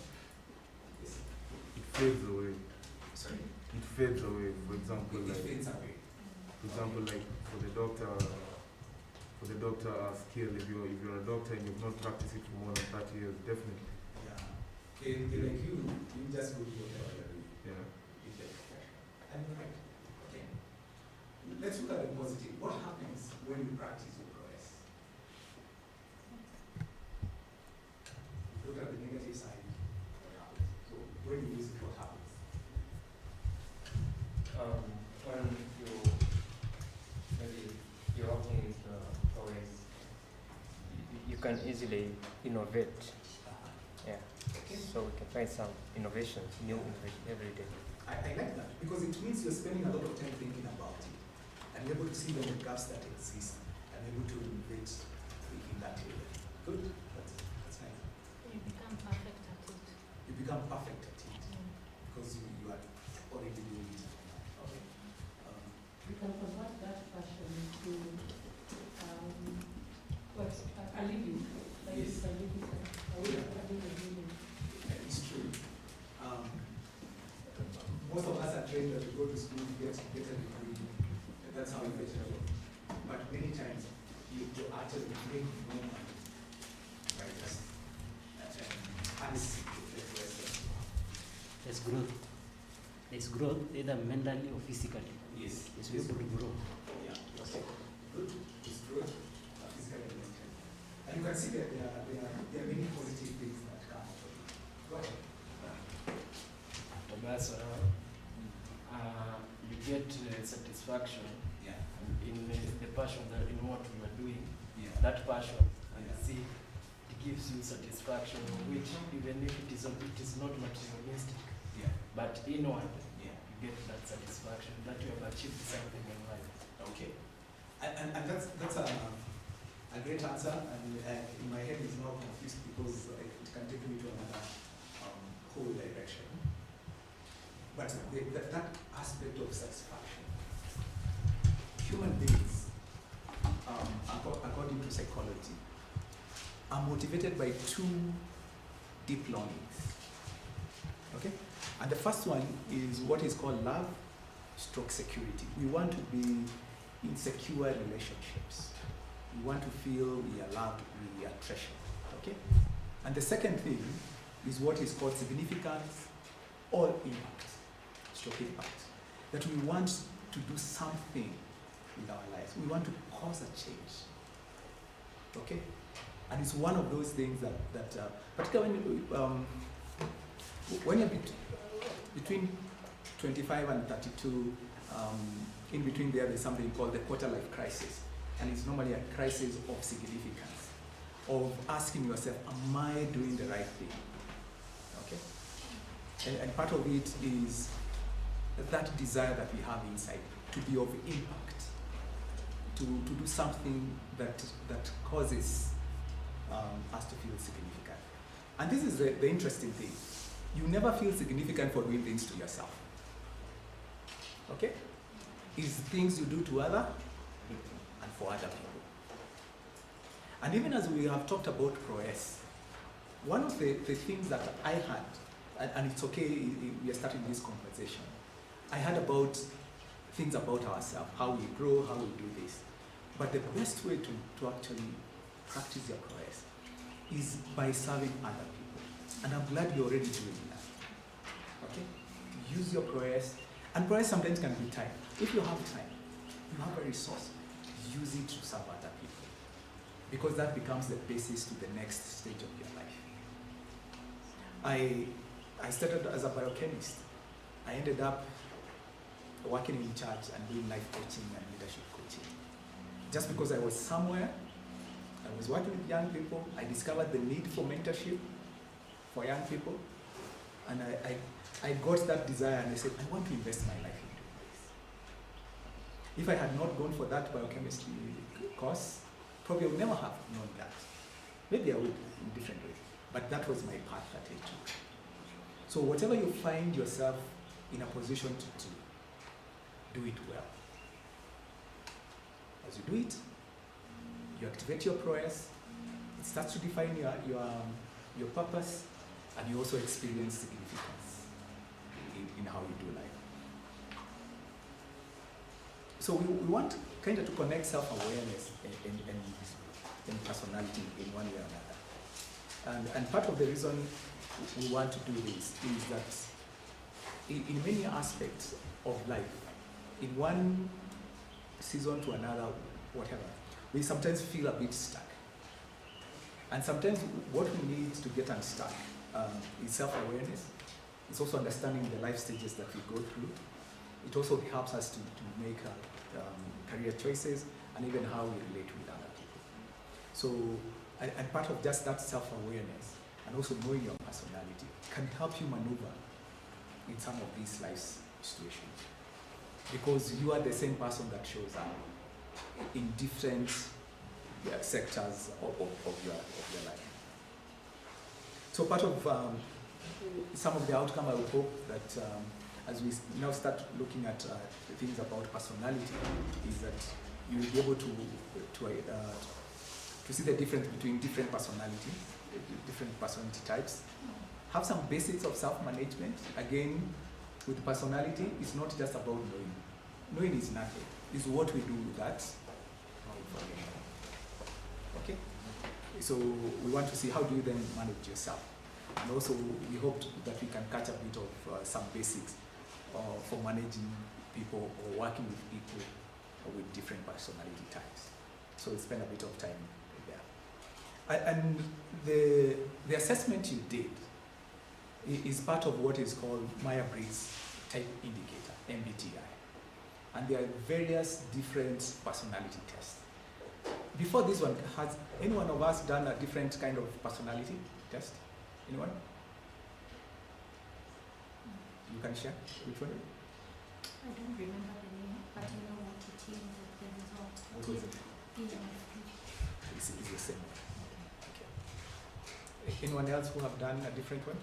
Yes. It fades away. Sorry? It fades away. For example, It fades away. For example, like for the doctor skill, if you're a doctor and you've not practiced it for more than 30 years, definitely. Yeah. Like you just go to whatever you're doing. Yeah. You get professional. And you're right. Okay. Let's look at the positive. What happens when you practice your prowess? Look at the negative side. What happens? So when you use it, what happens? When you're working with always, you can easily innovate. Yeah. Okay. So we can find some innovations, new innovation every day. I like that because it means you're spending a lot of time thinking about it and you're able to see the gaps that exist and able to innovate in that area. Good? That's nice. You become perfect at it. You become perfect at it because you are already doing it. Okay. You can convert that passion into a living. Like Yes. it's a living, a way of having a living. It's true. Most of us are trained that we go to school to get a degree, and that's how we get a job. But many times, you actually make no money by just harnessing the rest. There's growth. There's growth either mentally or physically. Yes. It's able to grow. Yeah. Okay. Good. It's growth, physically and mentally. And you can see that there are many positive things that come out of it. Go ahead. That's you get satisfaction in the passion that in what you are doing. Yeah. That passion, and see, it gives you satisfaction, which even if it is not materialistic, but inward, you get that satisfaction that you have achieved something in life. Okay. And that's a great answer, and in my head is now confused because it can take me to another whole direction. But that aspect of satisfaction, human beings, according to psychology, are motivated by two deep longings. Okay? And the first one is what is called love stroke security. We want to be in secure relationships. We want to feel we are loved, we are treasured. Okay? And the second thing is what is called significance or impact. Stroke impact. That we want to do something with our lives. We want to cause a change. Okay? And it's one of those things that particularly when you're between 25 and 32, in between there's something called the quarter life crisis. And it's normally a crisis of significance, of asking yourself, am I doing the right thing? Okay? And part of it is that desire that we have inside to be of impact, to do something that causes us to feel significant. And this is the interesting thing. You never feel significant for doing things to yourself. Okay? It's things you do to other and for other people. And even as we have talked about ProS, one of the things that I had, and it's okay, we are starting this conversation, I heard about things about ourselves, how we grow, how we do this. But the best way to actually practice your ProS is by serving other people. And I'm glad you're already doing that. Okay? Use your ProS. And ProS sometimes can be time. If you have time, you have a resource, use it to serve other people. Because that becomes the basis to the next stage of your life. I started as a biochemist. I ended up working in church and doing life coaching and leadership coaching. Just because I was somewhere, I was working with young people, I discovered the need for mentorship for young people, and I got that desire and I said, I want to invest my life into this. If I had not gone for that biochemistry course, probably I would never have known that. Maybe I would in different ways, but that was my path that I took. So whatever you find yourself in a position to do it well. As you do it, you activate your ProS, it starts to define your purpose, and you also experience significance in how you do life. So we want kind of to connect self-awareness and personality in one way or another. And part of the reason we want to do this is that in many aspects of life, in one season to another, whatever, we sometimes feel a bit stuck. And sometimes what we need to get unstuck is self-awareness. It's also understanding the life stages that we go through. It also helps us to make career choices and even how we relate with other people. So, and part of just that self-awareness and also knowing your personality can help you maneuver in some of these life situations. Because you are the same person that shows up in different sectors of your life. So part of some of the outcome, I would hope that as we now start looking at things about personality, is that you will be able to see the difference between different personality types. Have some basics of self-management. Again, with personality, it's not just about knowing. Knowing is nothing. It's what we do with that. Okay? So we want to see how do you then manage yourself. And also we hope that we can catch a bit of some basics for managing people or working with people with different personality types. So we spend a bit of time there. And the assessment you did is part of what is called Myers-Briggs Type Indicator, MBTI. And there are various different personality tests. Before this one, has any one of us done a different kind of personality test? Anyone? You can share which one? I don't remember the name, but I know what it is, the result. What was it? It's the same one. Okay. Anyone else who have done a different one?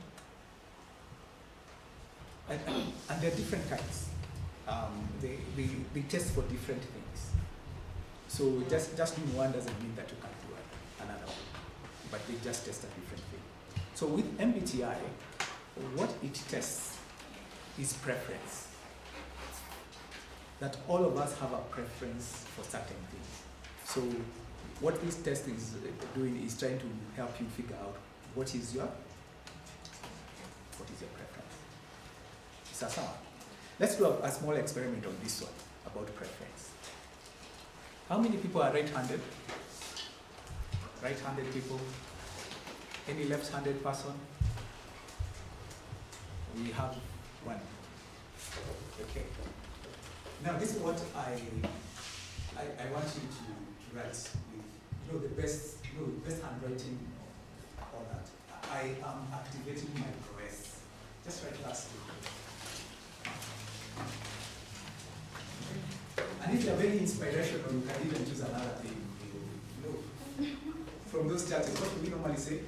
And there are different kinds. They test for different things. So just doing one doesn't mean that you can't do another one. But they just test a different thing. So with MBTI, what it tests is preference. That all of us have a preference for certain things. So what this test is doing is trying to help you figure out what is your preference. Sasa, let's do a small experiment on this one about preference. How many people are right-handed? Right-handed people? Any left-handed person? We have one. Okay. Now this is what I want you to write with, the best handwriting, all that. I am activating my ProS. Just write last week. And if you're very inspirational, you can even choose another thing. From those chapters, what do we normally say?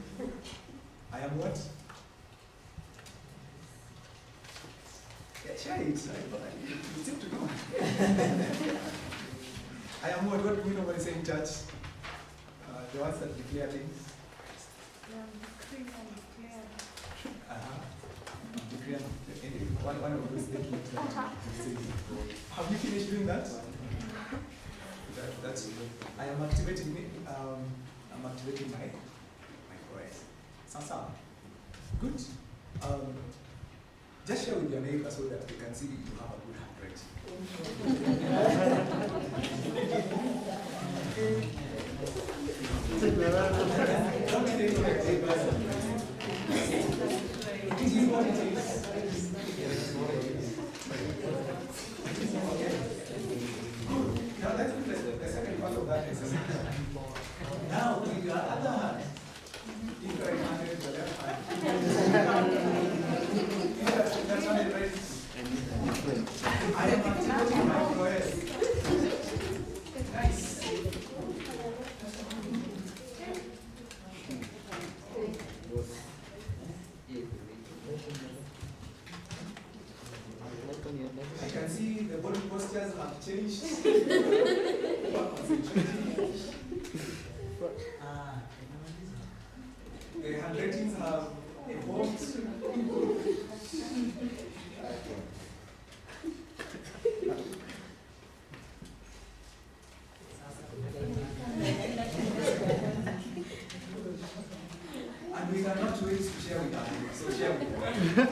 I am what? Yeah, share it. You seem to know. I am what? What do we normally say in church? the ones that declare things. Decree and declare. Decree and anyway, one of those techniques that you say. Have you finished doing that? That's I am activating I'm activating my OS. Sounds good. Just share with your neighbor so that they can see you have a good handwriting. Don't take my neighbors. It is what it is. Good. Now let's do the second part of that exercise. Now with your other hand, if you are handed the left hand, that's one right. I am activating my OS. Nice. I can see the body postures have changed. The handwritings have evolved. And we cannot wait to share with our neighbors. So share with them.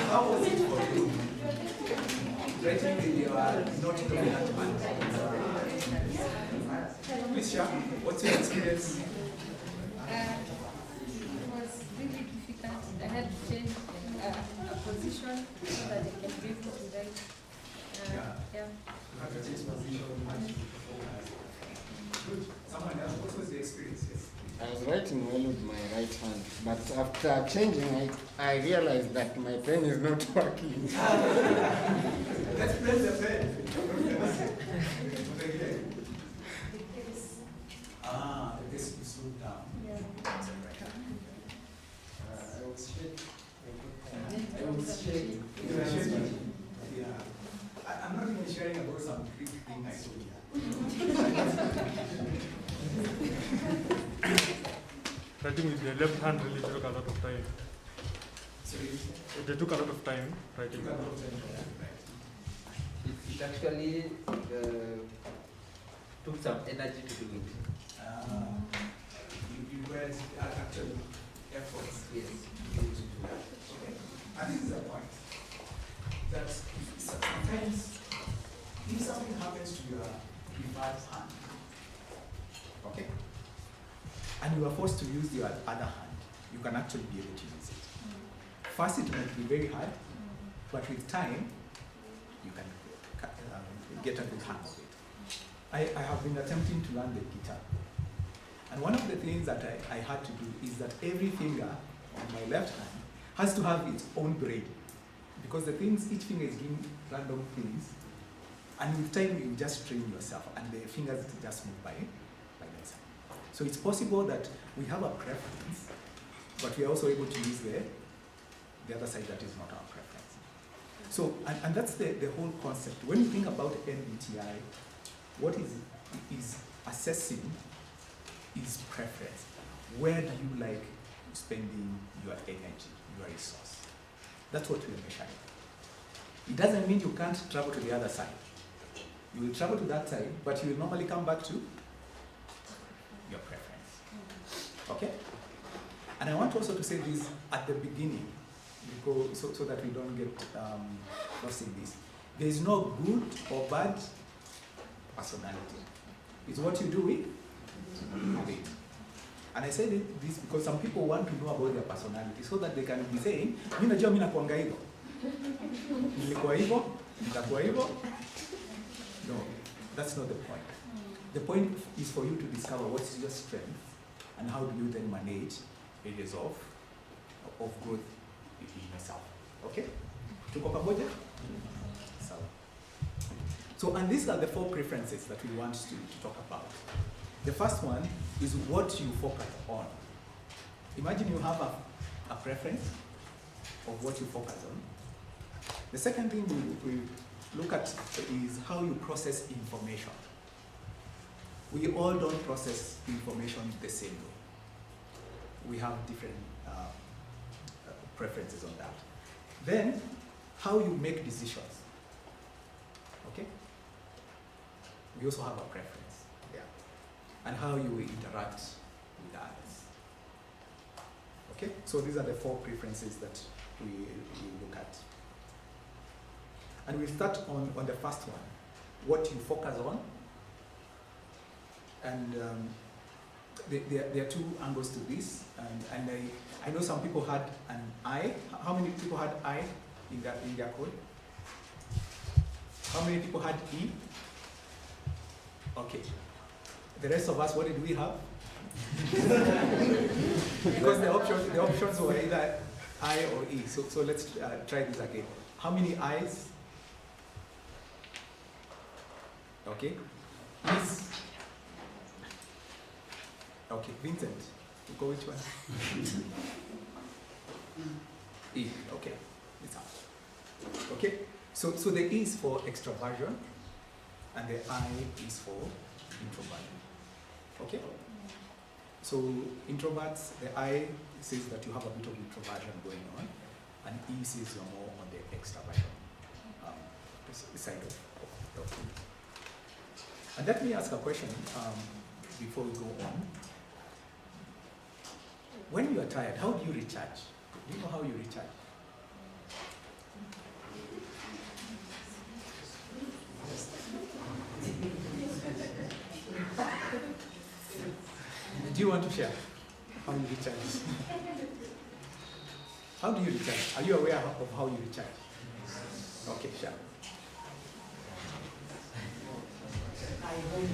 How was it for you? Writing with your not dominant hand. Please share. What's your experience? It was really difficult. I had to change a position so that I can be able to write. Yeah. You have to change position. Good. Someone else, what was the experience? Yes. I was writing well with my right hand, but after changing, I realized that my pen is not working. Let's press the pen. The case is slowed down. I was shaking. You were shaking. Yeah. I'm not even sharing about some Greek thing I saw here. Writing with the left hand really took a lot of time. Sorry? It took a lot of time writing. It actually took some energy to do it. You were actually efforts. Yes. Okay. And this is the point. That sometimes, if something happens to your preferred hand, okay, and you are forced to use your other hand, you can actually be able to use it. First, it might be very hard, but with time, you can get a good hang of it. I have been attempting to learn the guitar. And one of the things that I had to do is that every finger on my left hand has to have its own brain. Because each finger is doing random things. And with time, you just train yourself, and the fingers just move by themselves. So it's possible that we have a preference, but we are also able to use the other side that is not our preference. So, and that's the whole concept. When you think about MBTI, what is assessing is preference. Where do you like spending your energy, your resource? That's what we're measuring. It doesn't mean you can't travel to the other side. You will travel to that side, but you will normally come back to your preference. Okay? And I want also to say this at the beginning, because so that we don't get lost in this. There is no good or bad personality. It's what you do with it. And I say this because some people want to know about their personality so that they can be saying, mimi najua mimi nakuanga hivyo. Nilikuwa hivyo, nitakuwa hivyo. No, that's not the point. The point is for you to discover what is your strength and how do you then manage areas of growth in yourself. Okay? Tuko pamoja? So, and these are the 4 preferences that we want to talk about. The first one is what you focus on. Imagine you have a preference of what you focus on. The second thing we look at is how you process information. We all don't process information the same way. We have different preferences on that. Then, how you make decisions. Okay? We also have a preference, yeah. And how you interact with others. Okay? So these are the 4 preferences that we look at. And we'll start on the first one, what you focus on. And there are 2 angles to this. And I know some people had an I. How many people had I in their code? How many people had E? Okay. The rest of us, what did we have? Because the options were either I or E. So let's try this again. How many I's? Okay. E's? Okay, Vincent. You go which one? E. Okay. It's out. Okay. So the E is for extroversion, and the I is for introversion. Okay? So introverts, the I says that you have a bit of introversion going on, and E says you're more on the extroversion side of things. And let me ask a question before we go on. When you are tired, how do you recharge? Do you know how you recharge? Do you want to share how you recharge? How do you recharge? Are you aware of how you recharge? Okay, share. I hold it.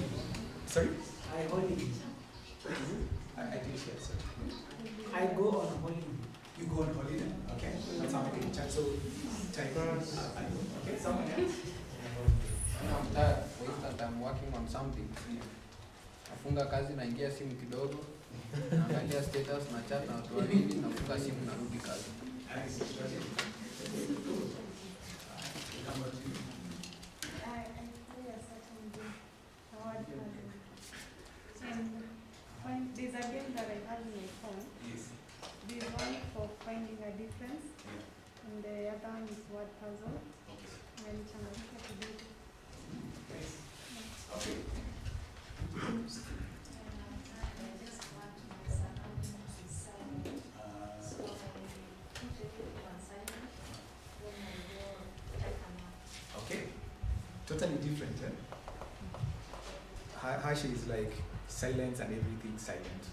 Sorry? I hold it. I didn't share, sorry. I go on holiday. You go on holiday? Okay. That's how you recharge. So, time. Okay, someone else? I'm tired. For instance, I'm working on something. Nafunga kazi, naingia simu kidogo, naangalia status, na chat na watu wawili, nafunga simu, narudi kazi. I do a certain game, a word puzzle. And there's a game that I have in my phone. Yes. There's one for finding a difference, and the other one is word puzzle. And changamoto to do it. Okay. Okay. Totally different, eh? Hashi is like silence and everything silent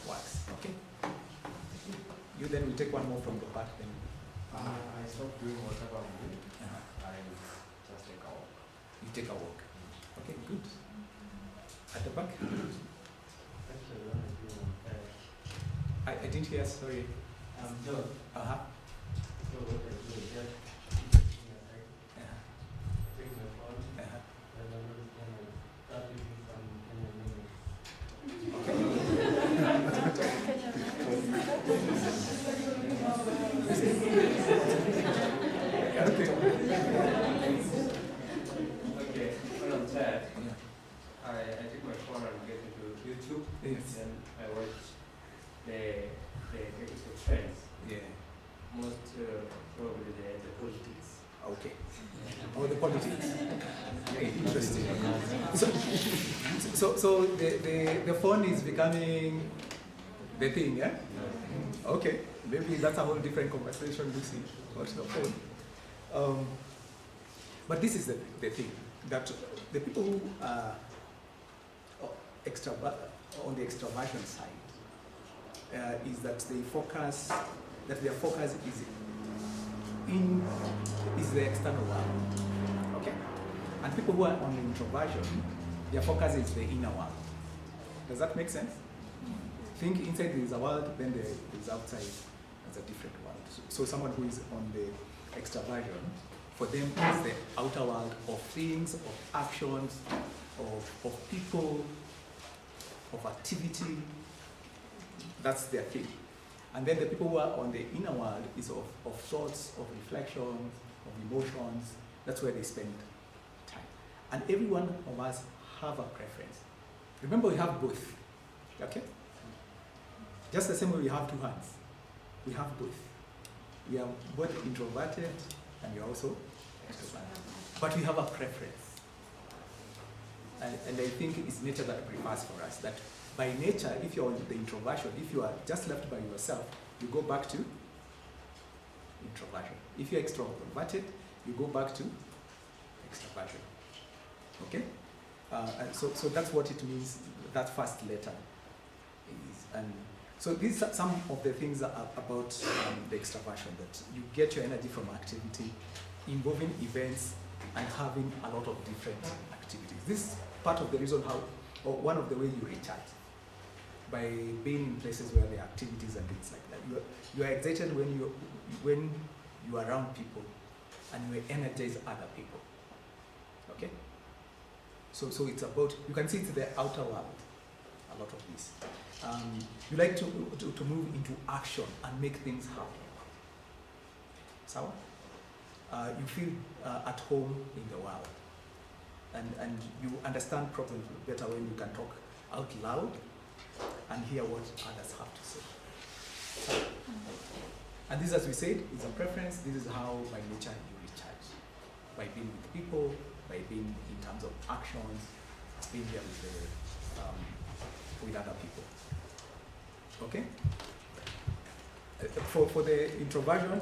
works. Okay. You then will take one more from the back then. I stopped doing whatever I'm doing. I just take a walk. You take a walk. Okay, good. At the back? Actually, when I do, I didn't hear, sorry. John. Uh-huh. So what I do is just take my phone, and I will start reading some Kenyan music. Okay, when I'm tired, I take my phone and get into YouTube, then I watch the trends. Yeah. Most probably the politics. Okay. Oh, the politics. Okay, interesting. So the phone is becoming the thing, yeah? Okay. Maybe that's a whole different conversation, Lucy. What's the phone? But this is the thing. that the people who are on the extroversion side is that their focus is the external world. Okay? And people who are on introversion, their focus is the inner world. Does that make sense? Think inside there is a world, then there is outside as a different world. So someone who is on the extroversion, for them is the outer world of things, of actions, of people, of activity. That's their thing. And then the people who are on the inner world is of thoughts, of reflections, of emotions. That's where they spend time. And every one of us have a preference. Remember, we have both. Okay? Just the same way we have two hands. We have both. We are both introverted and we are also extroverted. But we have a preference. And I think it's nature that prefers for us. That by nature, if you're on the introversion, if you are just left by yourself, you go back to introversion. If you're extroverted, you go back to extroversion. Okay? And so that's what it means, that first letter is. And so these are some of the things about the extroversion, that you get your energy from activity, involving events, and having a lot of different activities. This is part of the reason how, or one of the ways you recharge, by being in places where there are activities and things like that. You are excited when you are around people, and you energize other people. Okay? So it's about, you can see it's the outer world, a lot of this. You like to move into action and make things happen. So, you feel at home in the world. And you understand problems better when you can talk out loud and hear what others have to say. And this, as we said, is a preference. This is how by nature you recharge. By being with people, by being in terms of actions, being there with other people. Okay? For the introversion,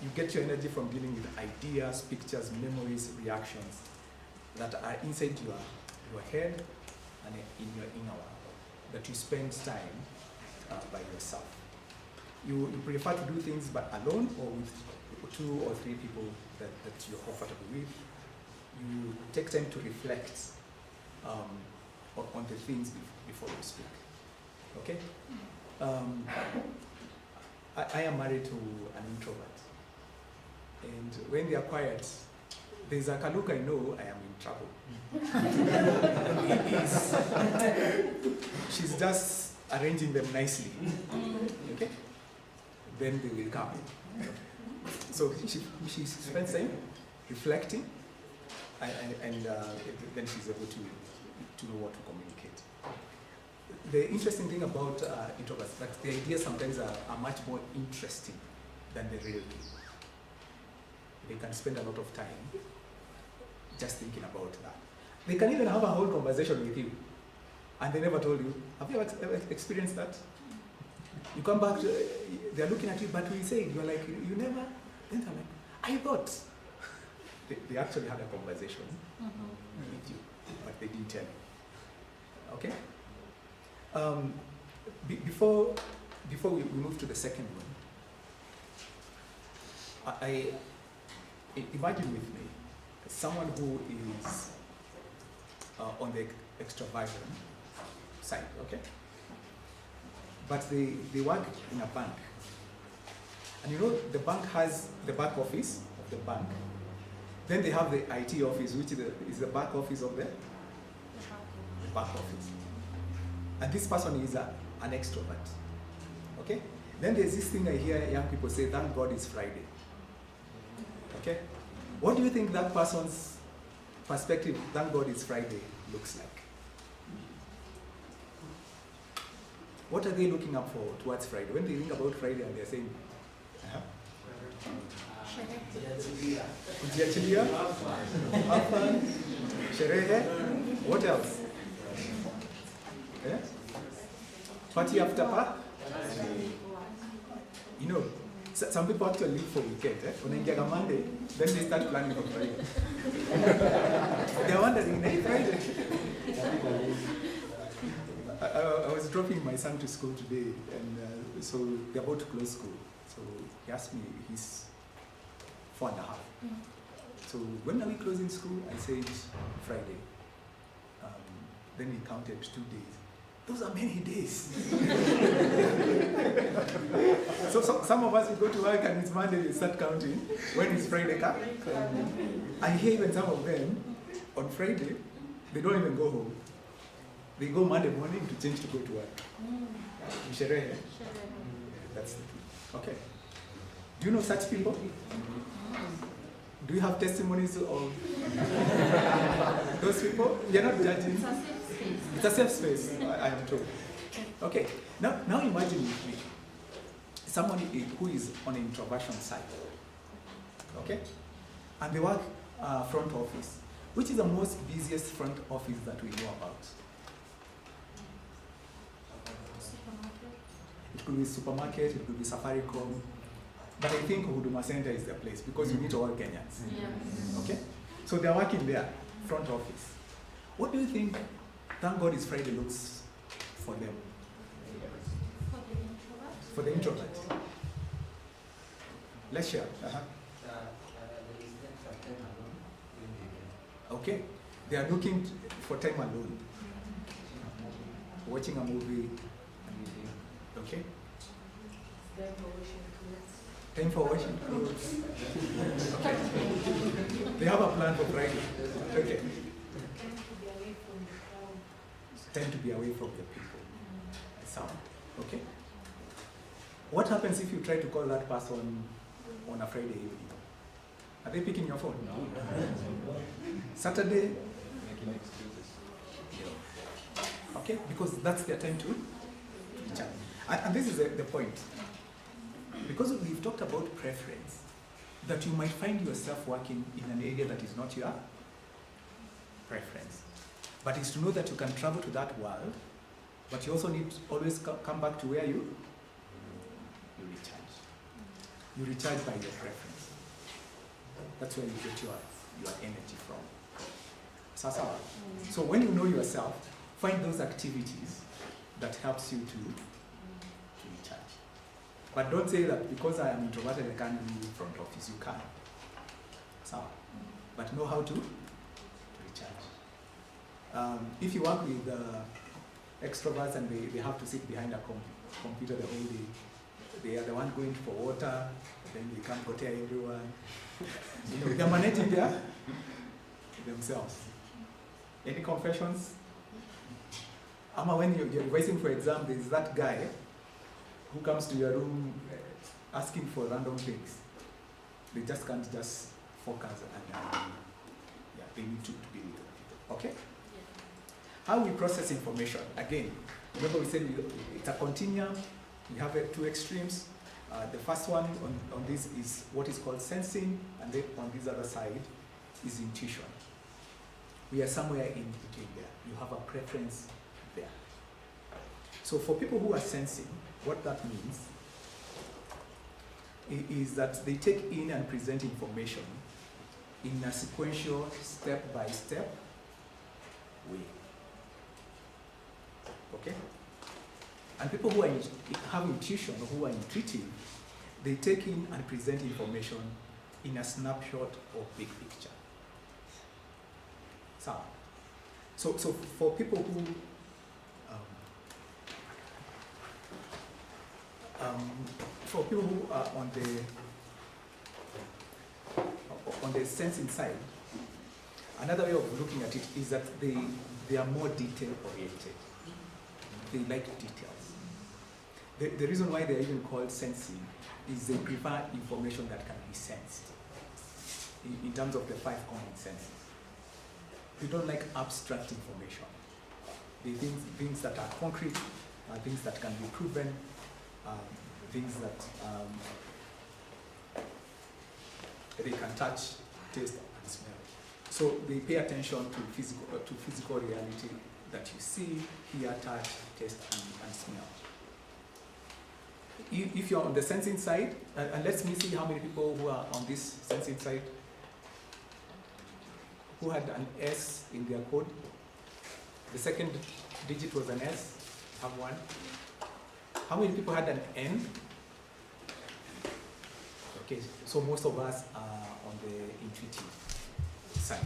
you get your energy from dealing with ideas, pictures, memories, reactions that are inside your head and in your inner world, that you spend time by yourself. You prefer to do things but alone or with 2 or 3 people that you're comfortable with. You take time to reflect on the things before you speak. Okay? I am married to an introvert. And when they are quiet, there's a look I know I am in trouble. She's just arranging them nicely. Okay? Then they will come. So she spends time reflecting, and then she's able to know what to communicate. The interesting thing about introverts, that the ideas sometimes are much more interesting than the real thing. They can spend a lot of time just thinking about that. They can even have a whole conversation with you, and they never told you. Have you ever experienced that? You come back, they're looking at you, but we say, you're like, you never, then they're like, I thought. They actually had a conversation with you, but they didn't tell you. Okay? Before we move to the second one, I imagine with me someone who is on the extroversion side, okay? But they work in a bank. And you know, the bank has the back office of the bank. Then they have the IT office, which is the back office of the back office. And this person is an extrovert. Okay? Then there's this thing I hear young people say, thank God it's Friday. Okay? What do you think that person's perspective, thank God it's Friday, looks like? What are they looking up for towards Friday? When they think about Friday and they're saying, kujiachilia, have fun, sherehe, what else? Party after party? You know, Some people actually leave for weekend. Unaingiaga Monday, then they start planning for Friday. They're wondering, hey, Friday. I was dropping my son to school today, and so they're about to close school. So he asked me, he's 4.5. So when are we closing school? I said Friday. Then he counted 2 days. Those are many days. so some of us will go to work and it's Monday, we start counting. When is Friday come? I hear even some of them on Friday, they don't even go home. They go Monday morning to change to go to work. Sherehe. That's the truth. Okay. Do you know such people? Do you have testimonies of those people? You're not judging. It's a safe space, I am told. Okay. Now imagine with me someone who is on an introversion side. Okay? And they work front office. Which is the most busiest front office that we know about? It could be supermarket, it could be Safaricom, but I think Huduma Center is the place because you meet all Kenyans. Okay? So they're working there, front office. What do you think, thank God it's Friday, looks for them? For the introvert. Let's share. Okay? They are looking for time alone. Watching a movie. Okay? Time for washing clothes. Okay. They have a plan for Friday. Okay. Time to be away from the people. Sound. Okay? What happens if you try to call that person on a Friday evening? Are they picking your phone? No. Saturday? Making excuses. Okay? Because that's their time to chat. And this is the point. Because we've talked about preference, that you might find yourself working in an area that is not your preference. But it's to know that you can travel to that world, but you also need to always come back to where you recharge. You recharge by your preference. That's where you get your energy from. Sasa. So when you know yourself, find those activities that helps you to recharge. But don't say that because I am introverted, I can't do front office. You can. So, but know how to recharge. If you work with extroverts and they have to sit behind a computer the whole day, they are the one going for water, then they can't protect everyone. You know, they're managing themselves. Any confessions? Ama, when you're revising for exam, there's that guy who comes to your room asking for random things. They just can't just focus and they need to be with people. Okay? How we process information. Again, remember we said it's a continuum. We have two extremes. The first one on this is what is called sensing, and then on this other side is intuition. We are somewhere in between there. You have a preference there. So for people who are sensing, what that means is that they take in and present information in a sequential, step-by-step way. Okay? And people who have intuition or who are intuitive, they take in and present information in a snapshot or big picture. So for people who are on the sensing side, another way of looking at it is that they are more detail oriented. They like details. The reason why they're even called sensing is they prefer information that can be sensed in terms of the 5 common senses. They don't like abstract information. They think things that are concrete, things that can be proven, things that they can touch, taste, and smell. So they pay attention to physical reality that you see, hear, touch, taste, and smell. if you're on the sensing side, and let me see how many people who are on this sensing side who had an S in their code. The second digit was an S. Have one. How many people had an N? Okay, so most of us are on the intuitive side.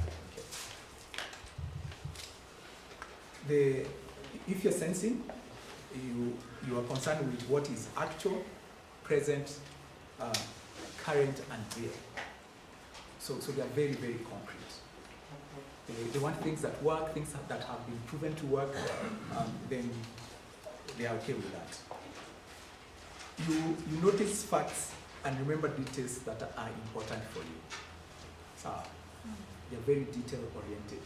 Okay. If you're sensing, you are concerned with what is actual, present, current, and real. So they are very, very concrete. They want things that work, things that have been proven to work, then they are okay with that. You notice facts and remember details that are important for you. So they are very detail oriented.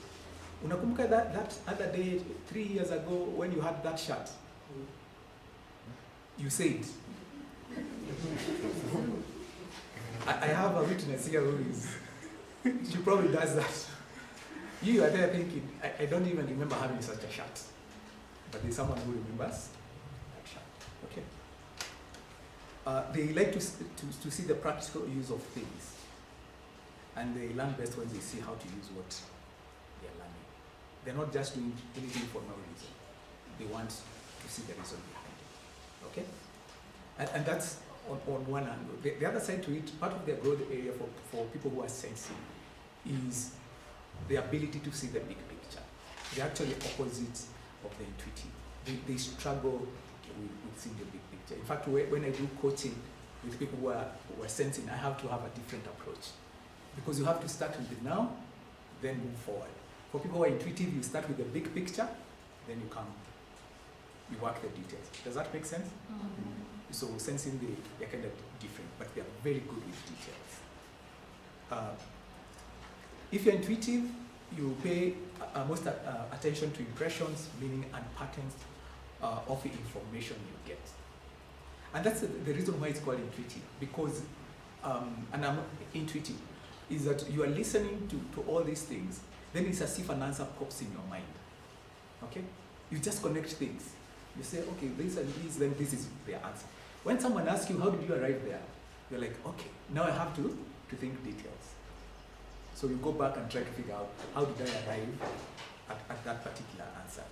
Unakumbuka that other day, 3 years ago, when you had that shot? You said. I have a witness here who is, she probably does that. You are there thinking, I don't even remember having such a shot. But there's someone who remembers that shot. Okay. They like to see the practical use of things. And they learn best when they see how to use what they're learning. They're not just doing anything for no reason. They want to see the reason behind it. Okay? And that's on one hand. The other side to it, part of their growth area for people who are sensing is the ability to see the big picture. They're actually opposite of the intuitive. They struggle with seeing the big picture. In fact, when I do coaching with people who are sensing, I have to have a different approach. Because you have to start with the now, then move forward. For people who are intuitive, you start with the big picture, then you work the details. Does that make sense? Mm-hmm. So sensing, they're kind of different, but they're very good with details. If you're intuitive, you pay most attention to impressions, meaning and patterns of the information you get. And that's the reason why it's called intuitive, because, and I'm intuitive, is that you are listening to all these things, then it's as if an answer pops in your mind. Okay? You just connect things. You say, okay, this and this, then this is the answer. When someone asks you, how did you arrive there? You're like, okay, now I have to think details. So you go back and try to figure out, how did I arrive at that particular answer?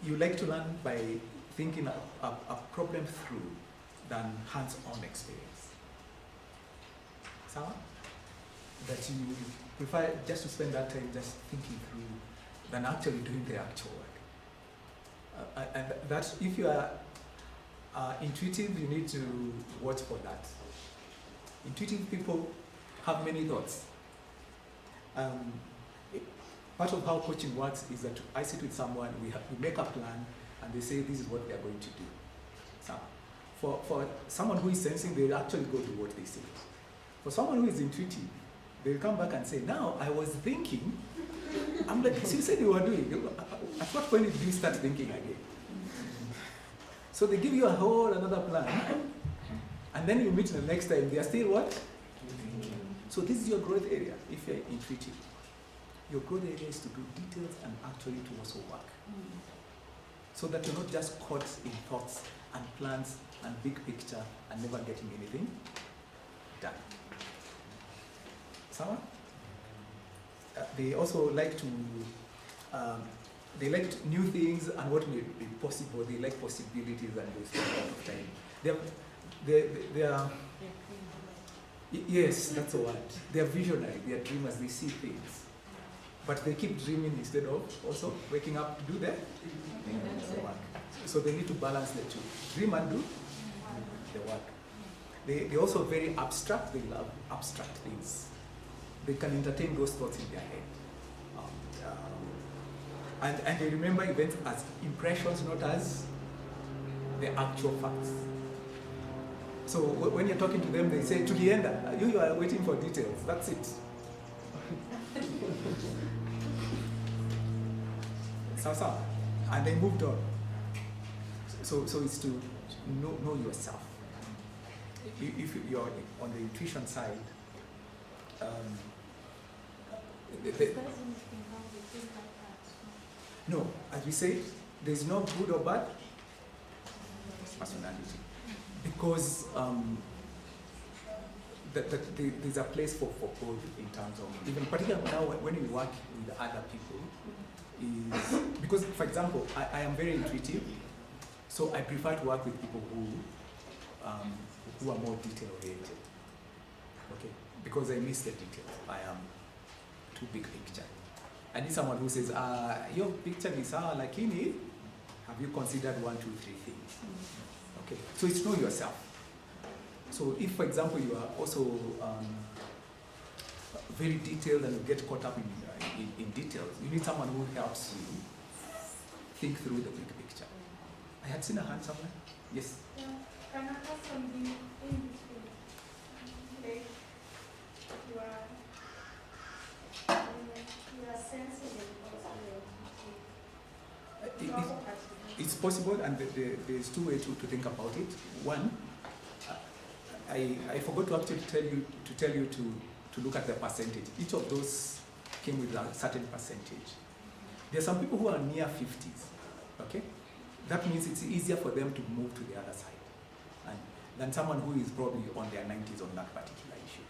You like to learn by thinking a problem through than hands-on experience. Someone? That you prefer just to spend that time just thinking through than actually doing the actual work. And that if you are intuitive, you need to watch for that. Intuitive people have many thoughts. Part of how coaching works is that I sit with someone, we make a plan, and they say this is what they are going to do. So for someone who is sensing, they will actually go do what they say. For someone who is intuitive, they'll come back and say, now I was thinking. I'm like, so you said you were doing. At what point did you start thinking again? So they give you a whole another plan, and then you meet the next time, they are still what? So this is your growth area, if you're intuitive. Your growth area is to do details and actually to also work. So that you're not just caught in thoughts and plans and big picture and never getting anything done. Someone? They also like to, they like new things and what may be possible. They like possibilities and they spend a lot of time. They are, yes, that's the word. They are visionary, they are dreamers, they see things. But they keep dreaming instead of also waking up to do their work. So they need to balance the two. Dream and do the work. They're also very abstract, they love abstract things. They can entertain those thoughts in their head. And they remember events as impressions, not as the actual facts. So when you're talking to them, they say, Tulienda, you are waiting for details, that's it. So, and they moved on. So it's to know yourself. If you're on the intuition side, no, as we say, there's no good or bad, personality. Because there's a place for both in terms of, even particularly now when you work with other people, is because, for example, I am very intuitive, so I prefer to work with people who are more detail oriented. Okay, because I miss the details. I am too big picture. I need someone who says, your picture is lakini, have you considered 1, 2, 3 things? Okay, so it's know yourself. So if, for example, you are also very detailed and you get caught up in details, you need someone who helps you think through the big picture. I had seen a hand somewhere. Yes? Yeah. Can I ask something in between? Like, you are sensitive also. It's possible, and there's two ways to think about it. One, I forgot to actually tell you to look at the percentage. Each of those came with a certain percentage. There are some people who are near 50s, okay? That means it's easier for them to move to the other side than someone who is probably on their 90s on that particular issue.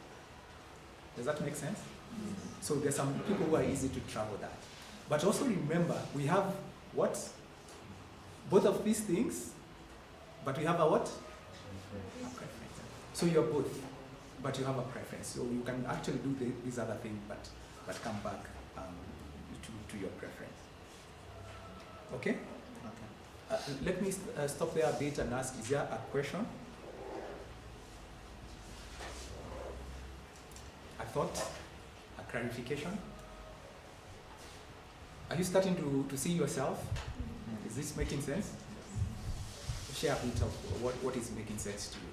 Does that make sense? Mm-hmm. So there's some people who are easy to travel that. But also remember, we have what? Both of these things, but we have a what? A preference. So you're both, but you have a preference. So you can actually do these other things, but come back to your preference. Okay? Okay. Let me stop there a bit and ask, is there a question? A thought? A clarification? Are you starting to see yourself? Is this making sense? Share a bit of what is making sense to you.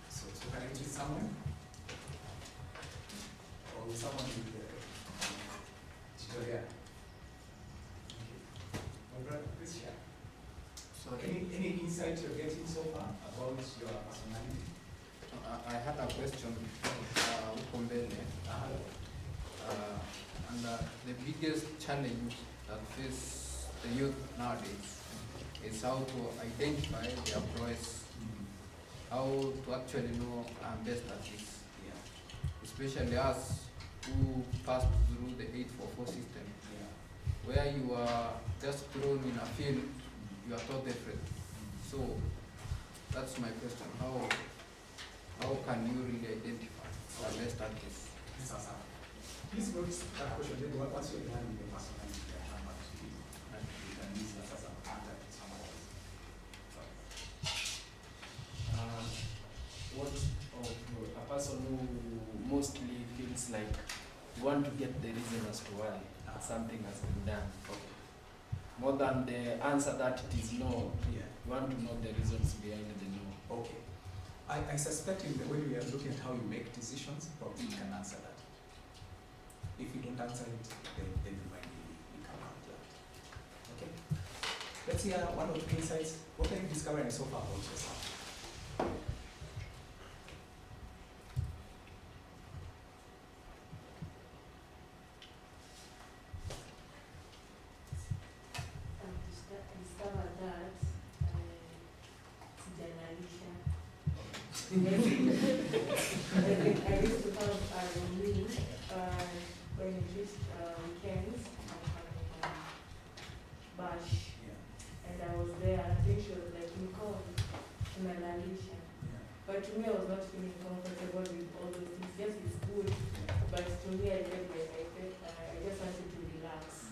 So can I choose someone? Or someone with the tutorial? Okay. My brother, please share. So any insight you're getting so far about your personality? I had a question huko mbele. And the biggest challenge that face the youth nowadays is how to identify their voice, how to actually know I'm best at this. Especially us who passed through the 844 system, where you are just thrown in a field, you are taught different. So that's my question. How can you really identify the best at this? Please go to that question. Then once you're done with the personality, how much you can use that as an answer to someone else. What of a person who mostly feels like you want to get the reason as to why something has been done. Okay. More than the answer that it is no, you want to know the reasons behind the no. Okay. I suspect when we are looking at how you make decisions, probably you can answer that. If you don't answer it, then you might be come out that. Okay. Let's hear one or two insights. What are you discovering so far about yourself? Discovered that sijanalisha. I used to have a routine when it reached weekends, Bash, and I was there. I think she was like, Nicole, sijanalisha. But to me, I was not feeling comfortable with all those things. Yes, it's good, but to me, I just wanted to relax.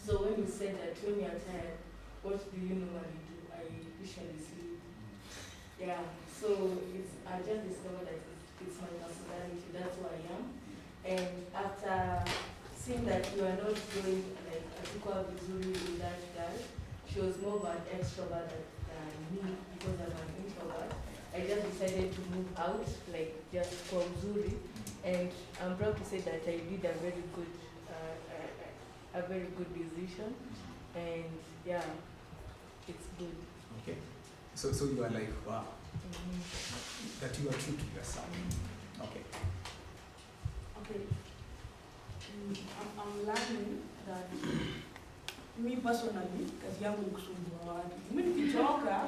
So when you said that when you're tired, what do you normally do? I usually sleep. Yeah, so I just discovered that it's my personality, that's who I am. And after seeing that you are not doing like a equal vizuri with that girl, she was more of an extrovert than me because I'm an introvert. I just decided to move out, like just from Zuri. And I'm proud to say that I did a very good a very good decision, and yeah, it's good. Okay. So you are like, wow, that you are true to yourself. Okay. Okay. I'm learning that me personally, kazi yangu ni kusumbua watu. Mimi nikichoka,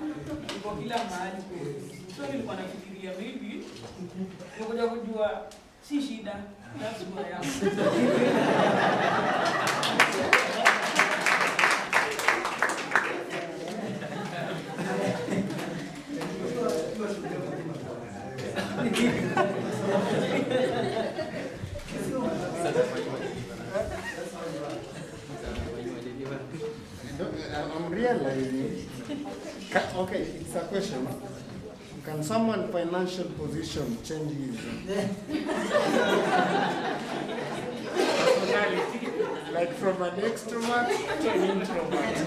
niko kila mahali kwa ofisi. So nilikuwa nafikiria maybe nikuja kujua si shida. That's why I I'm realizing, okay, it's a question. Can someone's financial position change his like from an extrovert to an introvert?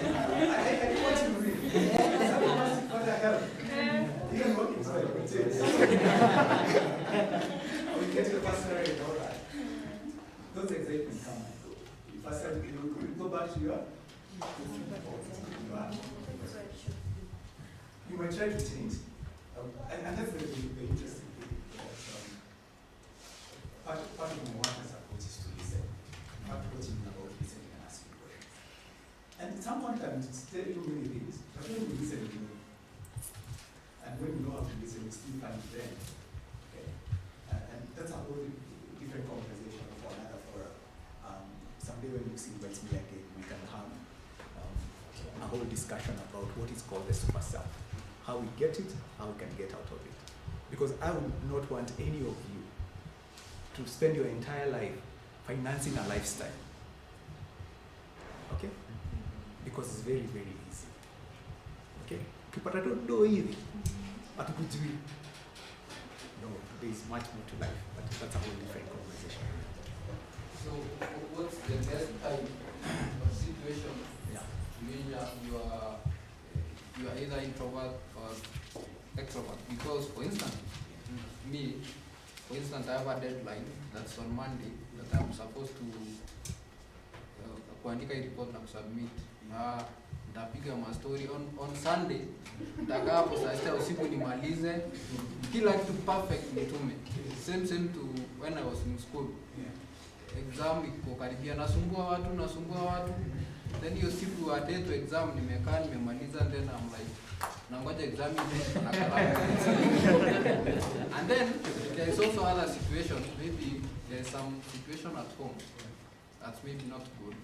Those examples come. First, you go back to your. You might try to change, and that's the interesting thing. Part of my work as a coach is to listen. Part of coaching is about listening and asking questions. And someone can tell you many things, but when you listen, you know. And when you know how to listen, you still find it there. Okay? And that's a whole different conversation for another forum. Someday when Lucy invites me again, we can have a whole discussion about what is called the super self. How we get it, how we can get out of it. Because I would not want any of you to spend your entire life financing a lifestyle. Okay? Because it's very, very easy. Okay? Ukipata do hivi, hatukujui. No, there is much more to life, but that's a whole different conversation. So, what's the best type of situation when you are either introvert or extrovert? Because, for instance, I have a deadline that's on Monday that I'm supposed to kuandika report na submit. Nitapiga ma story on Sunday. Nitakaa hapo saa 6 usiku nimalize kila kitu perfect nitume. Same to when I was in school. Exam iko karibia, nasumbua watu. Then hiyo siku ya day to exam nimekaa nimemaliza, then I'm like nangoja exam iishe na kalamu. And then there is also other situations, maybe there is some situation at home that's maybe not good.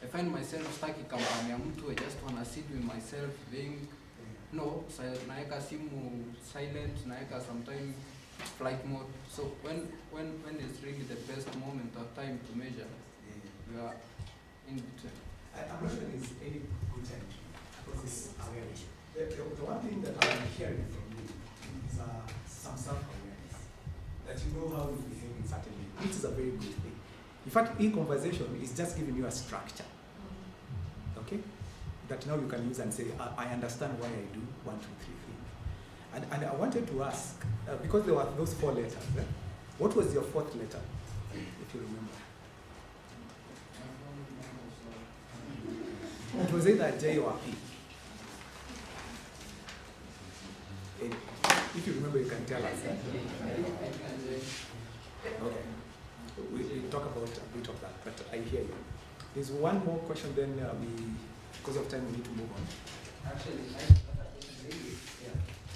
I find myself stuck in company ya mtu, I just want to sit with myself being naeka simu silent, naeka sometimes flight mode. So when is really the best moment of time to measure? You are in between. I'm not sure there's any good time because it's awareness. The one thing that I'm hearing from you is some self-awareness. That you know how you behave in certain ways, which is a very good thing. In fact, e-conversation is just giving you a structure. Okay? That now you can use and say, I understand why I do 1, 2, 3, 4. And I wanted to ask, because there were those 4 letters, what was your 4th letter, if you remember? It was either J or P. If you remember, you can tell us. Okay. We'll talk about a bit of that, but I hear you. There's one more question, then because of time, we need to move on. Actually,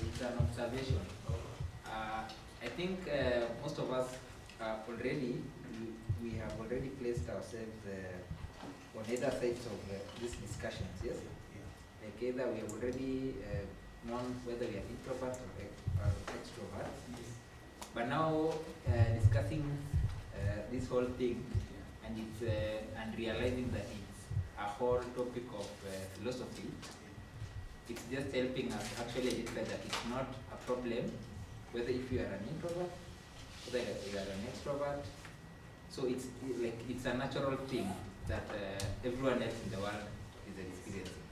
it's an observation. I think most of us already, we have already placed ourselves on either sides of these discussions, yes? Like either we have already known whether we are introvert or extrovert. But now discussing this whole thing and realizing that it's a whole topic of philosophy, it's just helping us actually identify that it's not a problem whether if you are an introvert, whether you are an extrovert. So it's like it's a natural thing that everyone else in the world is experiencing.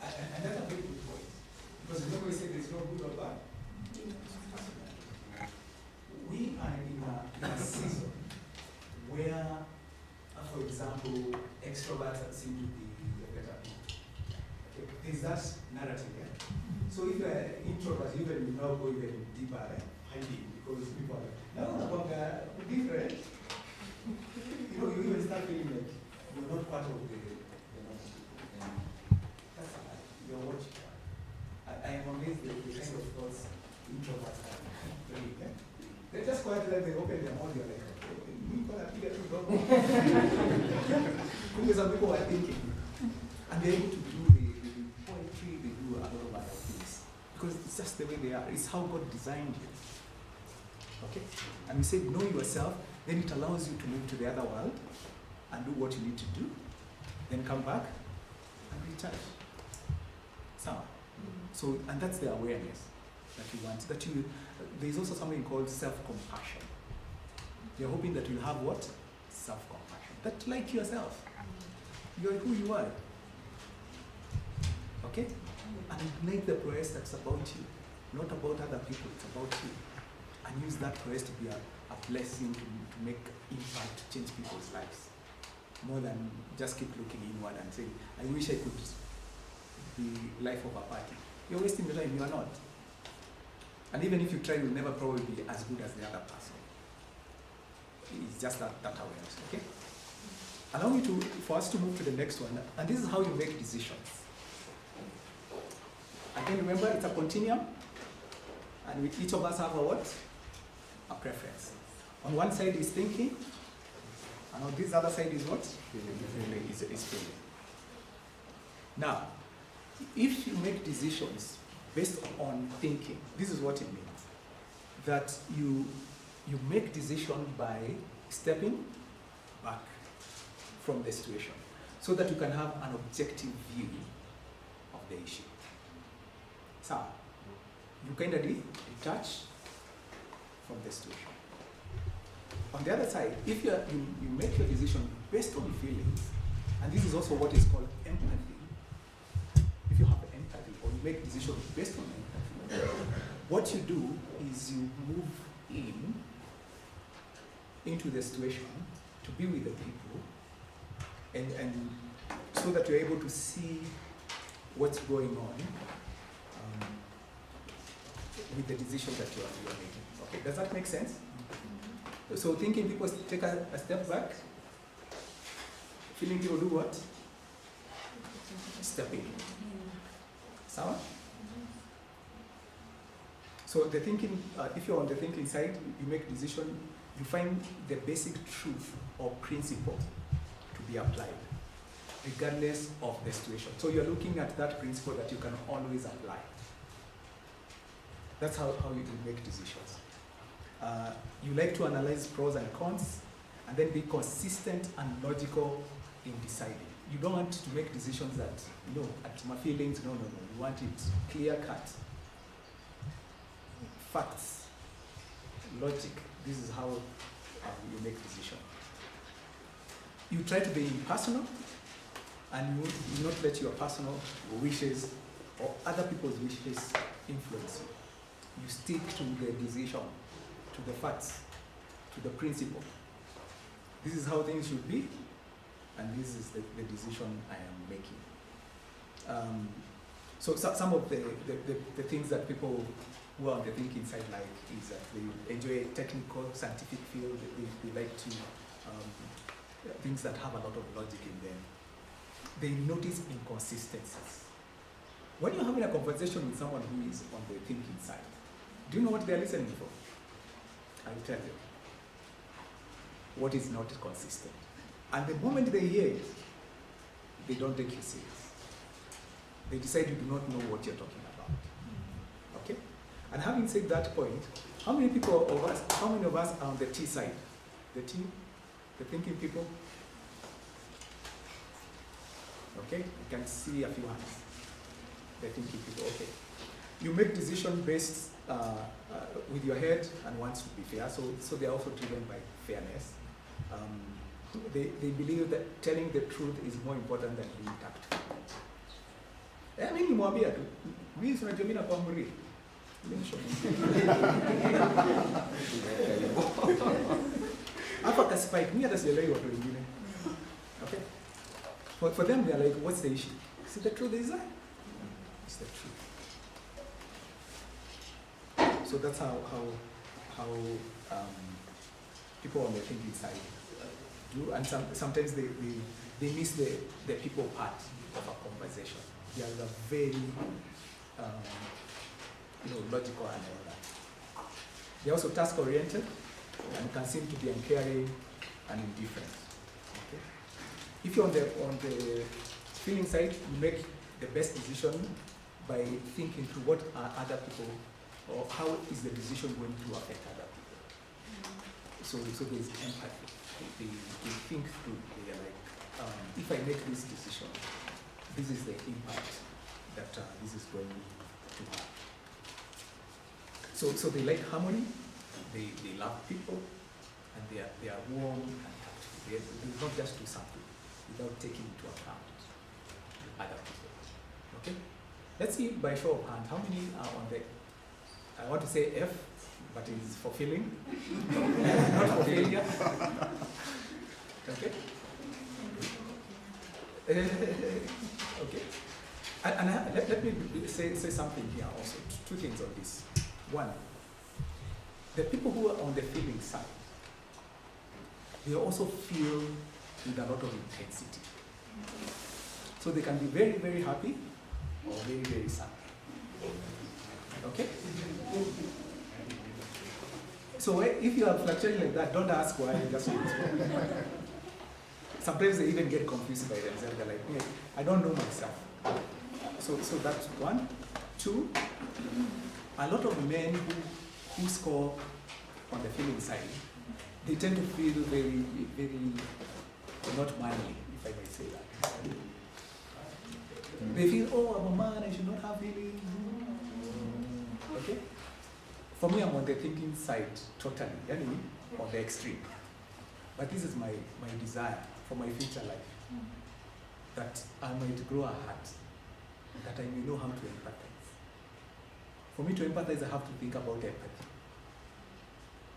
And that's a very good point. Because nobody said there's no good or bad. We are in a season where, for for example, extroverts seem to be better people. Okay? There's that narrative, yeah? So if you're an introvert, even you now go even deeper, hiding, because people are, no, different. You know, you even start feeling like you're not part of the that's you're watching. I am amazed at the kind of thoughts introverts have. They're just quite like they open their mouth, you're like, because some people are thinking, and they're able to do the poetry, they do a lot of other things. Because it's just the way they are. It's how God designed you. Okay? And we say, know yourself, then it allows you to move to the other world and do what you need to do, then come back and recharge. So, and that's the awareness that you want. There's also something called self-compassion. You're hoping that you have what? Self-compassion. That like yourself. You're who you are. Okay? And ignite the progress that's about you. Not about other people, it's about you. And use that progress to be a blessing to make impact, to change people's lives. More than just keep looking inward and saying, I wish I could be life of a party. You're wasting your time, you are not. And even if you try, you'll never probably be as good as the other person. It's just that awareness, okay? Allow me for us to move to the next one, and this is how you make decisions. Again, remember, it's a continuum, and with each of us have a what? A preference. On one side is thinking, and on this other side is what? Is feeling. Now, if you make decisions based on thinking, this is what it means. That you make decisions by stepping back from the situation so that you can have an objective view of the issue. So, you kind of detach from the situation. On the other side, if you make your decision based on feelings, and this is also what is called empathy. If you have empathy or you make decisions based on empathy, what you do is you move into the situation to be with the people and so that you're able to see what's going on with the decision that you are making. Okay, does that make sense? So thinking people take a step back, feeling people do what? Step in. Sawa? So the thinking, if you're on the thinking side, you make decision, you find the basic truth or principle to be applied, regardless of the situation. So you're looking at that principle that you can always apply. That's how you make decisions. You like to analyze pros and cons, and then be consistent and logical in deciding. You don't want to make decisions that, at my feelings, no. You want it clear cut. Facts, logic, this is how you make decisions. You try to be impersonal, and you not let your personal wishes or other people's wishes influence you. You stick to the decision, to the facts, to the principle. This is how things should be, and this is the decision I am making. So some of the things that people who are on the thinking side like is that they enjoy technical, scientific field. They like to things that have a lot of logic in them. They notice inconsistencies. When you're having a conversation with someone who is on the thinking side, do you know what they're listening for? I'll tell you. What is not consistent. And the moment they hear it, they don't take you serious. They decide you do not know what you're talking about. Okay? And having said that point, how many of us are on the T side? The T? The thinking people? Okay? You can see a few hands. The thinking people, okay. You make decisions based with your head and wants to be fair, so they're also driven by fairness. They believe that telling the truth is more important than being tactful. Mimi nimwambia tu, mimi si unajua mimi nakuamri. Hapa ka spike, mimi hata sielewi watu wengine. For them, they're like, what's the issue? Is it the truth is that? It's the truth. So that's how people on the thinking side do, and sometimes they miss the people part of a conversation. They are very logical and all that. They're also task oriented and can seem to be uncaring and indifferent. Okay? If you're on the feeling side, you make the best decision by thinking through what are other people, or how is the decision going to affect other people. So there's empathy. They think through. They're like, if I make this decision, this is the impact that this is going to have. So they like harmony. They love people, and they are warm and tactful. They not just do something without taking into account other people. Okay? Let's see by show of hand, how many are on the, I want to say F, but it's for feeling, not for failure. Okay? Okay. And let me say something here also. Two things on this. One, the people who are on the feeling side, they also feel with a lot of intensity. So they can be very, very happy or very, very sad. Okay? So if you are fluctuating like that, don't ask why, just sometimes they even get confused by themselves. They're like, hey, I don't know myself. So that's one. Two, a lot of men who score on the feeling side, they tend to feel very, very not manly, if I may say that. They feel, oh, I'm a man, I should not have feelings. Okay? For me, I'm on the thinking side, totally, anyway, on the extreme. But this is my desire for my future life, that I might grow a heart, that I may know how to empathize. For me to empathize, I have to think about empathy.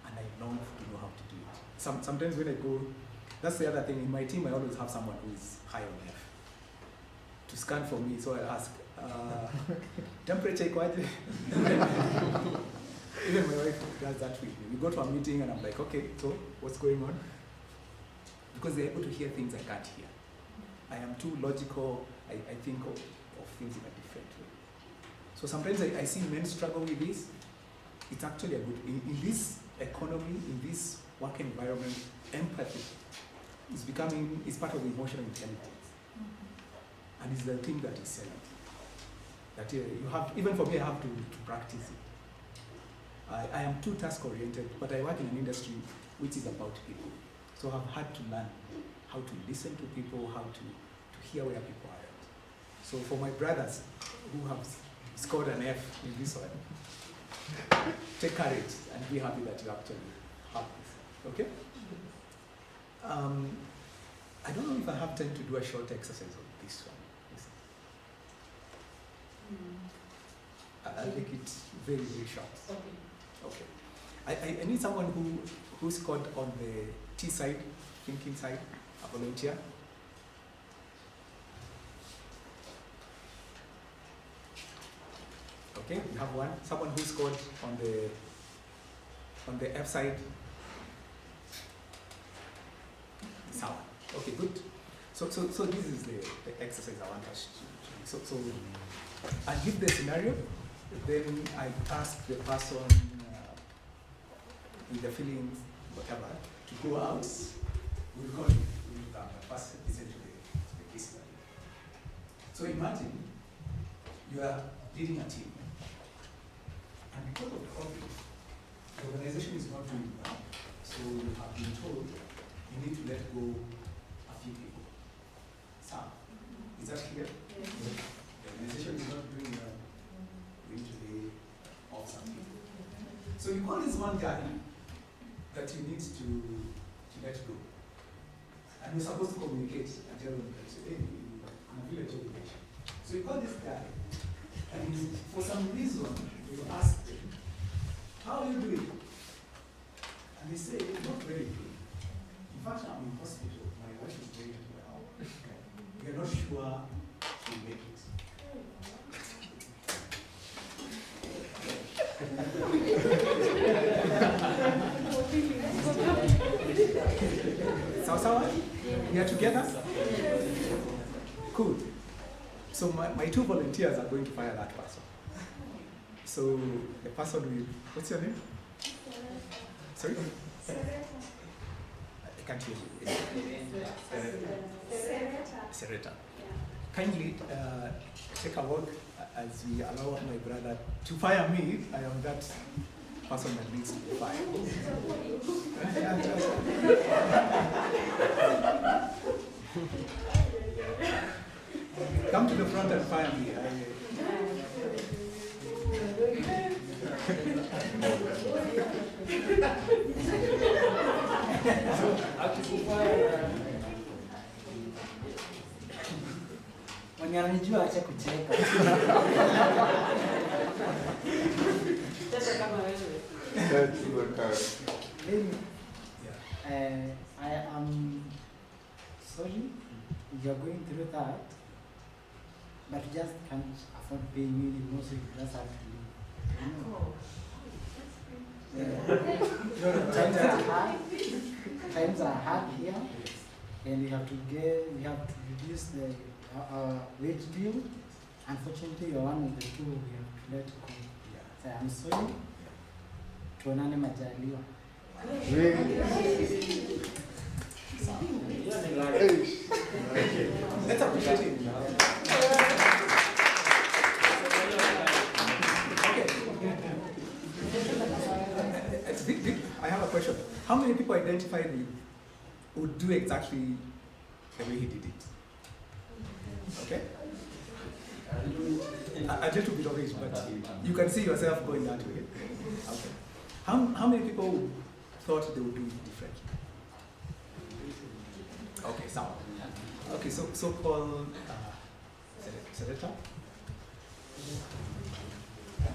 And I long to know how to do it. Sometimes when I go, that's the other thing, in my team I always have someone who is high on F to scan for me, so I ask, temperature ikoaje? Even my wife does that with me. We go to a meeting and I'm like, okay, so what's going on? Because they're able to hear things I can't hear. I am too logical, I think of things in a different way. So sometimes I see men struggle with this. It's actually a good, in this economy, in this work environment, empathy is part of emotional intelligence. And it's the thing that is selling. That you have, even for me, I have to practice it. I am too task oriented, but I work in an industry which is about people. So I've had to learn how to listen to people, how to hear where people are at. So for my brothers who have scored an F in this one, take courage and be happy that you actually have this. Okay? I don't know if I have time to do a short exercise on this one. I'll make it very, very short. Okay. I need someone who scored on the T side, thinking side, a volunteer. Okay, we have one. Someone who scored on the F side. Someone. Okay, good. So this is the exercise I want us to do. So I give the scenario, then I ask the person with the feelings, whatever, to go out. We'll call it, first listen to the case study. So imagine you are leading a team, and because of COVID, the organization is not doing well. So you have been told you need to let go a few people. Some. Is that clear? Yes. The organization is not doing well. We need to lay off some people. So you call this one guy that you need to let go. And you're supposed to communicate and tell him that, hey, I'm a village obligation. So you call this guy, and for some reason, you ask them, how are you doing? And they say, not very good. In fact, I'm in hospital. My wife is very well. We are sure she'll make it. Sawa? We are together? Cool. So my two volunteers are going to fire that person. So the person will, what's your name? Sorry? I can't hear you. Sereta. Kindly take a walk as we allow my brother to fire me. I am that person that needs to be fired. Come to the front and fire me. Mwenye ananijua acha kucheka. Mimi, I am sorry you are going through that, but you just can't afford paying me anymore, so you just have to leave. Times are hard here, and we have to reduce the wage bill. Unfortunately, you're one of the two we have to let go. So I'm sorry. Tuonane majaliwa. Let's appreciate him. I have a question. How many people identified you would do exactly the way he did it? Okay? A little bit of it, but you can see yourself going that way. Okay. How many people thought they would do it differently? Okay, so okay, so called Senator.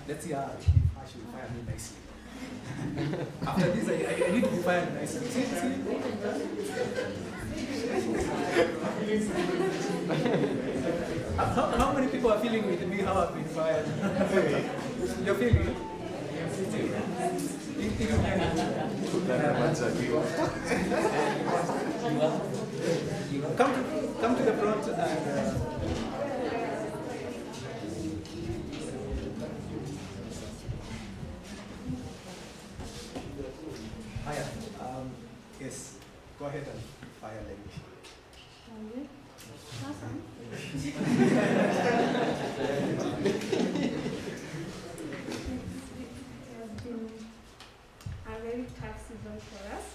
Let's see how she will fire me nicely. After this, I need to be fired nicely. How many people are feeling with me how I've been fired? You're feeling? Come to the front and Hiya. Yes, go ahead and fire lady. It has been a very tough season for us.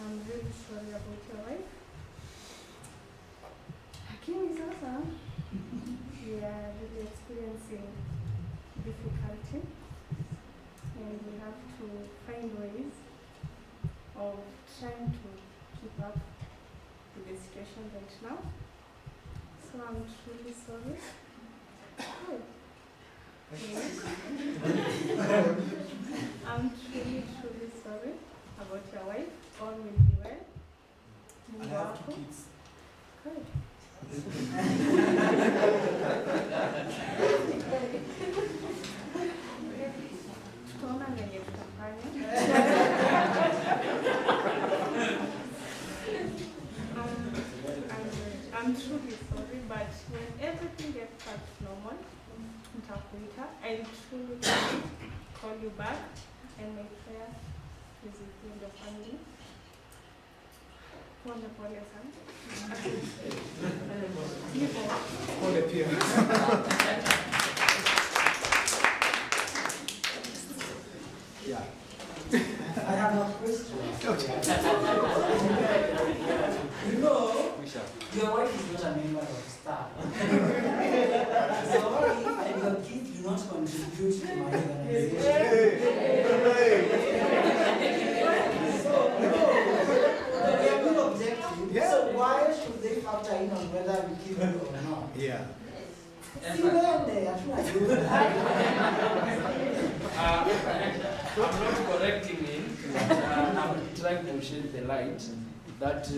I'm really sorry about your wife. Lakini sasa, we are really experiencing difficulty, and we have to find ways of trying to keep up with the situation right now. So I'm truly sorry. Oh. I'm truly sorry about your wife. All will be well. And I have 2 kids. Good. Tutaona venye tutafanya. I'm truly sorry, but when everything gets back to normal, I'll truly call you back, and my prayer is with you and the family. Pole sana. Pole pia. Yeah. I have a question. You know, your wife is not a member of staff. So what if and your kids do not contribute to my organization? They are good objectives. Yeah. So why should they factor in on whether we keep it or not? Yeah. I'm not correcting him. I'm trying to shed the light that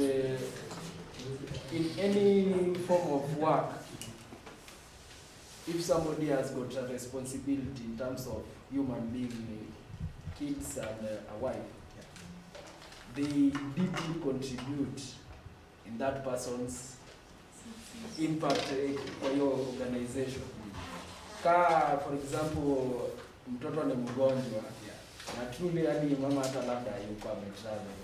in any form of work, if somebody has got a responsibility in terms of human being, kids and a wife, they deeply contribute in that person's impact for your organization. For example, mtoto ni mgonjwa, na truly yani mama hata labda yuko ametravel,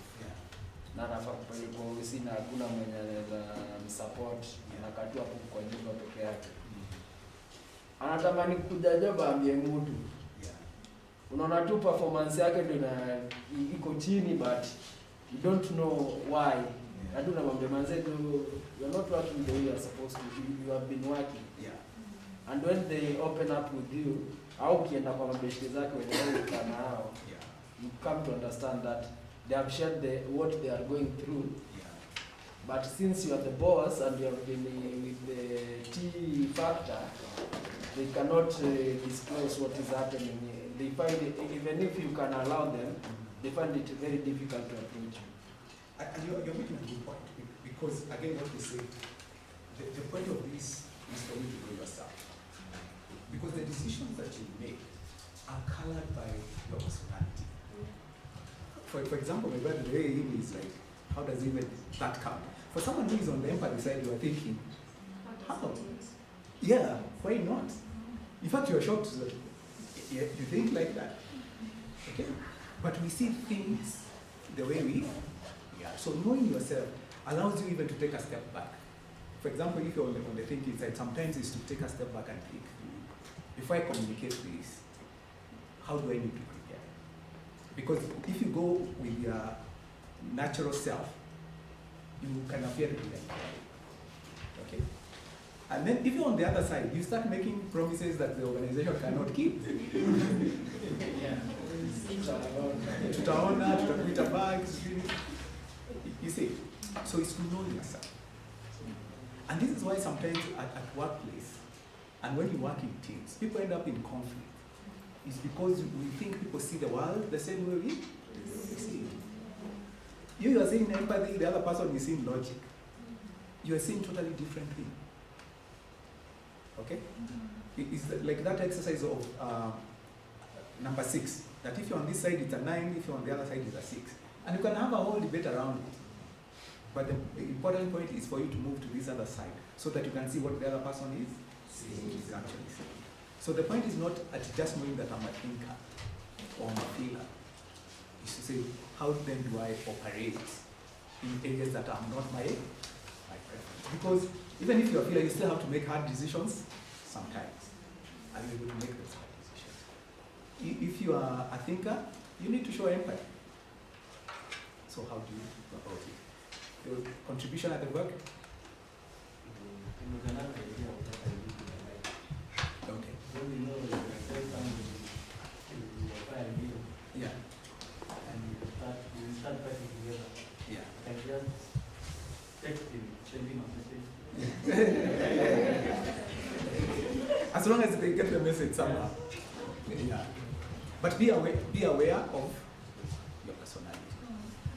na anafaa kupelekwa ofisi na hakuna mwenye anaweza msupport, anakatua hapo kwa nyumba peke yake. Anatamani kuja job aambie mtu. Unaona tu performance yake ndio iko chini, but you don't know why. Hadi unamwambia manze, you are not working the way you are supposed to. You have been working. And when they open up with you, au ukienda kwa mabeshte zake wenyewe ukana hao, you come to understand that they have shared what they are going through. But since you are the boss and you have been with the T factor, they cannot disclose what is happening. They find it, even if you can allow them, they find it very difficult to approach you. And you're making a good point, because again, what we say, the point of this is for you to know yourself. Because the decisions that you make are colored by your personality. For example, my brother, the way he is like, how does even that come? For someone who is on the empathy side, you are thinking, how? Yeah, why not? In fact, you are shocked that you think like that. Okay? But we see things the way we are. So knowing yourself allows you even to take a step back. For example, if you're on the thinking side, sometimes it's to take a step back and think, before I communicate this, how do I need to prepare? Because if you go with your natural self, you can appear to be like that. Okay? And then if you're on the other side, you start making promises that the organization cannot keep. Tutaona, tutakuita bags. You see, so it's to know yourself. And this is why sometimes at workplace, and when you work in teams, people end up in conflict. It's because we think people see the world the same way we see it. You are seeing empathy, the other person is seeing logic. You are seeing totally different thing. Okay? It's like that exercise of number 6. That if you're on this side, it's a 9. If you're on the other side, it's a 6. And you can have a whole debate around it. But the important point is for you to move to this other side so that you can see what the other person is actually saying. So the point is not at just knowing that I'm a thinker or I'm a feeler. It's to say, how then do I operate in areas that are not my preference? Because even if you're a feeler, you still have to make hard decisions sometimes. And you're able to make those hard decisions. If you are a thinker, you need to show empathy. So how do you go about it? Your contribution at the work? Okay. Yeah. And we start working together. Yeah. And just texting, sending a message. As long as they get the message somehow. Yeah. But be aware of your personality.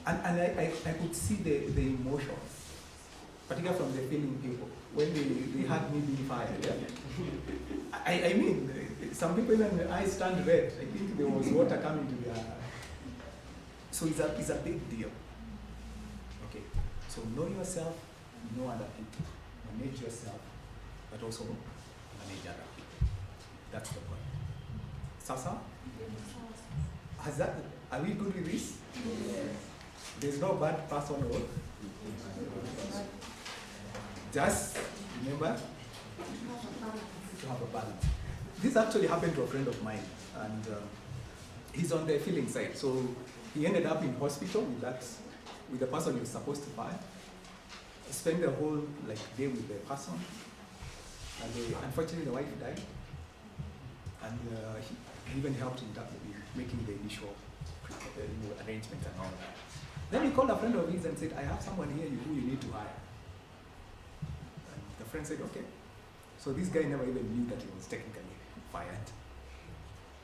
And I could see the emotions, particularly from the feeling people, when they had me being fired. Yeah? I mean, some people even eyes stand red. I think there was water coming to their. So it's a big deal. Okay. So know yourself, know other people, manage yourself, but also manage other people. That's the point. Sasa? Are we good with this? Yes. There's no bad person or just remember to have a balance. This actually happened to a friend of mine, and he's on the feeling side. So he ended up in hospital with the person he was supposed to fire. Spent the whole day with the person, and unfortunately the wife died. And he even helped in making the initial arrangement and all that. Then he called a friend of his and said, I have someone here who you need to hire. And the friend said, okay. So this guy never even knew that he was technically fired.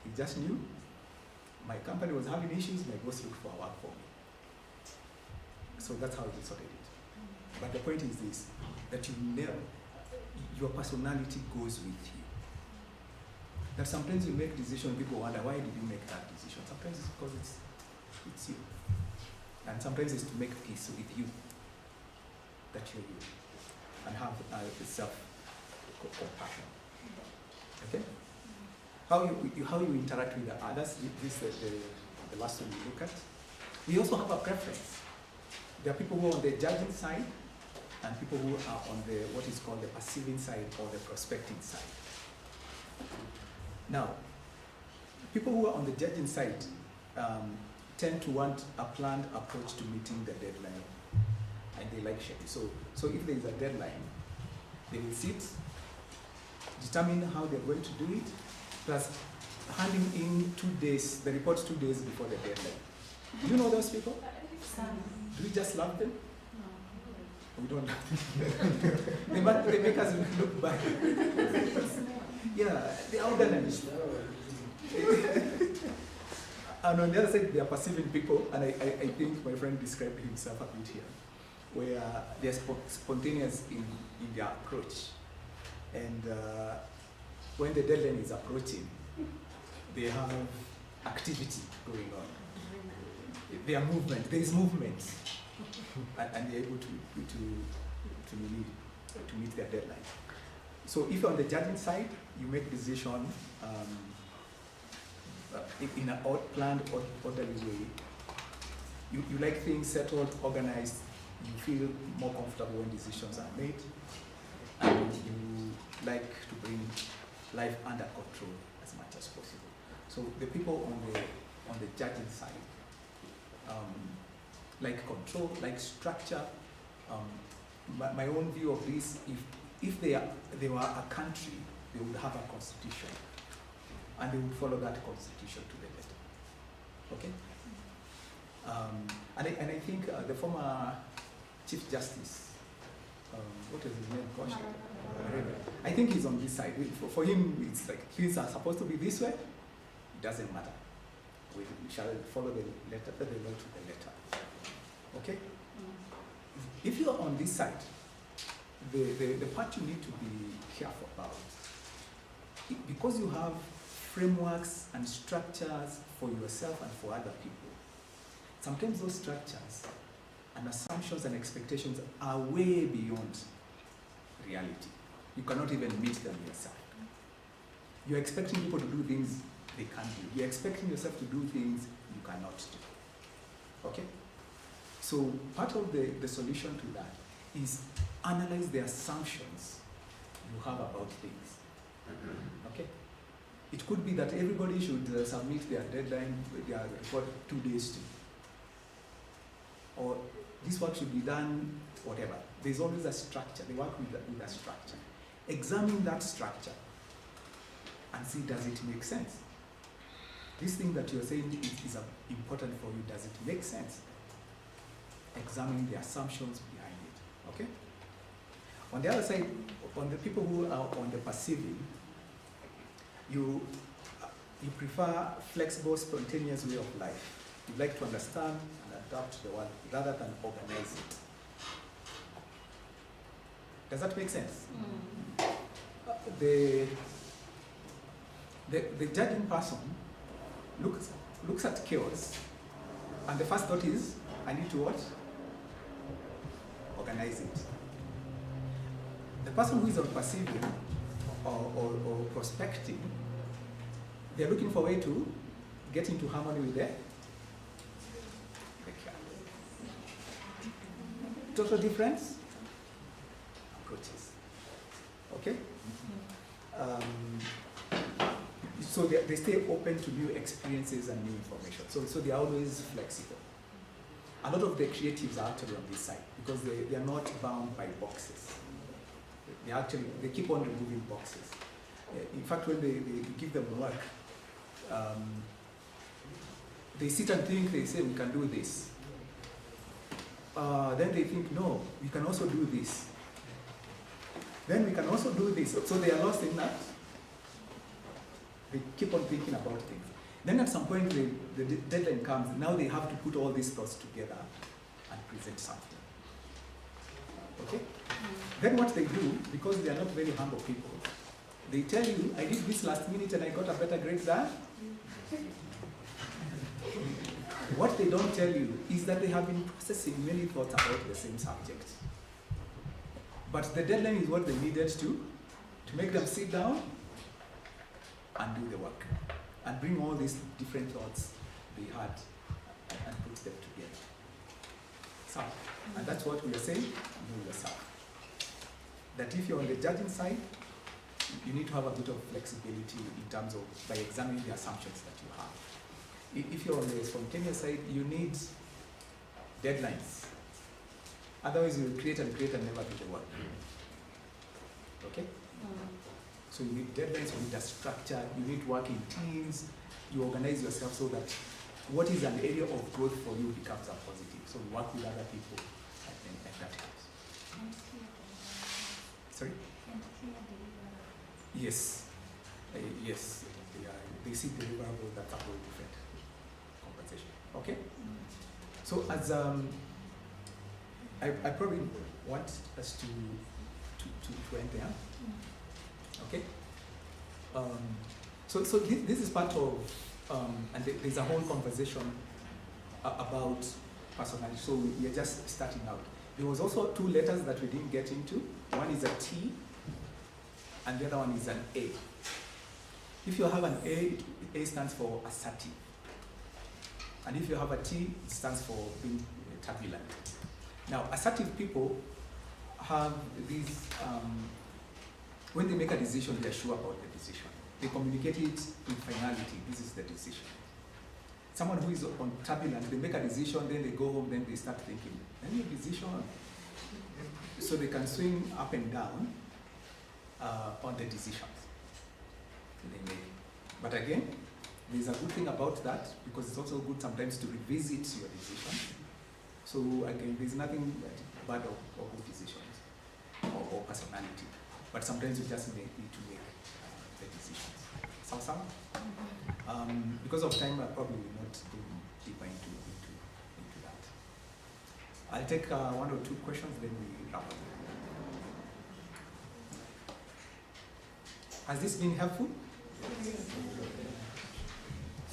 He just knew my company was having issues, my boss looked for work for me. So that's how he sorted it. But the point is this, that you never, your personality goes with you. That sometimes you make decisions, people wonder, why did you make that decision? Sometimes it's because it's you. And sometimes it's to make peace with you, that you're you, and have self-compassion. Okay? How you interact with the others, this is the last one we look at. We also have a preference. There are people who are on the judging side, and people who are on the what is called the perceiving side or the prospecting side. Now, people who are on the judging side tend to want a planned approach to meeting the deadline, and they like schedule. So if there is a deadline, they will sit, determine how they're going to do it, plus handing in 2 days, the report 2 days before the deadline. Do you know those people? Do we just love them? We don't love them. They make us look bad. Yeah, they are organized. And on the other side, they are perceiving people, and I think my friend described himself a bit here, where they are spontaneous in their approach. And when the deadline is approaching, they have activity going on. There are movement, there is movement, and they're able to meet their deadline. So if you're on the judging side, you make decision in a planned, orderly way. You like things settled, organized. You feel more comfortable when decisions are made, and you like to bring life under control as much as possible. So the people on the judging side like control, like structure. My own view of this, if they were a country, they would have a constitution, and they would follow that constitution to the letter. Okay. And I think the former Chief Justice, what is his name? Gosh, I think he's on this side. For him, it's like things are supposed to be this way. It doesn't matter. We shall follow the letter, the law to the letter. Okay. If you are on this side, the part you need to be careful about, because you have frameworks and structures for yourself and for other people, sometimes those structures and assumptions and expectations are way beyond reality. You cannot even meet them yourself. You're expecting people to do things they can't do. You're expecting yourself to do things you cannot do. Okay? So part of the solution to that is analyze the assumptions you have about things. Okay? It could be that everybody should submit their deadline, their report 2 days to. Or this work should be done, whatever. There's always a structure. They work with a structure. Examine that structure and see, does it make sense? This thing that you're saying is important for you, does it make sense? Examine the assumptions behind it. Okay? On the other side, on the people who are on the perceiving, you prefer flexible, spontaneous way of life. You like to understand and adapt to the world rather than organize it. Does that make sense? The judging person looks at chaos, and the first thought is, I need to what? Organize it. The person who is on perceiving or prospecting, they're looking for a way to get into harmony with the total difference approaches. Okay? So they stay open to new experiences and new information. So they're always flexible. A lot of the creatives are actually on this side because they are not bound by boxes. They keep on removing boxes. In fact, when they give them work, they sit and think, they say, we can do this. Then they think, no, we can also do this. Then we can also do this. So they are lost in that. They keep on thinking about things. Then at some point, the deadline comes. Now they have to put all these thoughts together and present something. Okay? Then what they do, because they are not very humble people, they tell you, I did this last minute and I got a better grade than. What they don't tell you is that they have been processing many thoughts about the same subject. But the deadline is what they needed to make them sit down and do the work and bring all these different thoughts they had and put them together. So, and that's what we are saying, know yourself. That if you're on the judging side, you need to have a bit of flexibility in terms of by examining the assumptions that you have. If you're on the spontaneous side, you need deadlines. Otherwise, you will create and never do the work. Okay? So you need deadlines, you need a structure, you need to work in teams, you organize yourself so that what is an area of growth for you becomes a positive. So you work with other people and that helps. Sorry? Yes. Yes. They see deliverables that are very different compensation. Okay? So as I probably want us to end there. Okay? So this is part of, and there's a whole conversation about personality. So we are just starting out. There was also 2 letters that we didn't get into. One is a T, and the other one is an A. If you have an A stands for assertive. And if you have a T, it stands for being turbulent. Now, assertive people have these, when they make a decision, they are sure about the decision. They communicate it with finality. This is the decision. Someone who is on turbulence, they make a decision, then they go home, then they start thinking, any decision? So they can swing up and down on the decisions they make. But again, there's a good thing about that, because it's also good sometimes to revisit your decision. So again, there's nothing bad or good decisions or personality. But sometimes you just need to make the decisions. Some? Because of time, I probably will not go deeper into that. I'll take 1 or 2 questions, then we wrap up. Has this been helpful?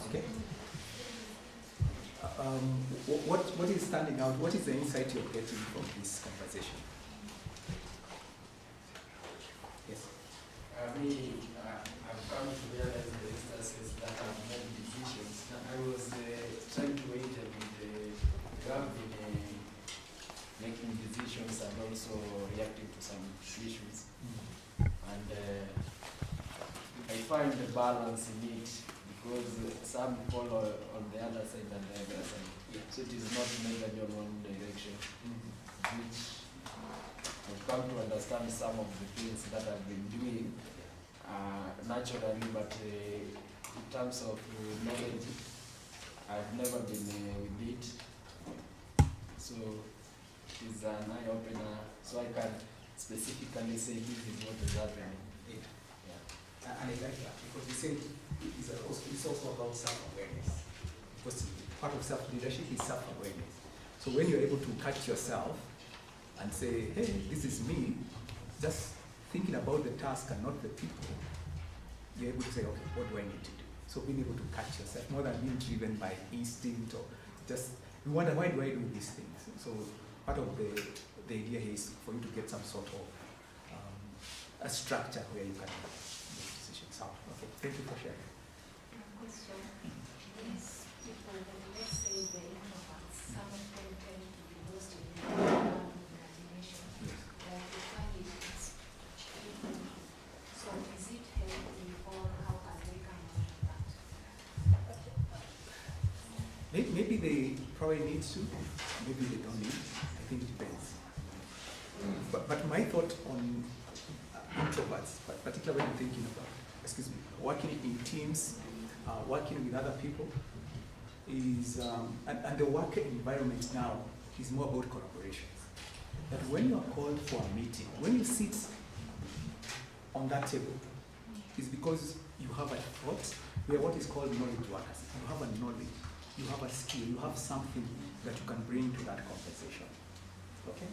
Okay. What is standing out? What is the insight you're getting from this conversation? Yes. I've come to realize the instances that I've made decisions. I was trying to wait with the gravity making decisions and also reacting to some issues. And I find the balance in it, because some fall on the other side and the other side. Yeah. So it is not majorly on one direction, which I've come to understand some of the things that I've been doing naturally, but in terms of knowledge, I've never been with it. So it is an eye-opener, so I can specifically say this is what is happening. And I like that, because you said it's also about self-awareness. Because part of self-leadership is self-awareness. So when you're able to catch yourself and say, hey, this is me, just thinking about the task and not the people, you're able to say, okay, what do I need to do? So being able to catch yourself, more than being driven by instinct or just, you wonder, why do I do these things? So part of the idea here is for you to get some sort of a structure where you can make decisions out. Okay, thank you for sharing. Question. These people, let's say the introverts, some of them tend to be lost in their own imagination. Like you find it, it's so is it healthy, or how can they come out of that? Maybe they probably need to, maybe they don't need. I think it depends. But my thought on introverts, particularly when thinking about, working in teams, working with other people, is, and the work environment now is more about collaboration. That when you are called for a meeting, when you sit on that table, it's because you have a thought. We are what is called knowledge workers. You have a knowledge, you have a skill, you have something that you can bring to that conversation. Okay?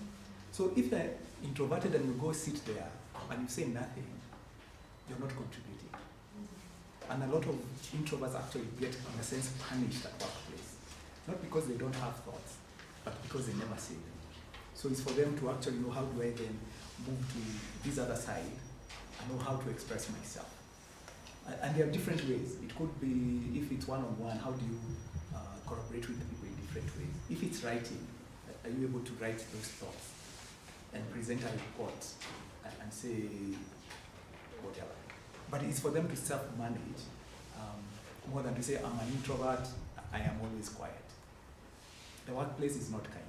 So if you're introverted and you go sit there and you say nothing, you're not contributing. And a lot of introverts actually get, in a sense, punished at workplace. Not because they don't have thoughts, but because they never say them. So it's for them to actually know, how do I then move to this other side and know how to express myself. And there are different ways. It could be, if it's one-on-one, how do you collaborate with people in different ways? If it's writing, are you able to write those thoughts and present a report and say whatever? But it's for them to self-manage, more than to say, I'm an introvert, I am always quiet. The workplace is not kind.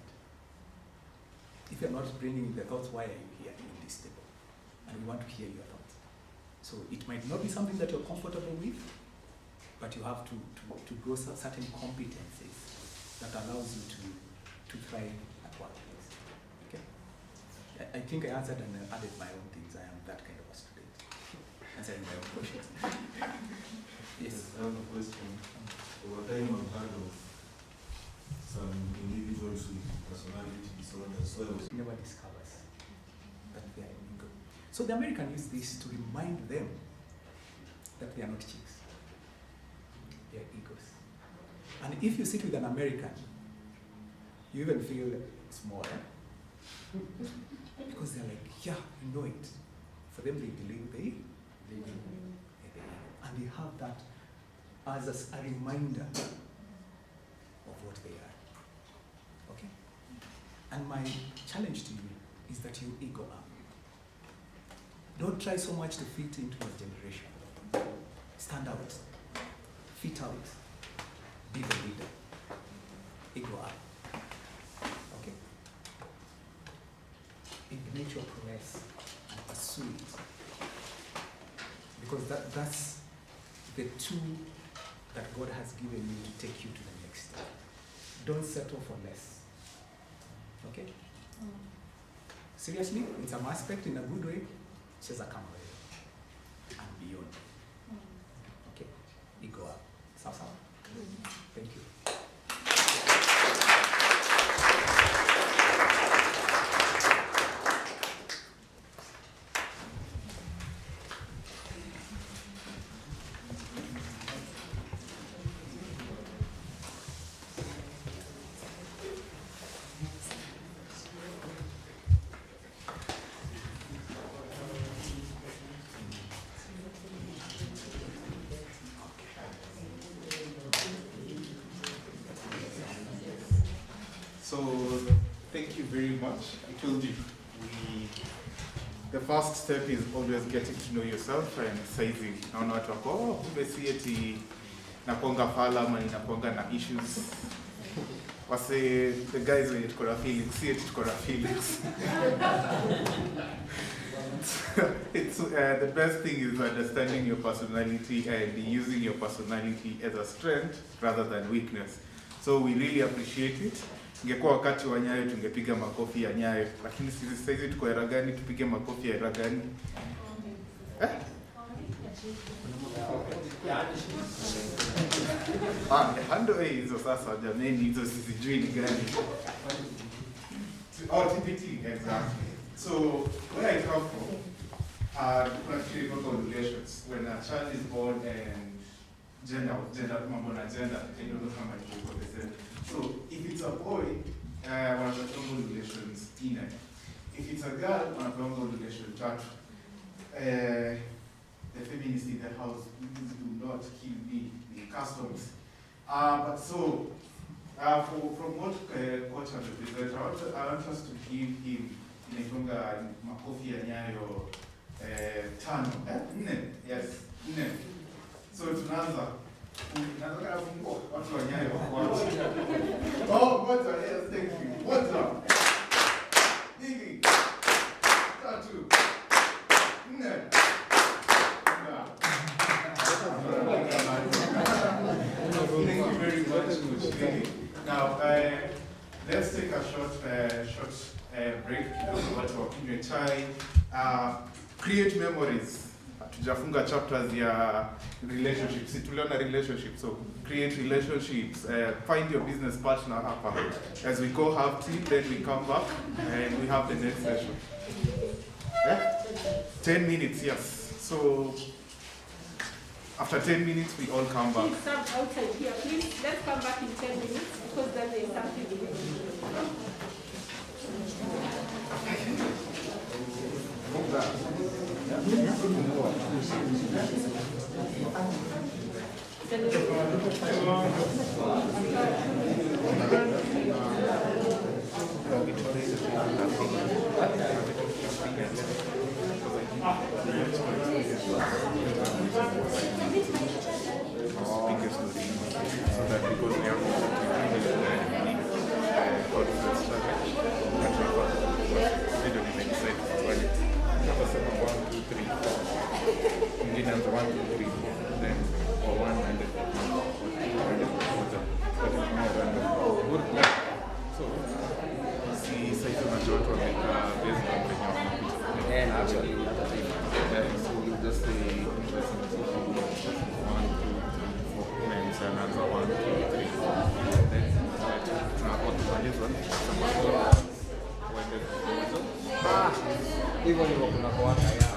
If you're not bringing the thoughts, why are you here in this table? And we want to hear your thoughts. So it might not be something that you're comfortable with, but you have to grow certain competencies that allows you to thrive at workplace. Okay? I think I answered and added my own things. I am that kind of a student. Answering my own questions. Yes. I have a question. Over time I've heard of some individuals with personality disorders. So I was never discovers that they are ego. So the American use this to remind them that they are not chicks. They are egos. And if you sit with an American, you even feel small, eh? Because they're like, yeah, you know it. For them, they believe they do. And they have that as a reminder of what they are. Okay? And my challenge to you is that you ego up. Don't try so much to fit into a generation. Stand out. Fit out. Be the leader. Ego up. Okay? Ignite your progress and pursue it. Because that's the tool that God has given you to take you to the next step. Don't settle for less. Okay? Seriously, in some aspect, in a good way, says a come away and beyond. Okay? You go up. Sawa. Thank you. So, thank you very much. I told you, the first step is always getting to know yourself and sizing. Naona watu wako, kumbe si eti nakuanga fala ama ninakuanga na issues. Wase, the guys wenye tuko na feelings, si eti tuko na feelings. It's the best thing is understanding your personality and using your personality as a strength rather than weakness. So we really appreciate it. Ingekuwa wakati wa Nyayo tungepiga makofi ya Nyayo, lakini sisi hizi tuko era gani tupige makofi ya era gani? Hando hizo sasa jameni, hizo sijui ni gani. TPT, exactly. So where I come from, actually local relations. When a child is born and gender, mambo na gender, I don't know how much you got the same. So if it's a boy, wanapewa relations ine. If it's a girl, wanapewa relations tatu. The feminists in the house, please do not kill me, the customs. But so, from what coach has presented, I want us to give him inaitwanga makofi ya Nyayo tano. Nne, yes, nne. So tunaanza. Nataka kufungua watu wa Nyayo wako. Oh, moja, yes, thank you. Moja. Mbili. Tatu. Nne. Thank you very much, Coach. Now, let's take a short break. Watu wakunywe chai. Create memories. Tujafunga chapters ya relationships. It will learn a relationship. So create relationships. Find your business partner up. As we go have tea, then we come back and we have the next session. Yeah? 10 minutes, yes. So after 10 minutes, we all come back. Please stand outside here. Please, let's come back in 10 minutes because then there's something we need to do. Hivyo ndivyo kuna kuwaka ya.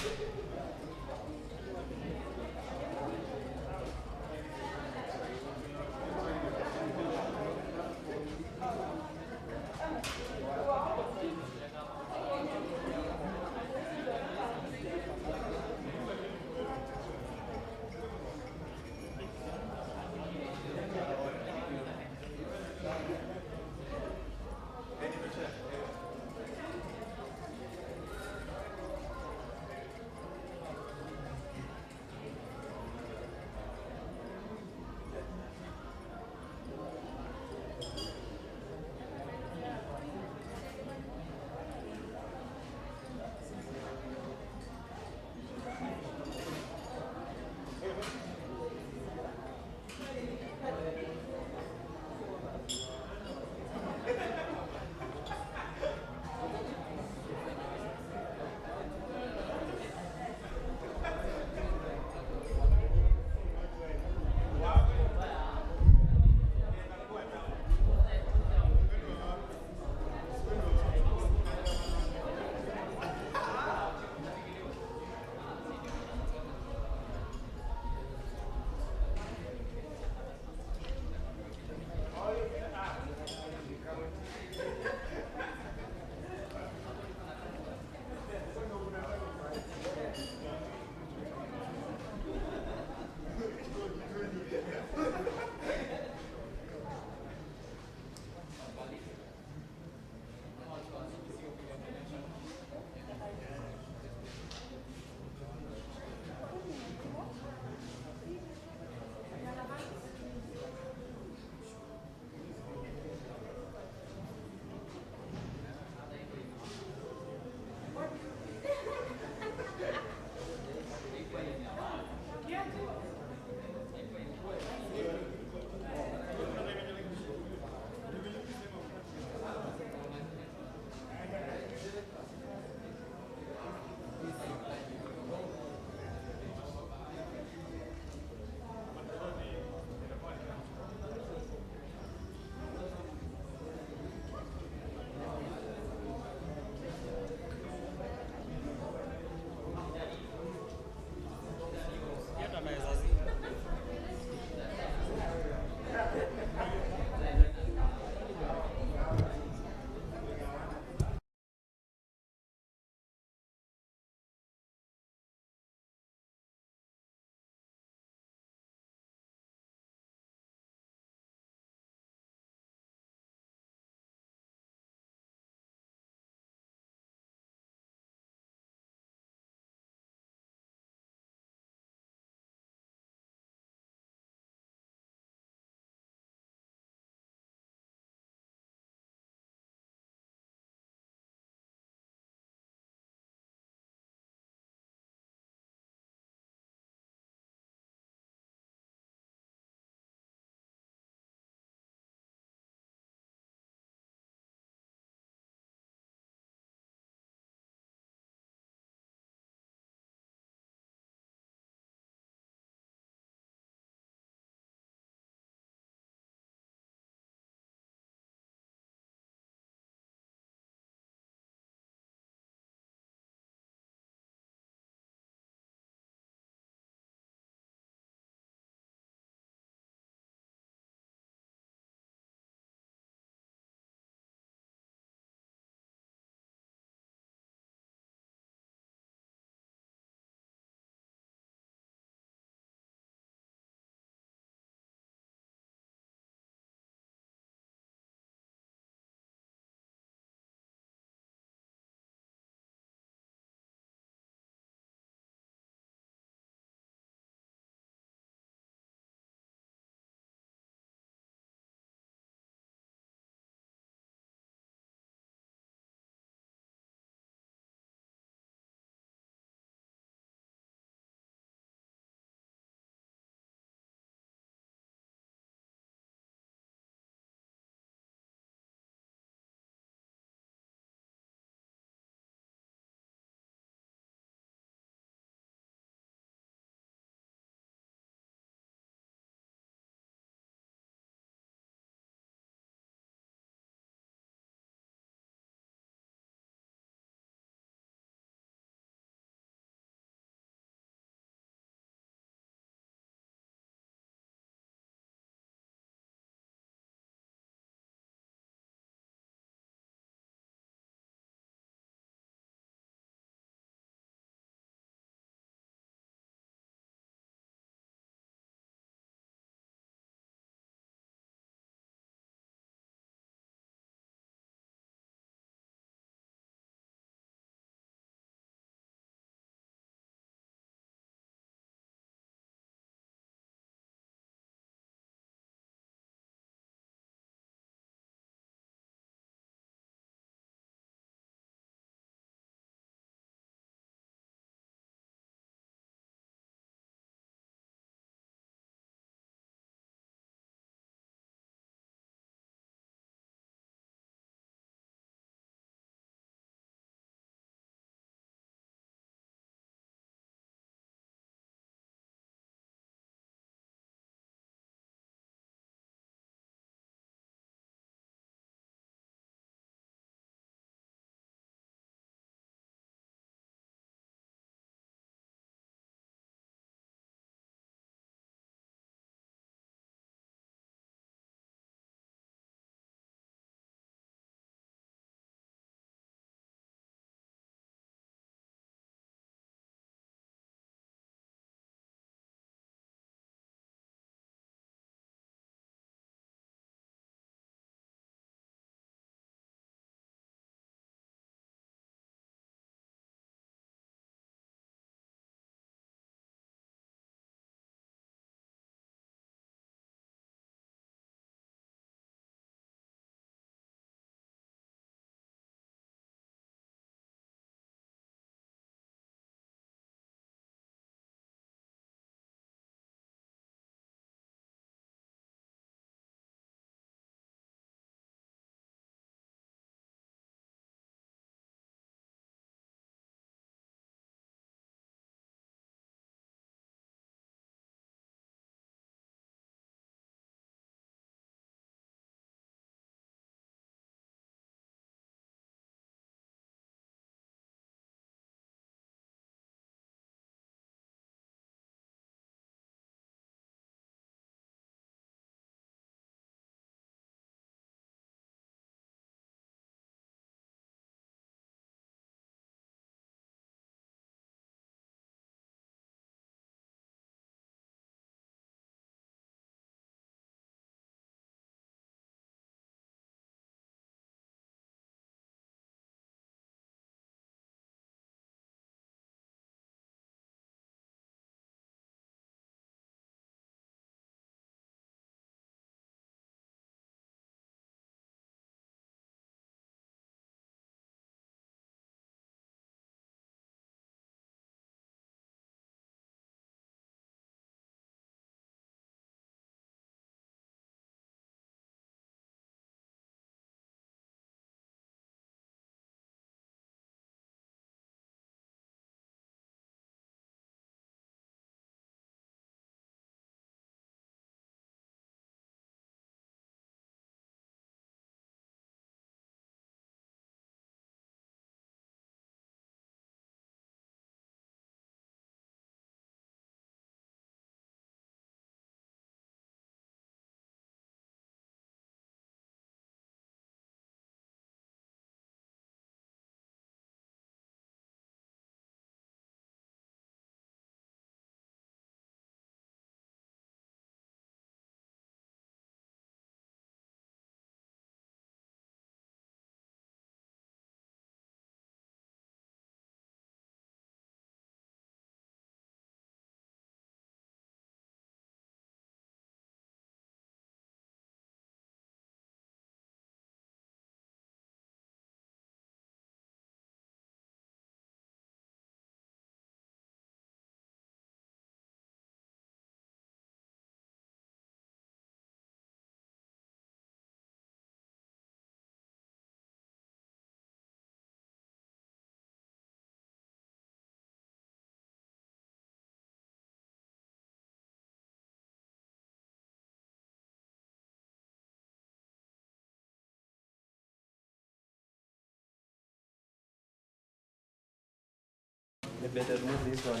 maybe I'll remove this one.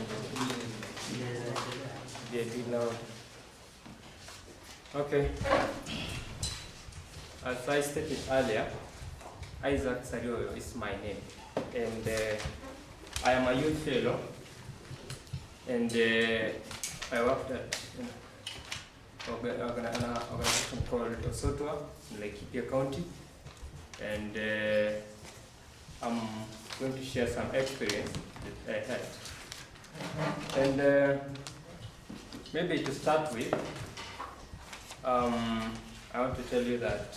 Yeah, do it now. Okay. As I stated earlier, Isaac Sarioyo is my name, and I am a youth fellow, and I worked at an organization called Osotwa in Laikipia County, and I'm going to share some experience that I had. And maybe to start with, I want to tell you that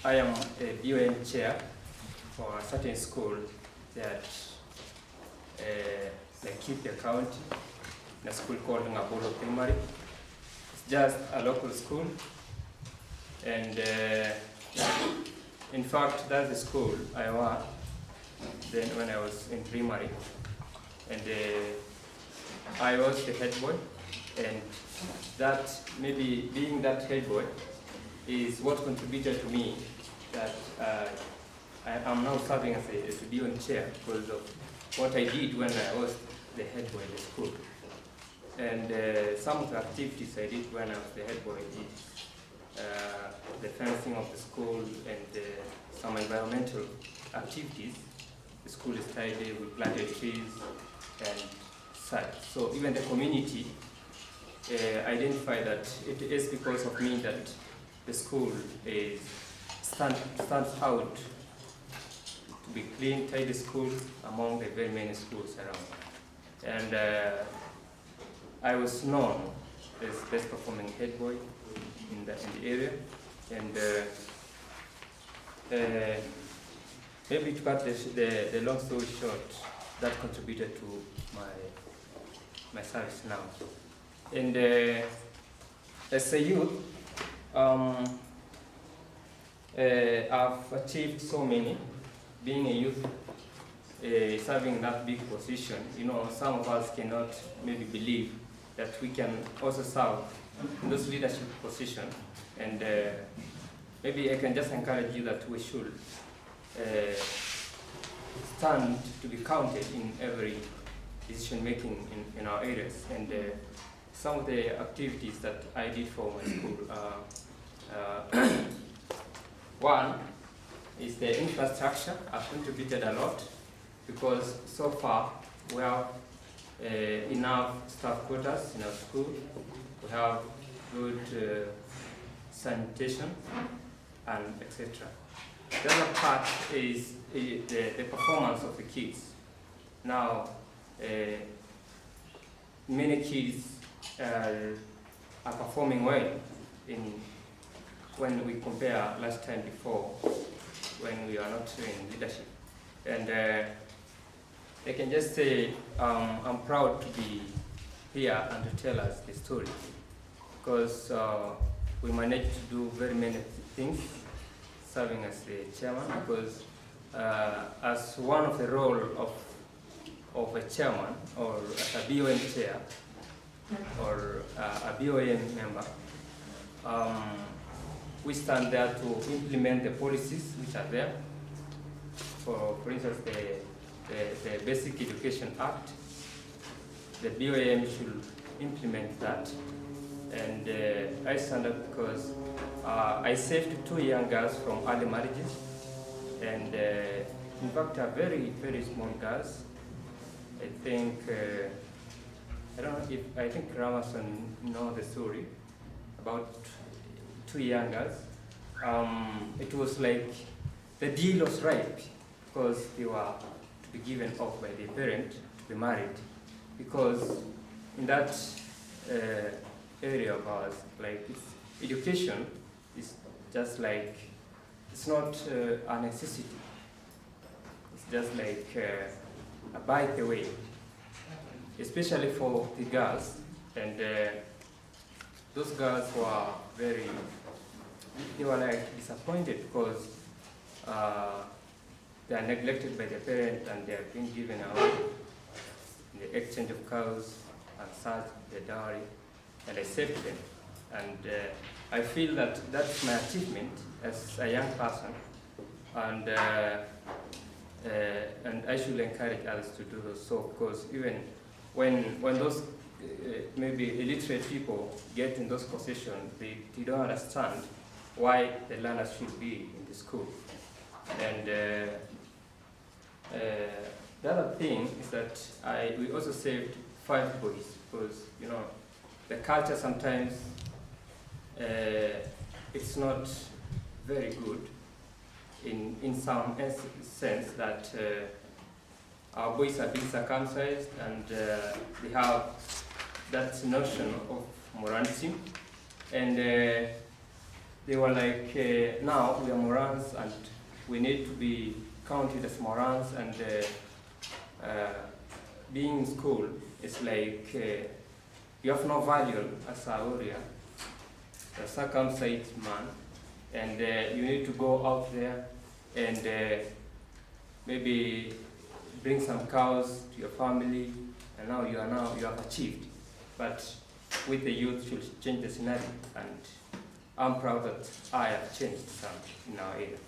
I am a BOM chair for a certain school that Laikipia County, in a school called Ngabolo Primary. It's just a local school, and in fact, that's the school I was then when I was in primary, and I was the head boy, and that maybe being that head boy is what contributed to me that I am now serving as a BOM chair because of what I did when I was the head boy in the school. And some of the activities I did when I was the head boy is the fencing of the school and some environmental activities. The school is tidy, we planted trees and such. So even the community identify that it is because of me that the school stands out to be clean, tidy school among the very many schools around. And I was known as best performing head boy in the area, and maybe to cut the long story short, that contributed to my service now. And as a youth, I've achieved so many. Being a youth, serving that big position, you know, some of us cannot maybe believe that we can also serve in those leadership positions. And maybe I can just encourage you that we should stand to be counted in every decision making in our areas. And some of the activities that I did for my school, one is the infrastructure. I've contributed a lot because so far we have enough staff quarters in our school. We have good sanitation and etc. The other part is the performance of the kids. Now, many kids are performing well when we compare last time before, when we are not in leadership. And I can just say I'm proud to be here and to tell us the story, because we managed to do very many things serving as the chairman, because as one of the role of a chairman or as a BOM chair or a BOM member, we stand there to implement the policies which are there. For instance, the Basic Education Act, the BOM should implement that. And I stand up because I saved 2 young girls from early marriages, and in fact are very, very small girls. I think, I don't know if, I think Ramason know the story about 2 young girls. It was like the deal was right because they were to be given off by their parent to be married, because in that area of ours, like education is just like, it's not a necessity. It's just like a by the way, especially for the girls. And those girls were they were like disappointed because they are neglected by their parents and they are being given away in the exchange of cows and such, the dowry, and I saved them. And I feel that that's my achievement as a young person. And and I should encourage others to do so, because even when those maybe illiterate people get in those positions, they don't understand why the learners should be in the school. And the other thing is that we also saved 5 boys, because the culture sometimes it's not very good in some sense that our boys are being circumcised, and they have that notion of morality, and they were like, now we are morons and we need to be counted as morons, and being in school is like you have no value as a warrior, a circumcised man, and you need to go out there and maybe bring some cows to your family, and now you have achieved. But with the youth should change the scenario, and I'm proud that I have changed some in our area.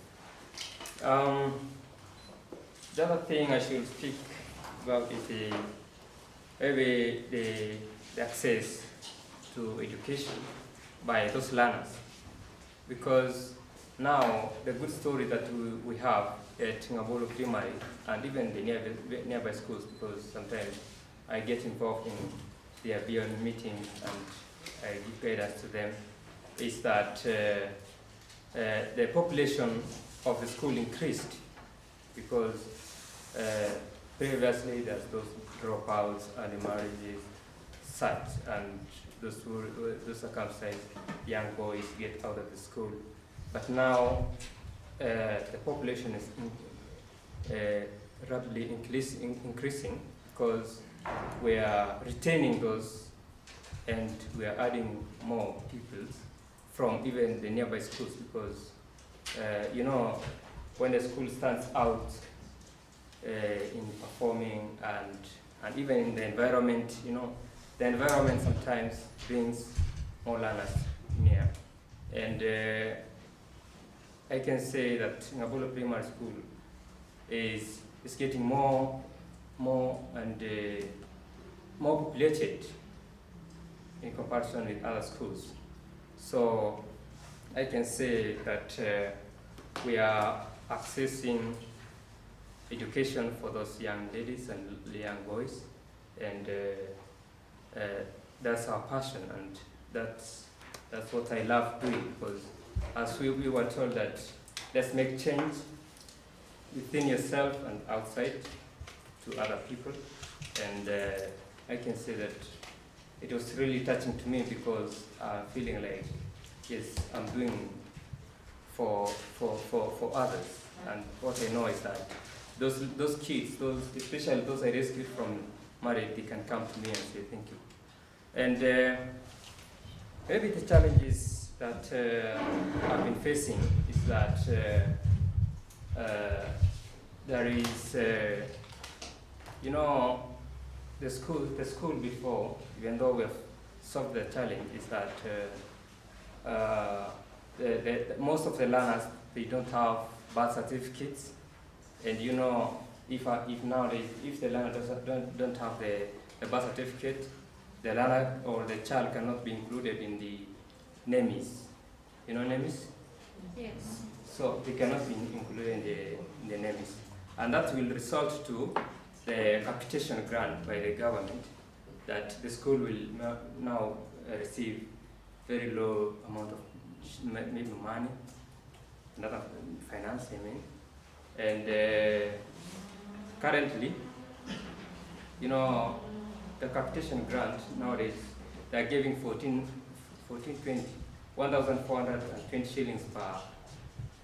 The other thing I should speak about is maybe the access to education by those learners, because now the good story that we have at Ngabolo Primary and even the nearby schools, because sometimes I get involved in their beyond meetings and I give guidance to them, is that the population of the school increased, because previously there's those dropouts, early marriages, such, and those circumcised young boys get out of the school. But now the population is rapidly increasing, because we are retaining those and we are adding more pupils from even the nearby schools, because when the school stands out in performing and even in the environment, the environment sometimes brings more learners near. And I can say that Ngabolo Primary School is getting more and more populated in comparison with other schools. So I can say that we are accessing education for those young ladies and young boys, and that's our passion, and that's what I love doing, because as we were told that let's make change within yourself and outside to other people, and I can say that it was really touching to me, because I'm feeling like, yes, I'm doing for others, and what I know is that those kids, especially those I rescued from marriage, they can come to me and say thank you. And maybe the challenges that I've been facing is that there is, the school before, even though we have solved the challenge, is that most of the learners, they don't have birth certificates, and if nowadays, if the learner don't have the birth certificate, the learner or the child cannot be included in the NEMIS. You know NEMIS? Yes. So they cannot be included in the NEMIS, and that will result to the capitation grant by the government, that the school will now receive very low amount of maybe money, not finance, I mean. And currently, the capitation grant nowadays, they are giving 1,420 shillings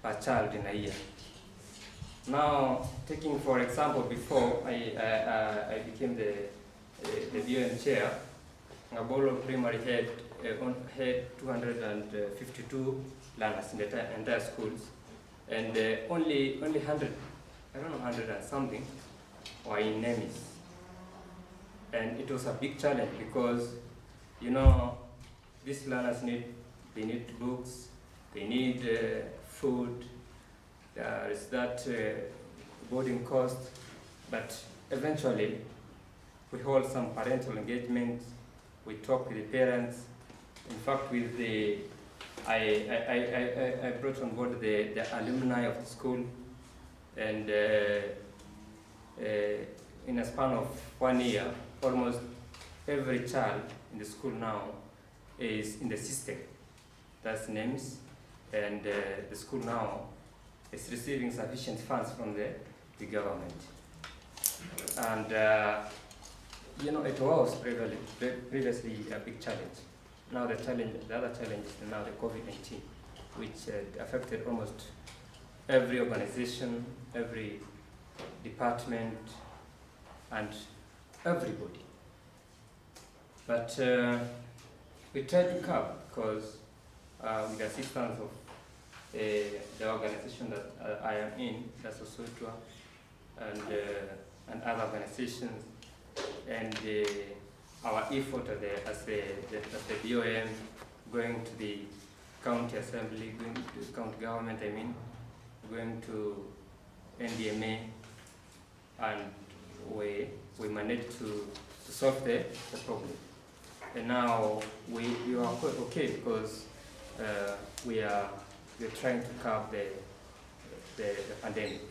per child in a year. Now, taking for example, before I became the BOM chair, Ngabolo Primary had 252 learners in the entire schools, and only 100, I don't know, 100 and something were in NEMIS. And it was a big challenge, because these learners need books, they need food. There is that boarding costs, but eventually we hold some parental engagement, we talk with the parents. In fact, with the, I brought on board the alumni of the school, and in a span of 1 year, almost every child in the school now is in the system. That's names, and the school now is receiving sufficient funds from the government. And you know, it was previously a big challenge. Now the other challenge is now the COVID-19, which affected almost every organization, every department, and everybody. But we tried to curb, because with the assistance of the organization that I am in, that's Osotwa, and other organizations, and our effort as the BOM, going to the county assembly, going to county government, going to NDMA, and we managed to solve the problem. And now we are quite okay, because we're trying to curb the pandemic.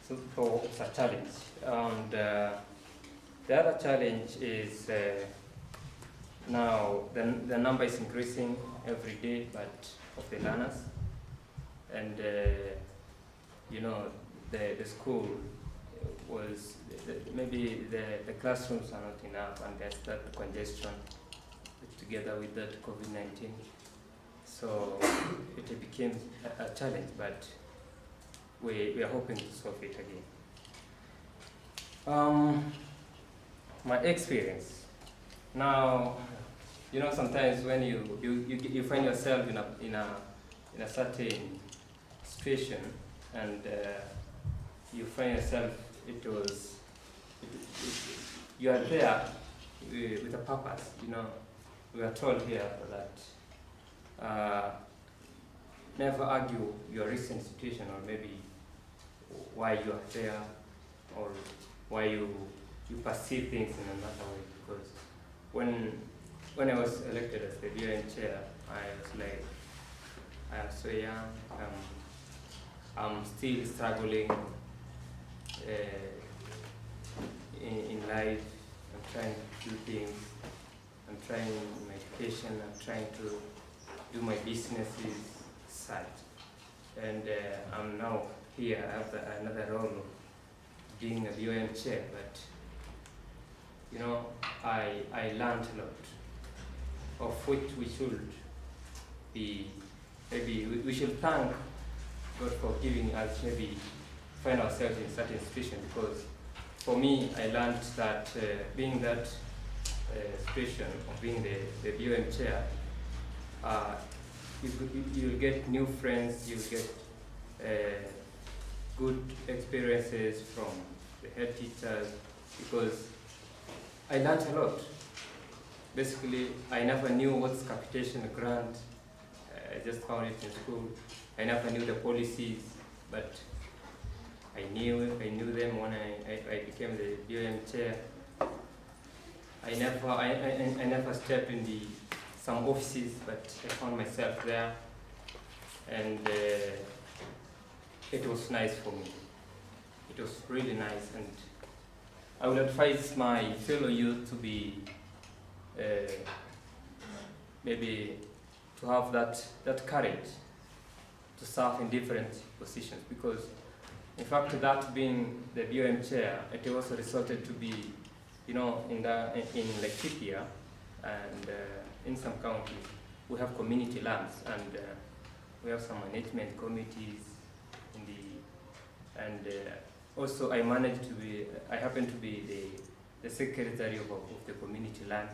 So it's a challenge. And the other challenge is now the number is increasing every day, but of the learners. And you know, the school was, maybe the classrooms are not enough, and there's that congestion together with that COVID-19. So it became a challenge, but we are hoping to solve it again. My experience. Now, you know, sometimes when you find yourself in a certain situation, and you find yourself, you are there with a purpose. You know, we are told here that never argue your recent situation, or maybe why you are there, or why you perceive things in another way. Because when I was elected as the BOM chair, I was like, I am so young, I'm still struggling in life. I'm trying to do things, I'm trying my education, I'm trying to do my businesses side. And I'm now here, I have another role of being a BOM chair, but you know, I learned a lot, of which we should be, maybe we should thank God for giving us, maybe find ourselves in certain situation. Because for me, I learned that being that situation of being the BOM chair, you'll get new friends, you'll get good experiences from the head teachers, because I learned a lot. Basically, I never knew what's capitation grant. I just found it in school. I never knew the policies, but I knew them when I became the BOM chair. I never stepped in some offices, but I found myself there, and it was nice for me. It was really nice, and I would advise my fellow youth to be maybe to have that courage to serve in different positions, because in fact that being the BOM chair, it also resulted to be, you know, in Laikipia and in some counties we have community lands, and we have some management committees in and also I happen to be the secretary of the community land,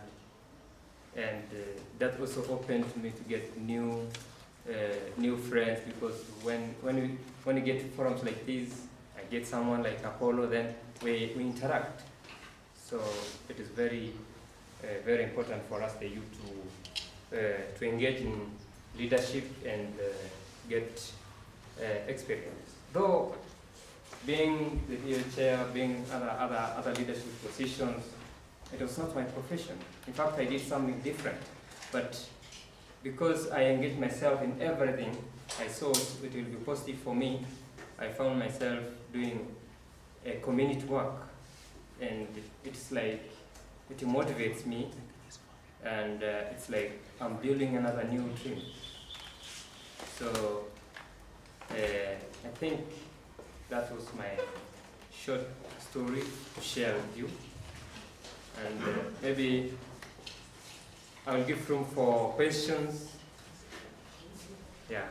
and that also opened me to get new friends, because when you get to forums like this, I get someone like Apollo, then we interact. So it is very very important for us, the youth, to engage in leadership and get experience. Though being the wheelchair, being other leadership positions, it was not my profession. In fact, I did something different. But because I engaged myself in everything, I saw it will be positive for me. I found myself doing a community work, and it's like, it motivates me, and it's like I'm building another new dream. So I think that was my short story to share with you, and maybe I will give room for questions. Yeah.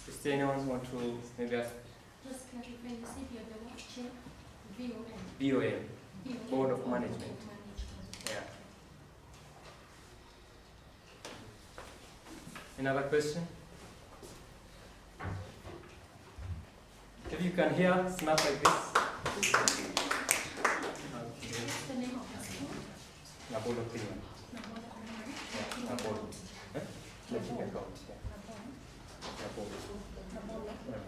Does anyone want to maybe ask? Just clarify, you said you're the what chair? BOM, Board of Management. Yeah. Another question? If you can hear, snap like this. What's the name of the school? Nabolo Premium. Yeah, Nabolo. Eh? Checking account, yeah. Nabolo. Yeah.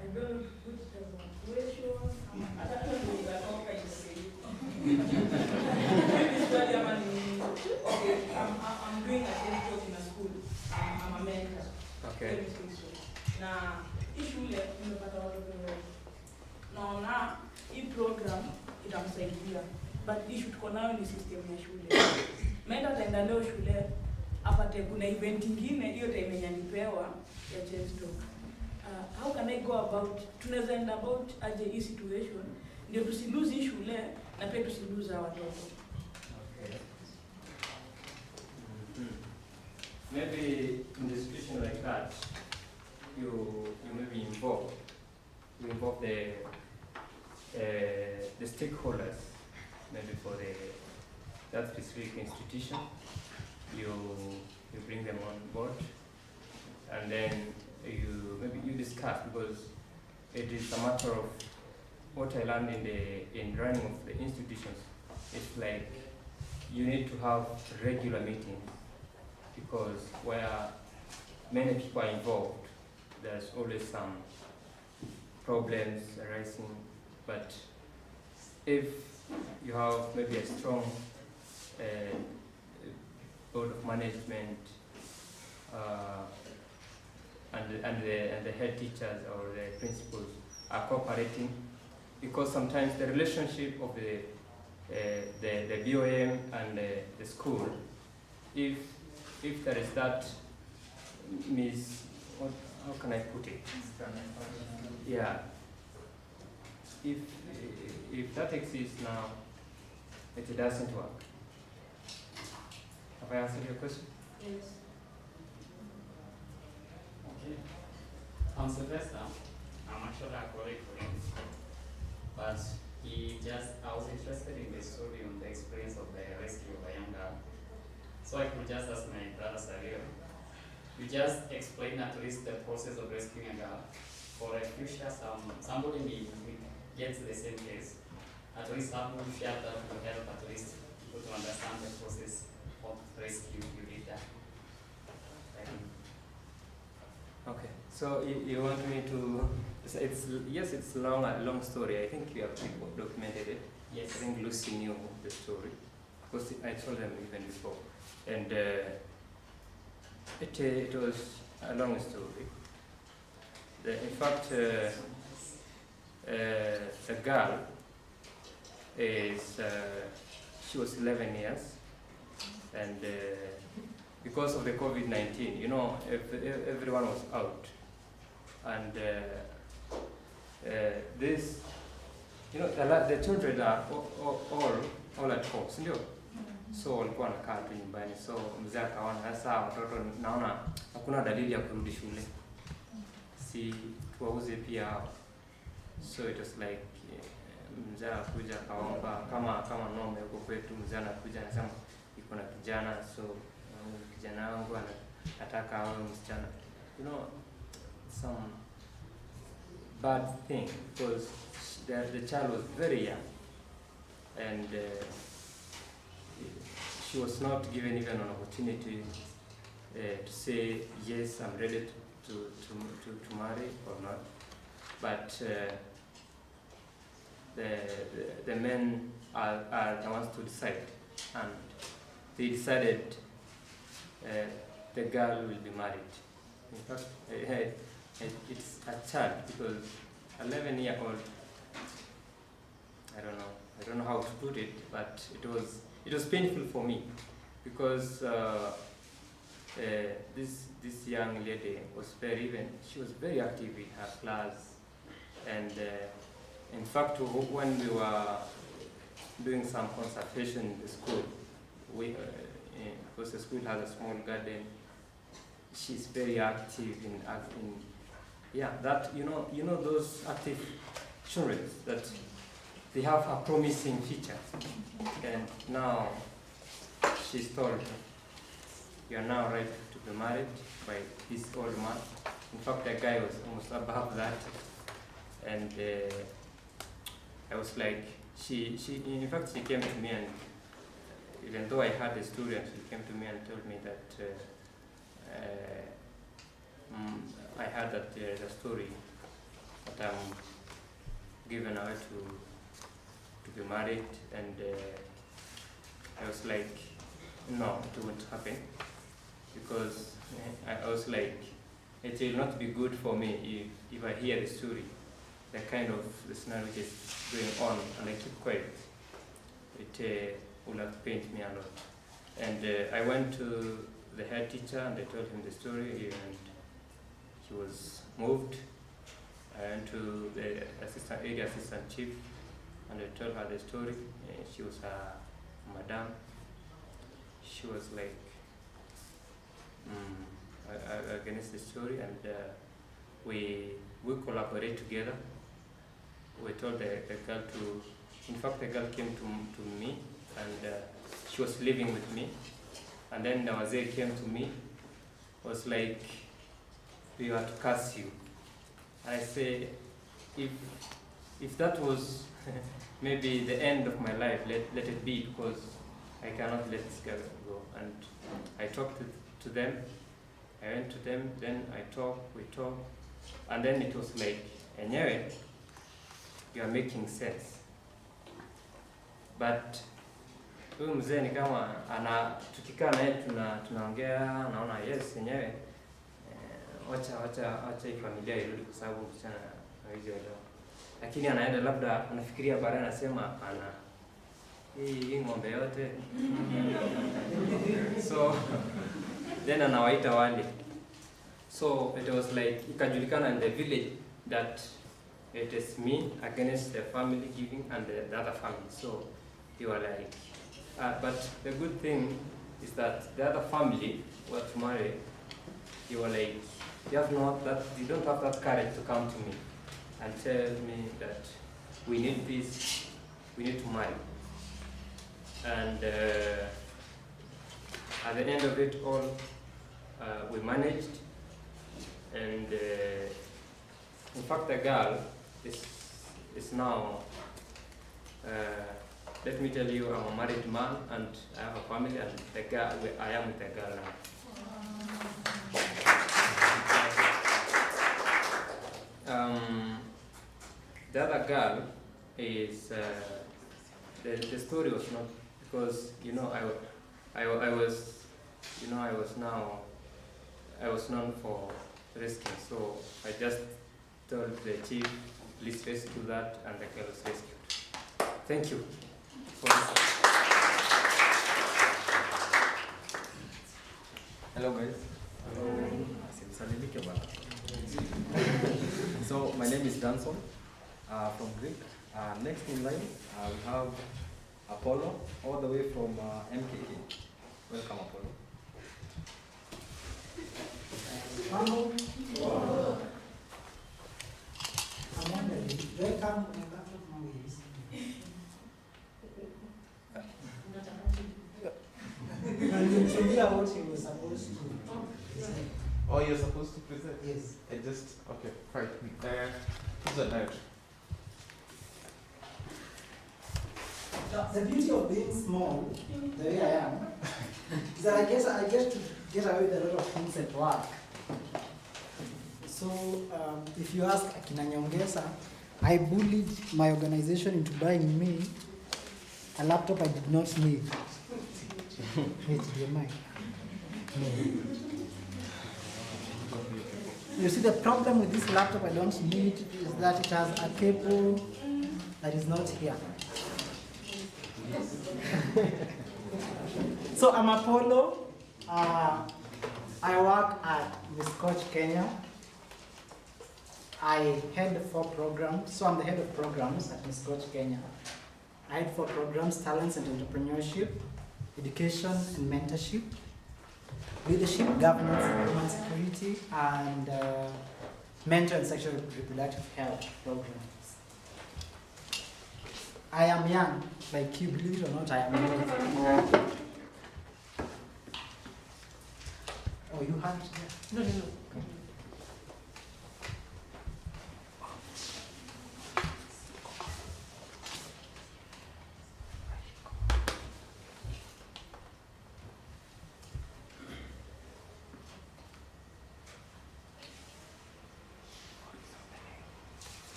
I don't put the question. I don't know that how can you say it. Okay, I'm doing a job in a school. I'm a mentor. Okay. Let me say so. Now, issue left in the matter of the now, hii program itamsaidia, but issue tuko nayo ni system ya shule. Menda ataenda leo shule apate kuna event ingine hiyo time yenye alipewa ya Chepstow. How can I go about, tunaweza end about aje hii situation ndio tusilose hii shule na pia tusilose hawa watoto. Okay. Maybe in a situation like that, you may be involved. You involve the stakeholders, maybe for that specific institution. You bring them on board, and then maybe you discuss, because it is a matter of what I learned in running of the institutions. It's like you need to have regular meetings, because where many people are involved, there's always some problems arising. But if you have maybe a strong board of management and the head teachers or the principals are cooperating, because sometimes the relationship of the BOM and the school, if there is that how can I put it? Yeah. If that exists now, it doesn't work. Have I answered your question? Yes. Okay. I'm Sylvester. I'm actually a colleague for him. But I was interested in the story on the experience of the rescue of a young girl. So I could just ask my brother Sario. You just explain at least the process of rescuing a girl. For a future, somebody gets the same case. At least how to share that will help at least people to understand the process of rescue you did that. Okay. So you want me to? It's a long story. I think you have documented it. Yes. I think Lucy knew the story because I told them even before, and it was a long story. In fact, the girl she was 11 years, and because of the COVID-19, everyone was out, and the children are all at home, sindio? So walikuwa wanakaa tu nyumbani, so mzee akaona sasa watoto naona hakuna dalili ya kurudi shule, si tuwauze pia hao. So it was like mzee anakuja akaomba kama nome huko kwetu, mzee anakuja anasema iko na kijana, so kijana wangu anataka awe msichana, some bad thing, because the child was very young, and she was not given even an opportunity to say, yes, I'm ready to marry or not. But the men are the ones to decide, and they decided the girl will be married. In fact, it's a child, because 11-year-old, I don't know how to put it, but it was painful for me, because this young lady was she was very active in her class, and in fact, when we were doing some conservation in the school, because the school has a small garden, she's very active in that, you know those active children that they have a promising future, and now she's told, you are now ready to be married by this old man. In fact, the guy was almost above that, and I was like, in fact, she came to me, and even though I had a student, she came to me and told me that I heard that there is a story that I'm given away to be married, and I was like, no, it won't happen, because I was like, it will not be good for me if I hear the story, the kind of the scenario which is going on, and I keep quiet. It will have pained me a lot. And I went to the head teacher and I told him the story, and he was moved. I went to the area assistant chief and I told her the story. She was a madam. She was like against the story, and we collaborate together. We told the girl to, in fact, the girl came to me, and she was living with me. And then the wazir came to me, was like, we are to curse you. And I say, if that was maybe the end of my life, let it be, because I cannot let this girl go. And I talked to them, I went to them, then we talked, and then it was like, anyway, you are making sense. But huyu mzee ni kama tukikaa naye tunaongea, naona yes, yenyewe wacha hii familia irudi, kwa sababu msichana hawezi elewa. Lakini anaenda labda anafikiria baadaye, anasema hii ng'ombe yote. So then anawaita wale. So it was like, ikajulikana in the village that it is me against the family giving and the other family. So you are like, but the good thing is that the other family were to marry. You were like, you don't have that courage to come to me and tell me that we need this, we need to marry. And at the end of it all, we managed, and in fact the girl is now, let me tell you, I'm a married man and I have a family, and the girl, I am with the girl now. The other girl is, the story was not, because, I was known for rescue, so I just told the chief, please rescue that, and the girl was rescued. Thank you for this. Hello guys. So my name is Danson from GRiC. Next in line we have Apollo, all the way from MKK. Welcome, Apollo. Hello. I'm wondering, welcome and back to my ways. And you should hear what you were supposed to. Oh, you're supposed to present? Yes. Okay, fine. Who's the knight? the beauty of being small, the way I am, is that I get to get away with a lot of things at work. So if you ask Akina Nyongesa, I bullied my organization into buying me a laptop I did not need. HDMI. You see, the problem with this laptop I don't need is that it has a cable that is not here. So I'm Apollo. I work at GRiC Kenya. I head 4 programs, so I'm the head of programs at GRiC Kenya. I head 4 programs: talents and entrepreneurship, education and mentorship, leadership, governance, human security, and mental and sexual reproductive health programs. I am young, like you, believe it or not, I am young. Oh, you have it there? No.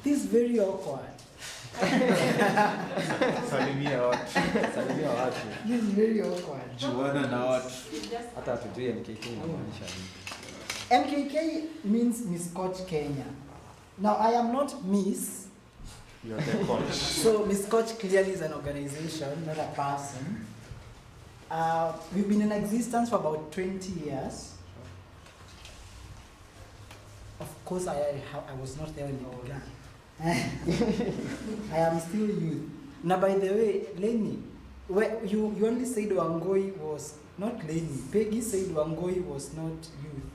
This is very awkward. Salimia watu. Salimia watu. This is very awkward. Juana na watu. Hata hatujui MKK inamaanisha nini. MKK means Miss Coach Kenya. Now I am not Miss. You're the coach. So Miss Coach clearly is an organization, not a person. We've been in existence for about 20 years. Of course, I was not there when it began. I am still youth. Now, by the way, Lenny, you only said Wangoi was not Lenny. Peggy said Wangoi was not youth.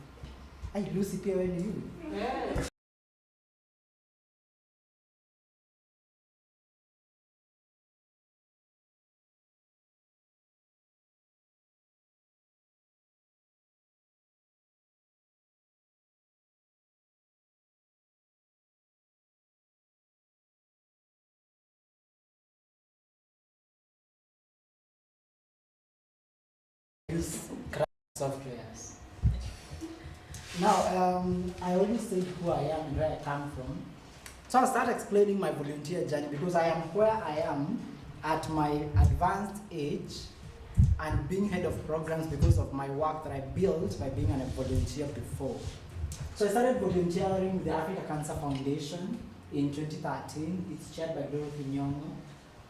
I Lucy Pia when you. Yeah. Use softwares. Now, I already said who I am and where I come from. So I'll start explaining my volunteer journey because I am where I am at my advanced age and being head of programs because of my work that I built by being a volunteer before. So I started volunteering with the Africa Cancer Foundation in 2013. It's chaired by Dorothy Nyong'o.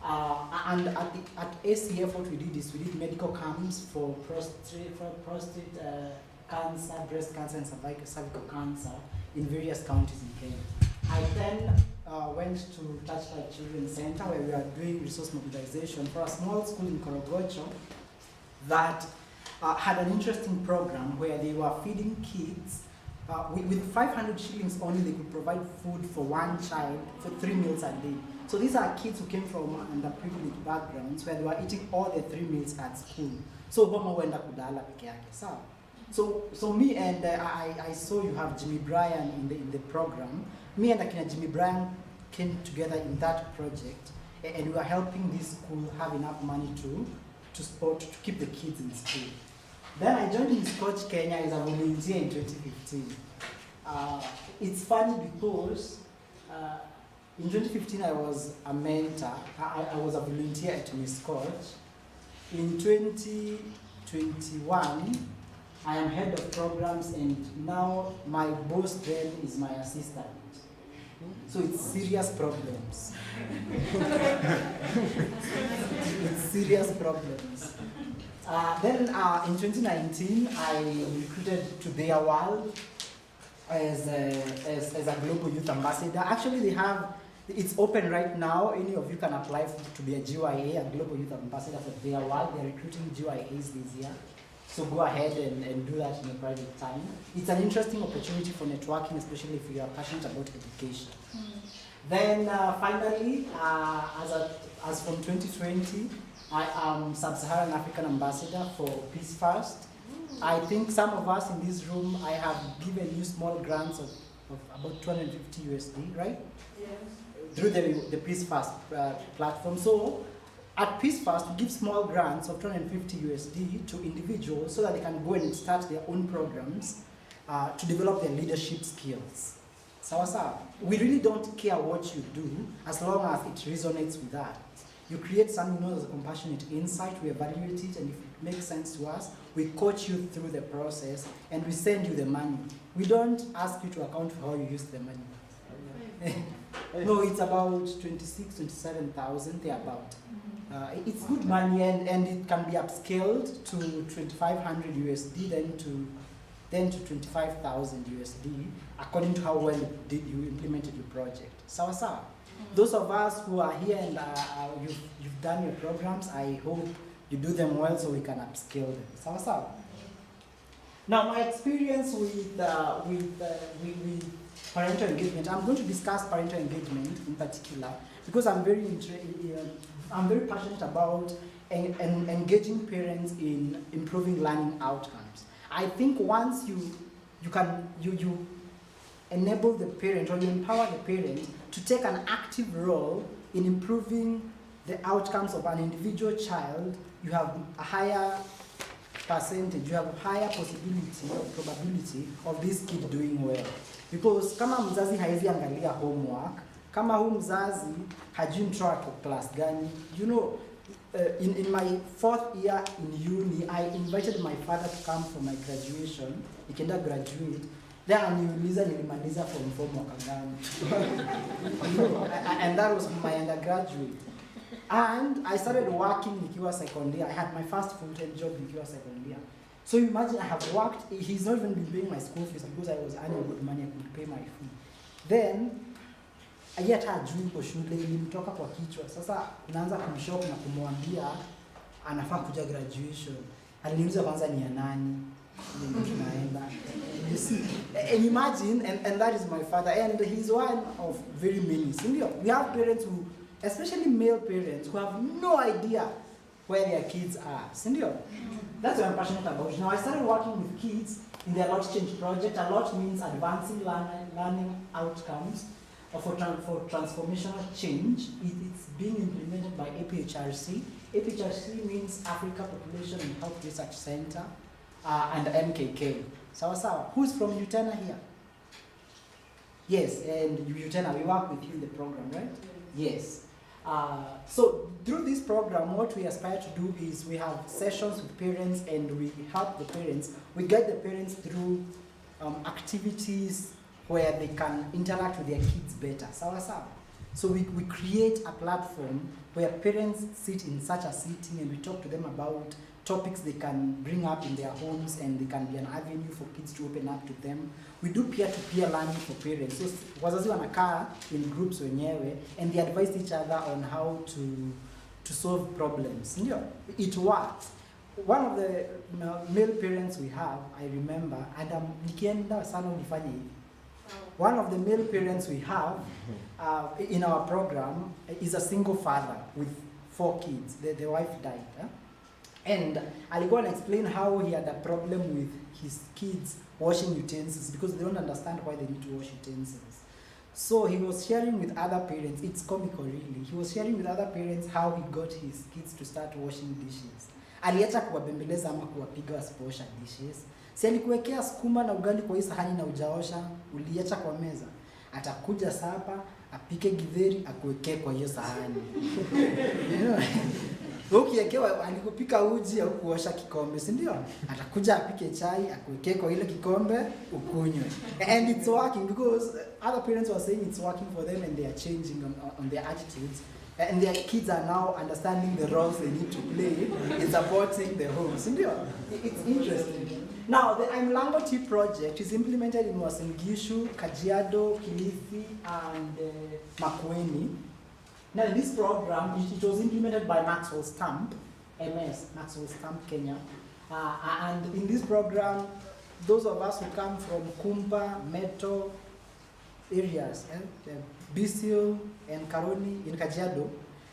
And at ACF, what we did is we did medical camps for prostate cancer, breast cancer, and cervical cancer in various counties in Kenya. I then went to Touchlight Children's Center where we are doing resource mobilization for a small school in Korogocho that had an interesting program where they were feeding kids. With 500 shillings only, they could provide food for one child for 3 meals a day. So these are kids who came from underprivileged backgrounds where they were eating all the 3 meals at school. So Homo wenda kudala peke yake, sawa. So me and I saw you have Jimmy Bryan in the program. Me and Akina Jimmy Bryan came together in that project, and we were helping this school have enough money to keep the kids in school. Then I joined in GRiC Kenya as a volunteer in 2015. It's funny because in 2015 I was a mentor. I was a volunteer at Miss Coach. In 2021, I am head of programs, and now my boss then is my assistant. So it's serious problems. It's serious problems. Then in 2019, I recruited to their world as a global youth ambassador. Actually, it's open right now. Any of you can apply to be a GYA, a global youth ambassador for their world. They're recruiting GYAs this year. So go ahead and do that in a private time. It's an interesting opportunity for networking, especially if you are passionate about education. Then finally, as from 2020, I am Sub-Saharan African Ambassador for Peace First. I think some of us in this room, I have given you small grants of of about 250 USD, right? Yes. Through the Peace First platform. So at Peace First, we give small grants of 250 USD to individuals so that they can go and start their own programs to develop their leadership skills. Sawa. We really don't care what you do as long as it resonates with that. You create something known as a compassionate insight, we evaluate it, and if it makes sense to us, we coach you through the process and we send you the money. We don't ask you to account for how you use the money. No, it's about 26, 27,000, they're about. It's good money and it can be upscaled to 2,500 USD, then to 25,000 USD, according to how well you implemented your project. Sawa. Those of us who are here and you've done your programs, I hope you do them well so we can upscale them. Sawa. Now, my experience with parental engagement, I'm going to discuss parental engagement in particular because I'm very passionate about engaging parents in improving learning outcomes. I think once you enable the parent or you empower the parent to take an active role in improving the outcomes of an individual child, you have a higher percentage, you have a higher possibility or probability of this kid doing well. Because kama mzazi haezi angalia homework, kama hu mzazi hajui mtoto wako class gani, you know, in my 4th year in uni, I invited my father to come for my graduation. Nikienda graduate, then aniuliza nilimaliza form 4 mwaka gani. And that was my undergraduate. And I started working nikiwa second year. I had my first full-time job nikiwa second year. So imagine I have worked, he's not even been paying my school fees because I was earning good money, I could pay my fee. Then, hata hajui kwa shule, ilimtoka kwa kichwa. Sasa unaanza kumshock na kumwambia anafaa kuja graduation. Aliniuliza kwanza ni ya nani? Ndio tunaenda. You see, and imagine, and that is my father, and he's one of very many. Sindio? We have parents who, especially male parents, who have no idea where their kids are. Sindio? That's what I'm passionate about. Now I started working with kids in the A Lot Change project. A Lot means advancing learning outcomes for transformational change. It's being implemented by APHRC. APHRC means Africa Population and Health Research Center and MKK. Sawa. Who's from UTENA here? Yes, and UTENA, we work with you in the program, right? Yes. So through this program, what we aspire to do is we have sessions with parents and we help the parents. We guide the parents through activities where they can interact with their kids better. Sawa. So we create a platform where parents sit in such a sitting and we talk to them about topics they can bring up in their homes and they can be an avenue for kids to open up to them. We do peer-to-peer learning for parents. So wazazi wanakaa in groups wenyewe and they advise each other on how to solve problems. It works. One of the male parents we have, I remember, and nikienda sana unifanye hivi. One of the male parents we have in our program is a single father with 4 kids. The wife died. And alikuwa na explain how he had a problem with his kids washing utensils because they don't understand why they need to wash utensils. So he was sharing with other parents, it's comical really, he was sharing with other parents how he got his kids to start washing dishes. Aliacha kuwabembeleza ama kuwapiga wasipoosha dishes. Si alikuwekea sukuma na ugali kwa hii sahani na ujaosha, uliacha kwa meza. Atakuja sapa, apike githeri, akuwekee kwa hiyo sahani. Ukiekewa alikupika uji au kuosha kikombe, si ndio? Atakuja apike chai, akuwekee kwa ile kikombe, ukunywe. And it's working because other parents were saying it's working for them and they are changing on their attitudes. And their kids are now understanding the roles they need to play in supporting the home. Si ndio? It's interesting. Now, the I'm Lango Tea project is implemented in Uasin Gishu, Kajiado, Kilifi, and Makueni. Now, in this program, it was implemented by Maxwell Stamp, MS, Maxwell Stamp Kenya. And in this program, those of us who come from Kumba, Meto areas, Bisil and Karoni in Kajiado,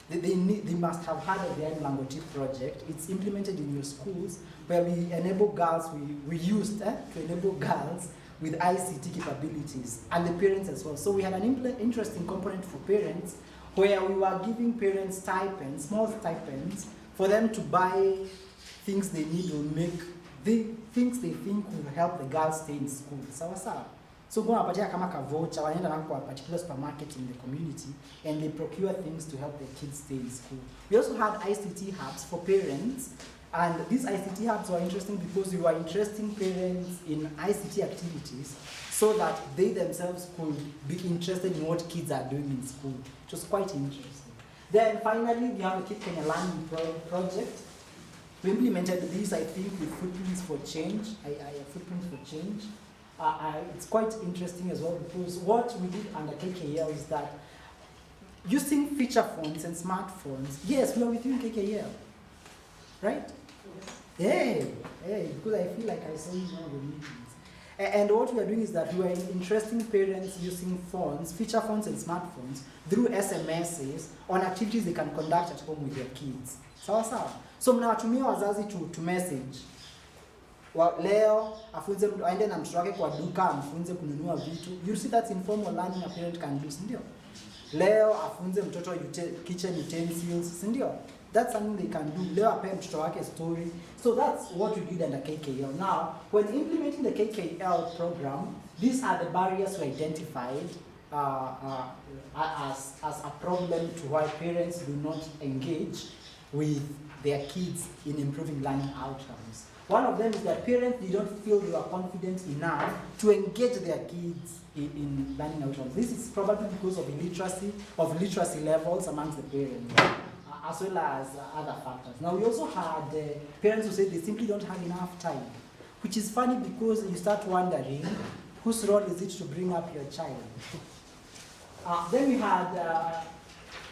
they must have heard of the I'm Lango Tea project. It's implemented in your schools where we enable girls, we used to enable girls with ICT capabilities, and the parents as well. So we had an interesting component for parents where we were giving parents stipends, small stipends, for them to buy things they need or make things they think will help the girls stay in school. Sawa sawa. So go napatia kama ka voucher, wanaenda na kwa particular supermarket in the community, and they procure things to help their kids stay in school. We also had ICT hubs for parents, and these ICT hubs were interesting because we were interesting parents in ICT activities so that they themselves could be interested in what kids are doing in school. It was quite interesting. Then finally, we have a Keep Kenya Learning project. We implemented this, I think, with Footprints for Change. Footprints for Change. It's quite interesting as well because what we did under KKL is that using feature phones and smartphones, yes, we are with you in KKL, right? Yes. Hey, because I feel like I saw you in one of the meetings. And what we are doing is that we are interesting parents using phones, feature phones and smartphones, through SMSs on activities they can conduct at home with their kids. Sawa sawa. So mnawatumia wazazi to message. Leo afunze aende na mtoto wake kwa duka amfunze kununua vitu. You see that's informal learning a parent can do, ndio? Leo afunze mtoto kitchen utensils, ndio? That's something they can do. Leo ape mtoto wake story. So that's what we did under KKL. Now, when implementing the KKL program, these are the barriers we identified as a problem to why parents do not engage with their kids in improving learning outcomes. One of them is that parents, they don't feel they are confident enough to engage their kids in learning outcomes. This is probably because of literacy levels amongst the parents, as well as other factors. Now, we also had parents who said they simply don't have enough time, which is funny because you start wondering whose role is it to bring up your child. Then we had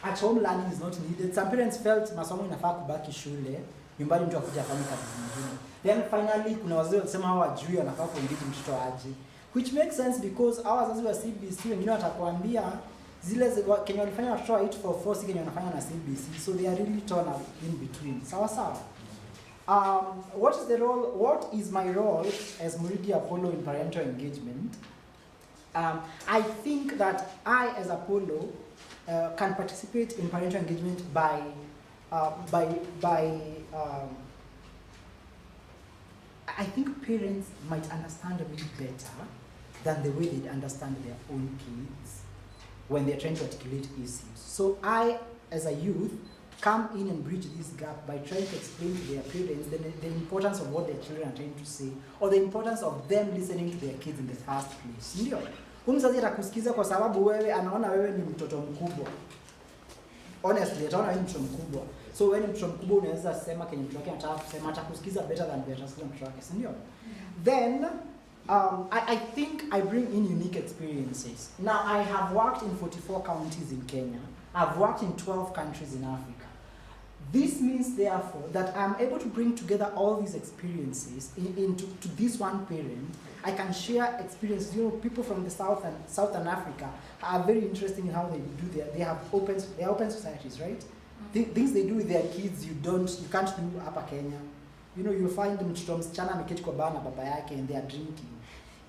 at-home learning is not needed. Some parents felt masomo inafaa kubaki shule, nyumbani mtu akuja afanye kazi nyingine. Then finally, kuna wazee walisema hawa wajui wanafaa kuengage mtoto aje. Which makes sense because hawa wazazi wa CBC wengine watakuambia zile Kenya walifanya watoto wa 844 si Kenya wanafanya na CBC. So they are really torn up in between. Sawa sawa. What is the role? What is my role as Muridi Apollo in parental engagement? I think that I, as Apollo, can participate in parental engagement by I think parents might understand a bit better than the way they understand their own kids when they're trying to articulate issues. So I, as a youth, come in and bridge this gap by trying to explain to their parents the importance of what their children are trying to say, or the importance of them listening to their kids in the first place. Ndio. Mzazi atakusikiza kwa sababu wewe anaona wewe ni mtoto mkubwa. Honestly, ataona wewe ni mtoto mkubwa. So wewe ni mtoto mkubwa unaweza sema kenye mtoto wake anataka kusema, atakusikiza better than better sikiza mtoto wake, si ndio? Then I think I bring in unique experiences. Now I have worked in 44 counties in Kenya. I've worked in 12 countries in Africa. This means, therefore, that I'm able to bring together all these experiences into this one parent. I can share experiences. You know, people from the Southern Africa are very interesting in how they do they have open societies, right? Things they do with their kids you can't do hapa Kenya. You know, you'll find mtoto msichana ameketi kwa bar na baba yake and they are drinking.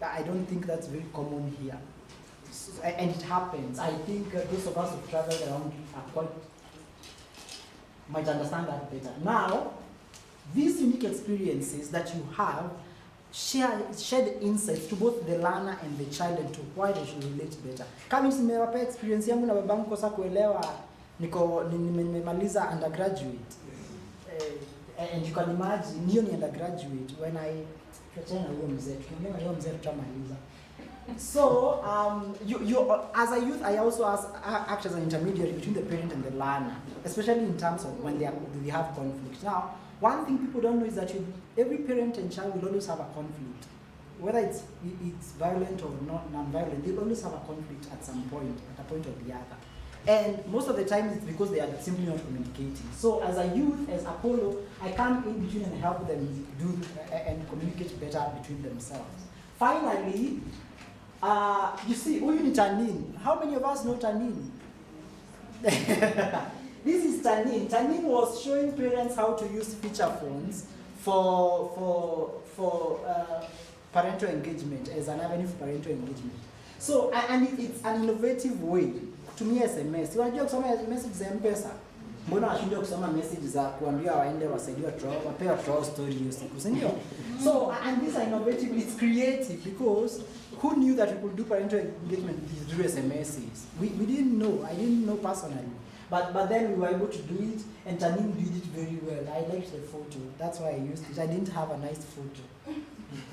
I don't think that's very common here. And it happens. I think those of us who travel around might understand that better. Now, these unique experiences that you have shed insights to both the learner and the child and to why they should relate better. Kama nimewapa experience yangu na babangu kosa kuelewa nimemaliza undergraduate. And you can imagine, niyo ni undergraduate when I tuachana huyo mzee, tukiongea huyo mzee tutamaliza. So, as a youth, I also act as an intermediary between the parent and the learner, especially in terms of when they have conflict. Now, one thing people don't know is that every parent and child will always have a conflict. Whether it's violent or not non-violent, they always have a conflict at some point, at a point or the other. And most of the time it's because they are simply not communicating. So as a youth, as Apollo, I come in between and help them do and communicate better between themselves. Finally, you see, huyu ni Tanin. How many of us know Tanin? This is Tanin. Tanin was showing parents how to use feature phones for parental engagement as an avenue for parental engagement. So, and it's an innovative way kutumia SMS. Unajua kusoma message za M-Pesa? Mbona washindwa kusoma message za kuambia waende wasaidiwe wapewe troll story hiyo siku, si ndio? So, and these are innovative, it's creative, because who knew that we could do parental engagement through SMSs? We didn't know. I didn't know personally. But then we were able to do it, and Tanin did it very well. I liked the photo. That's why I used it. I didn't have a nice photo.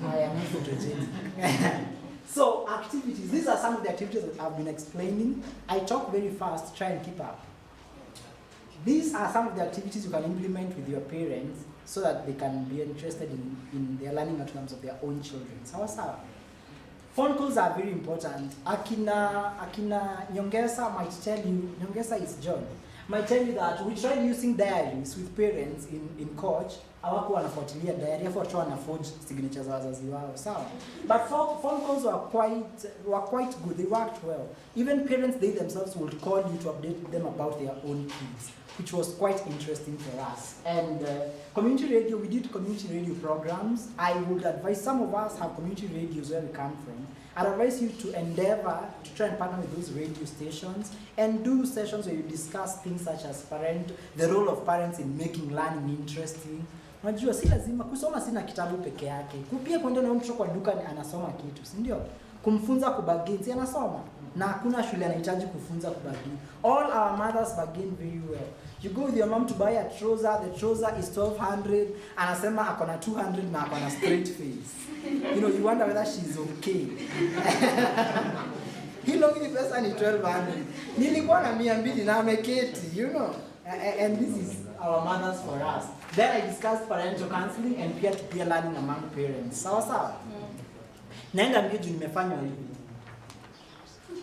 I am not photogenic. So activities. These are some of the activities that I've been explaining. I talk very fast. Try and keep up. These are some of the activities you can implement with your parents so that they can be interested in their learning outcomes of their own children. Sawa. Phone calls are very important. Akina Nyongesa might tell you, Nyongesa is John, might tell you that we tried using diaries with parents in coach. Hawakuwa wanafuatilia diary, watu wanaforge signatures za wazazi wao, sawa. But phone calls were quite good. They worked well. Even parents, they themselves would call you to update them about their own kids, which was quite interesting for us. And community radio, we did community radio programs. I would advise, some of us have community radios where we come from. I'd advise you to endeavor to try and partner with those radio stations and do sessions where you discuss things such as the role of parents in making learning interesting. Unajua si lazima kusoma sina kitabu peke yake. Pia kwenda na mtoto kwa duka anasoma kitu, si ndio? Kumfunza kubagin, si anasoma. Na hakuna shule anahitaji kufunza kubagin. All our mothers bargain very well. You go with your mom to buy a trouser, the trouser is 1,200, anasema akona 200 na akona straight face. You know, you wonder whether she's okay. Hilo hili pesa ni 1,200. Nilikuwa na 200 na ameketi, you know. And this is our mothers for us. Then I discussed parental counseling and peer-to-peer learning among parents. Sawa. Naenda mbio nimefanya hivi.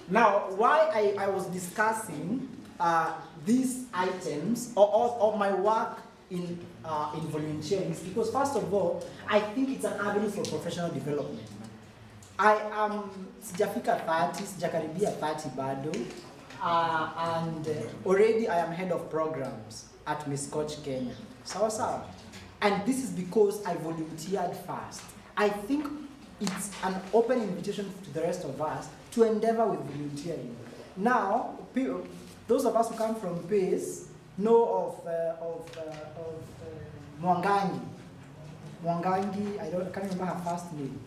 Now, why I was discussing these items or my work in volunteering is because, first of all, I think it's an avenue for professional development. I am sijafika 30, sijakaribia 30 bado, and already I am head of programs at Miss Coach Kenya. Sawa. And this is because I volunteered first. I think it's an open invitation to the rest of us to endeavor with volunteering. Now, those of us who come from PACE know of Mwangangi. Mwangangi, I can't remember her first name.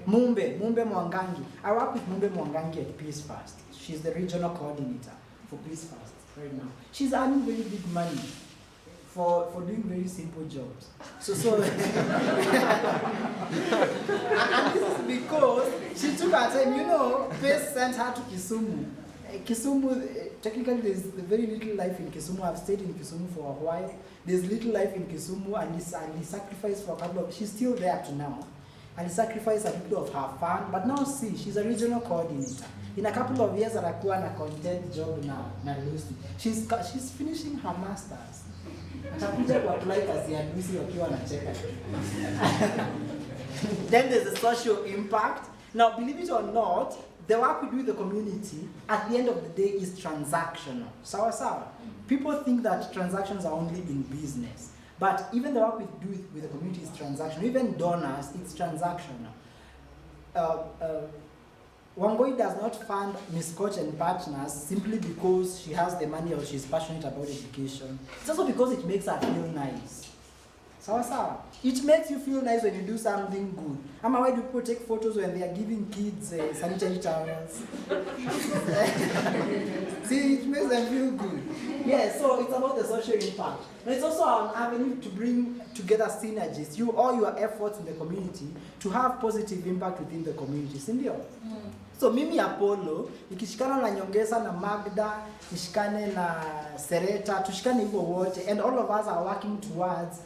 Mumbe Mwangangi. I work with Mumbe Mwangangi at Peace First. She's the regional coordinator for Peace First right now. She's earning very big money for doing very simple jobs. So and this is because she took her time. You know, Pace sent her to Kisumu. Kisumu, technically there's very little life in Kisumu. I've stayed in Kisumu for a while. There's little life in Kisumu, and he sacrificed for a couple of, she's still there to now. And he sacrificed a little of her fun, but now see, she's a regional coordinator. In a couple of years, atakuwa na content job na Lucy. She's finishing her masters. Atakuja kuapply kazi ya Lucy wakiwa wanacheka. Then there's a social impact. Now, believe it or not, the work we do with the community, at the end of the day, is transactional. Sawa. People think that transactions are only in business. But even the work we do with the community is transactional. Even donors, it's transactional. Wangoi does not fund Miss Coach and Partners simply because she has the money or she's passionate about education. It's also because it makes her feel nice. Sawa. It makes you feel nice when you do something good. Why do people take photos when they are giving kids sanitary towels? See, it makes them feel good. Yeah, so it's about the social impact. And it's also an avenue to bring together synergies, all your efforts in the community to have positive impact within the community. Sindio? So mimi Apollo, nikishikana na Nyongesa na Magda, nishikane na Sereta, tushikane hivyo wote, and all of us are working towards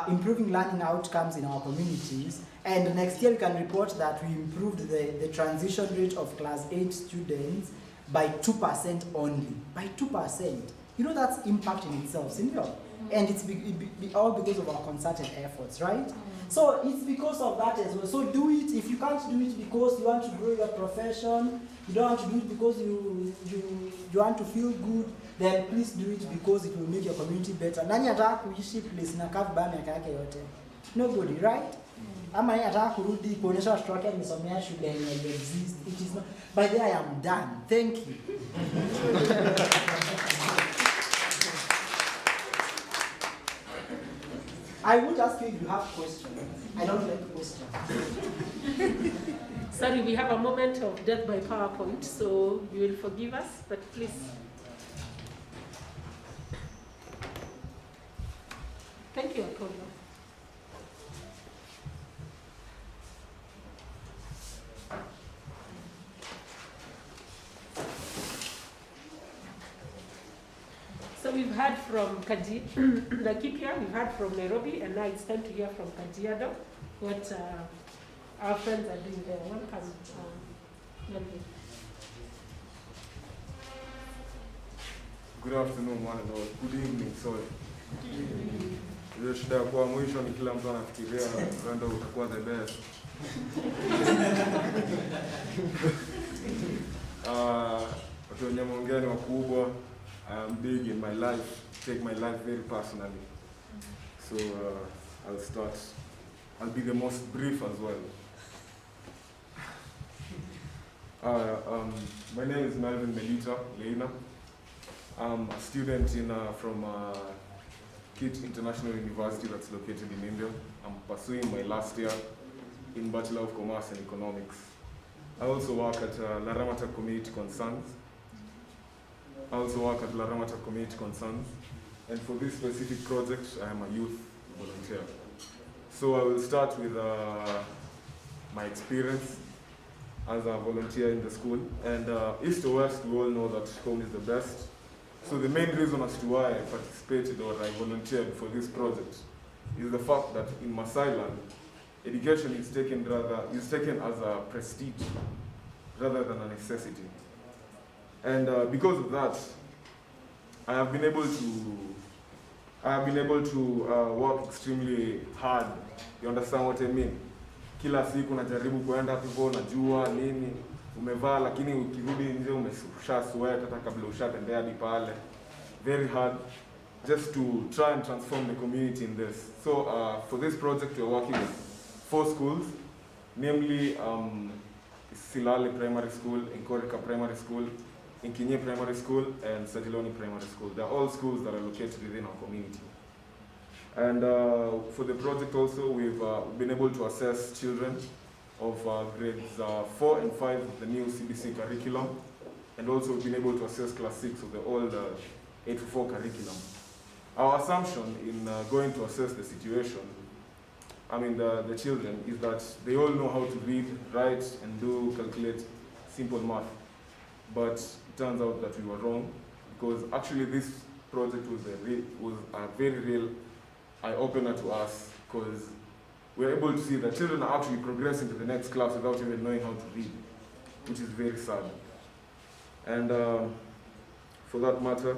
improving learning outcomes in our communities. And next year we can report that we improved the transition rate of class 8 students by 2% only. By 2%. You know, that's impact in itself, Senior. And it's all because of our concerted efforts, right? So it's because of that as well. So do it. If you can't do it because you want to grow your profession, you don't want to do it because you want to feel good, then please do it because it will make your community better. Nani ataka kuishi place na kavu ba miaka yake yote? Nobody, right? ama yeye anataka kurudi kuonyesha watoto wake amesomea shule yenye exist. It is not. By the way, I am done. Thank you. I would ask you if you have questions. I don't like questions. Sorry, we have a moment of death by PowerPoint, so you will forgive us, but please. Thank you, Apollo. So we've heard from Laikipia, we've heard from Nairobi, and now it's time to hear from Kajiado what our friends are doing there. Welcome, Melvin. Good afternoon, one and all. Good evening, sorry. Ile shida ya kuwa mwisho ni kila mtu anafikiria kwenda utakuwa the best. Watu wenye mwongea ni wakubwa. I'm big in my life, take my life very personally. So I'll start. I'll be the most brief as well. My name is Melvin Melita Leina. I'm a student from KIT International University that's located in India. I'm pursuing my last year in Bachelor of Commerce and Economics. I also work at Laramata Community Concerns. And for this specific project, I am a youth volunteer. So I will start with my experience as a volunteer in the school. And east to west, we all know that home is the best. So the main reason as to why I participated or I volunteered for this project is the fact that in Masailand, education is taken as a prestige rather than a necessity. And because of that, I have been able to work extremely hard. You understand what I mean? Kila siku najaribu kuenda hivyo, najua nini umevaa, lakini ukirudi nje umeshasweat hata kabla ushatembea hadi pale. Very hard, just to try and transform the community in this. So for this project, we're working with 4 schools, namely Silale Primary School, Inkorika Primary School, Inkinye Primary School, and Sajiloni Primary School. They're all schools that are located within our community. And for the project also, we've been able to assess children of grades 4 and 5 of the new CBC curriculum, and also we've been able to assess class 6 of the old 8-4 curriculum. Our assumption in going to assess the situation, the children, is that they all know how to read, write, and calculate simple math. But it turns out that we were wrong, because actually this project was a very real eye-opener to us, because we're able to see that children are actually progressing to the next class without even knowing how to read, which is very sad. And for that matter,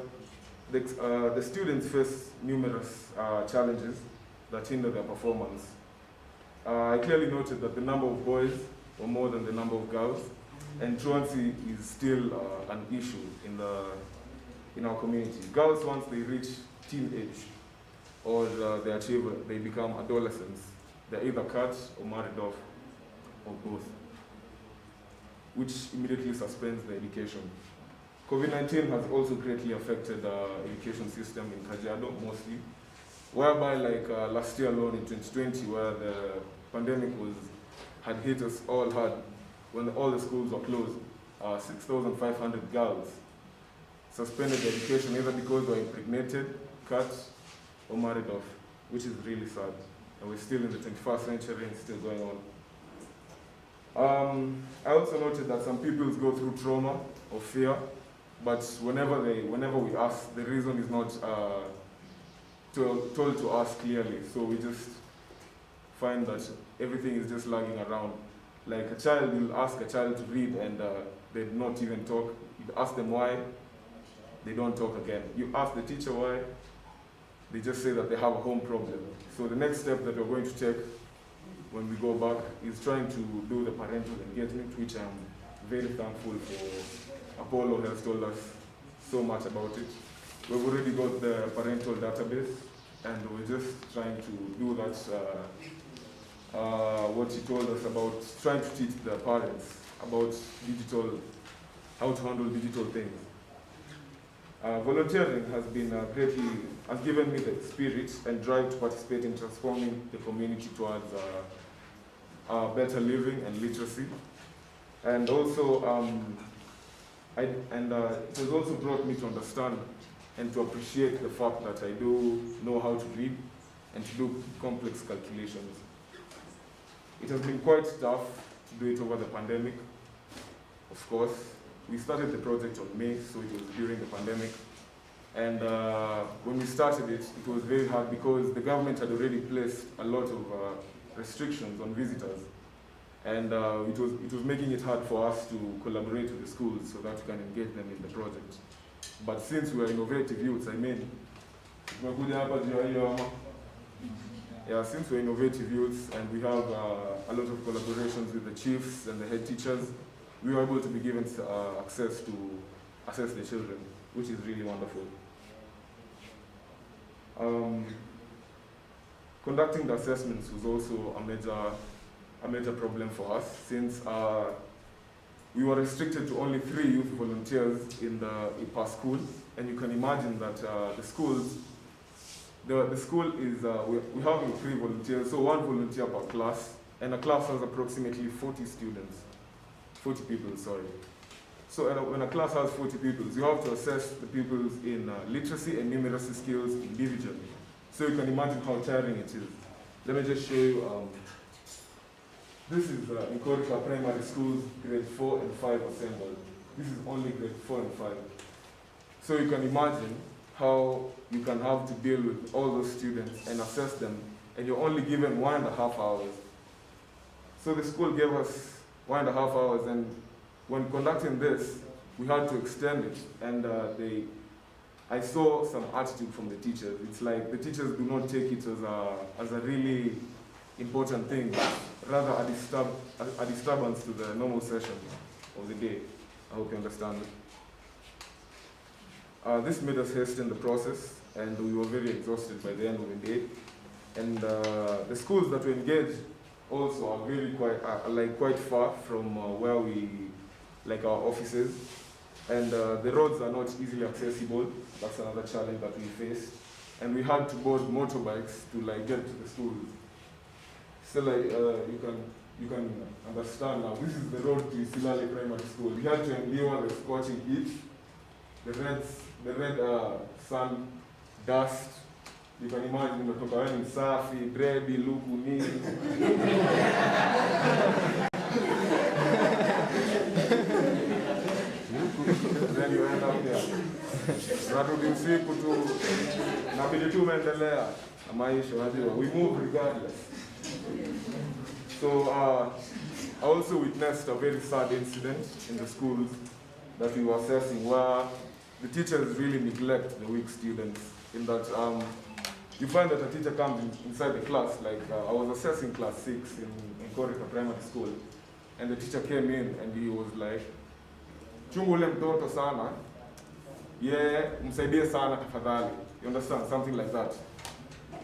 the students face numerous challenges that hinder their performance. I clearly noted that the number of boys were more than the number of girls, and truancy is still an issue in our community. Girls, once they reach teenage or they become adolescents, they're either cut or married off, or both, which immediately suspends their education. COVID-19 has also greatly affected the education system in Kajiado, mostly, whereby last year alone in 2020, where the pandemic had hit us all hard, when all the schools were closed, 6,500 girls suspended their education either because they were impregnated, cut, or married off, which is really sad. And we're still in the 21st century and it's still going on. I also noted that some people go through trauma or fear, but whenever we ask, the reason is not told to us clearly. So we just find that everything is just lagging around. Like a child, you'll ask a child to read and they do not even talk. You ask them why, they don't talk again. You ask the teacher why, they just say that they have a home problem. So the next step that we're going to take when we go back is trying to do the parental engagement, which I'm very thankful for. Apollo has told us so much about it. We've already got the parental database, and we're just trying to do that what she told us about trying to teach the parents about how to handle digital things. Volunteering has been has given me the spirit and drive to participate in transforming the community towards better living and literacy. And also, it has also brought me to understand and to appreciate the fact that I do know how to read and to do complex calculations. It has been quite tough to do it over the pandemic, of course. We started the project on May, so it was during the pandemic. And when we started it, it was very hard because the government had already placed a lot of restrictions on visitors. And it was making it hard for us to collaborate with the schools so that we can engage them in the project. But since we are innovative youths, since we're innovative youths and we have a lot of collaborations with the chiefs and the head teachers, we were able to be given access to assess the children, which is really wonderful. Conducting the assessments was also a major problem for us, since we were restricted to only 3 youth volunteers in per school, and you can imagine that the school is, we have 3 volunteers, so 1 volunteer per class, and a class has approximately 40 people, sorry. So when a class has 40 pupils, you have to assess the pupils in literacy and numeracy skills individually. So you can imagine how tiring it is. Let me just show you. This is in GRiC Primary School's grade 4 and 5 assembled. This is only grade 4 and 5. So you can imagine how you can have to deal with all those students and assess them, and you're only given 1.5 hours. So the school gave us 1.5 hours, and when conducting this, we had to extend it, and I saw some attitude from the teachers. It's like the teachers do not take it as a really important thing, rather a disturbance to the normal session of the day. I hope you understand. This made us hasten the process, and we were very exhausted by the end of the day. And the schools that we engaged also are quite far from where our offices, and the roads are not easily accessible. That's another challenge that we faced, and we had to board motorbikes to get to the schools. So you can understand now. This is the road to Silale Primary School. We had to endure the scorching heat, the red sun, dust. You can imagine umetoka wewe ni safi, dread, luku nini. Then you end up there. Narudi usiku tu, nabidi tu umeendelea na maisha, unajua. We move regardless. So I also witnessed a very sad incident in the schools that we were assessing, where the teachers really neglect the weak students, in that you find that a teacher comes inside the class, I was assessing class 6 in GRiC Primary School, and the teacher came in and he was like, chungu ule mtoto sana, msaidie sana tafadhali. You understand? Something like that.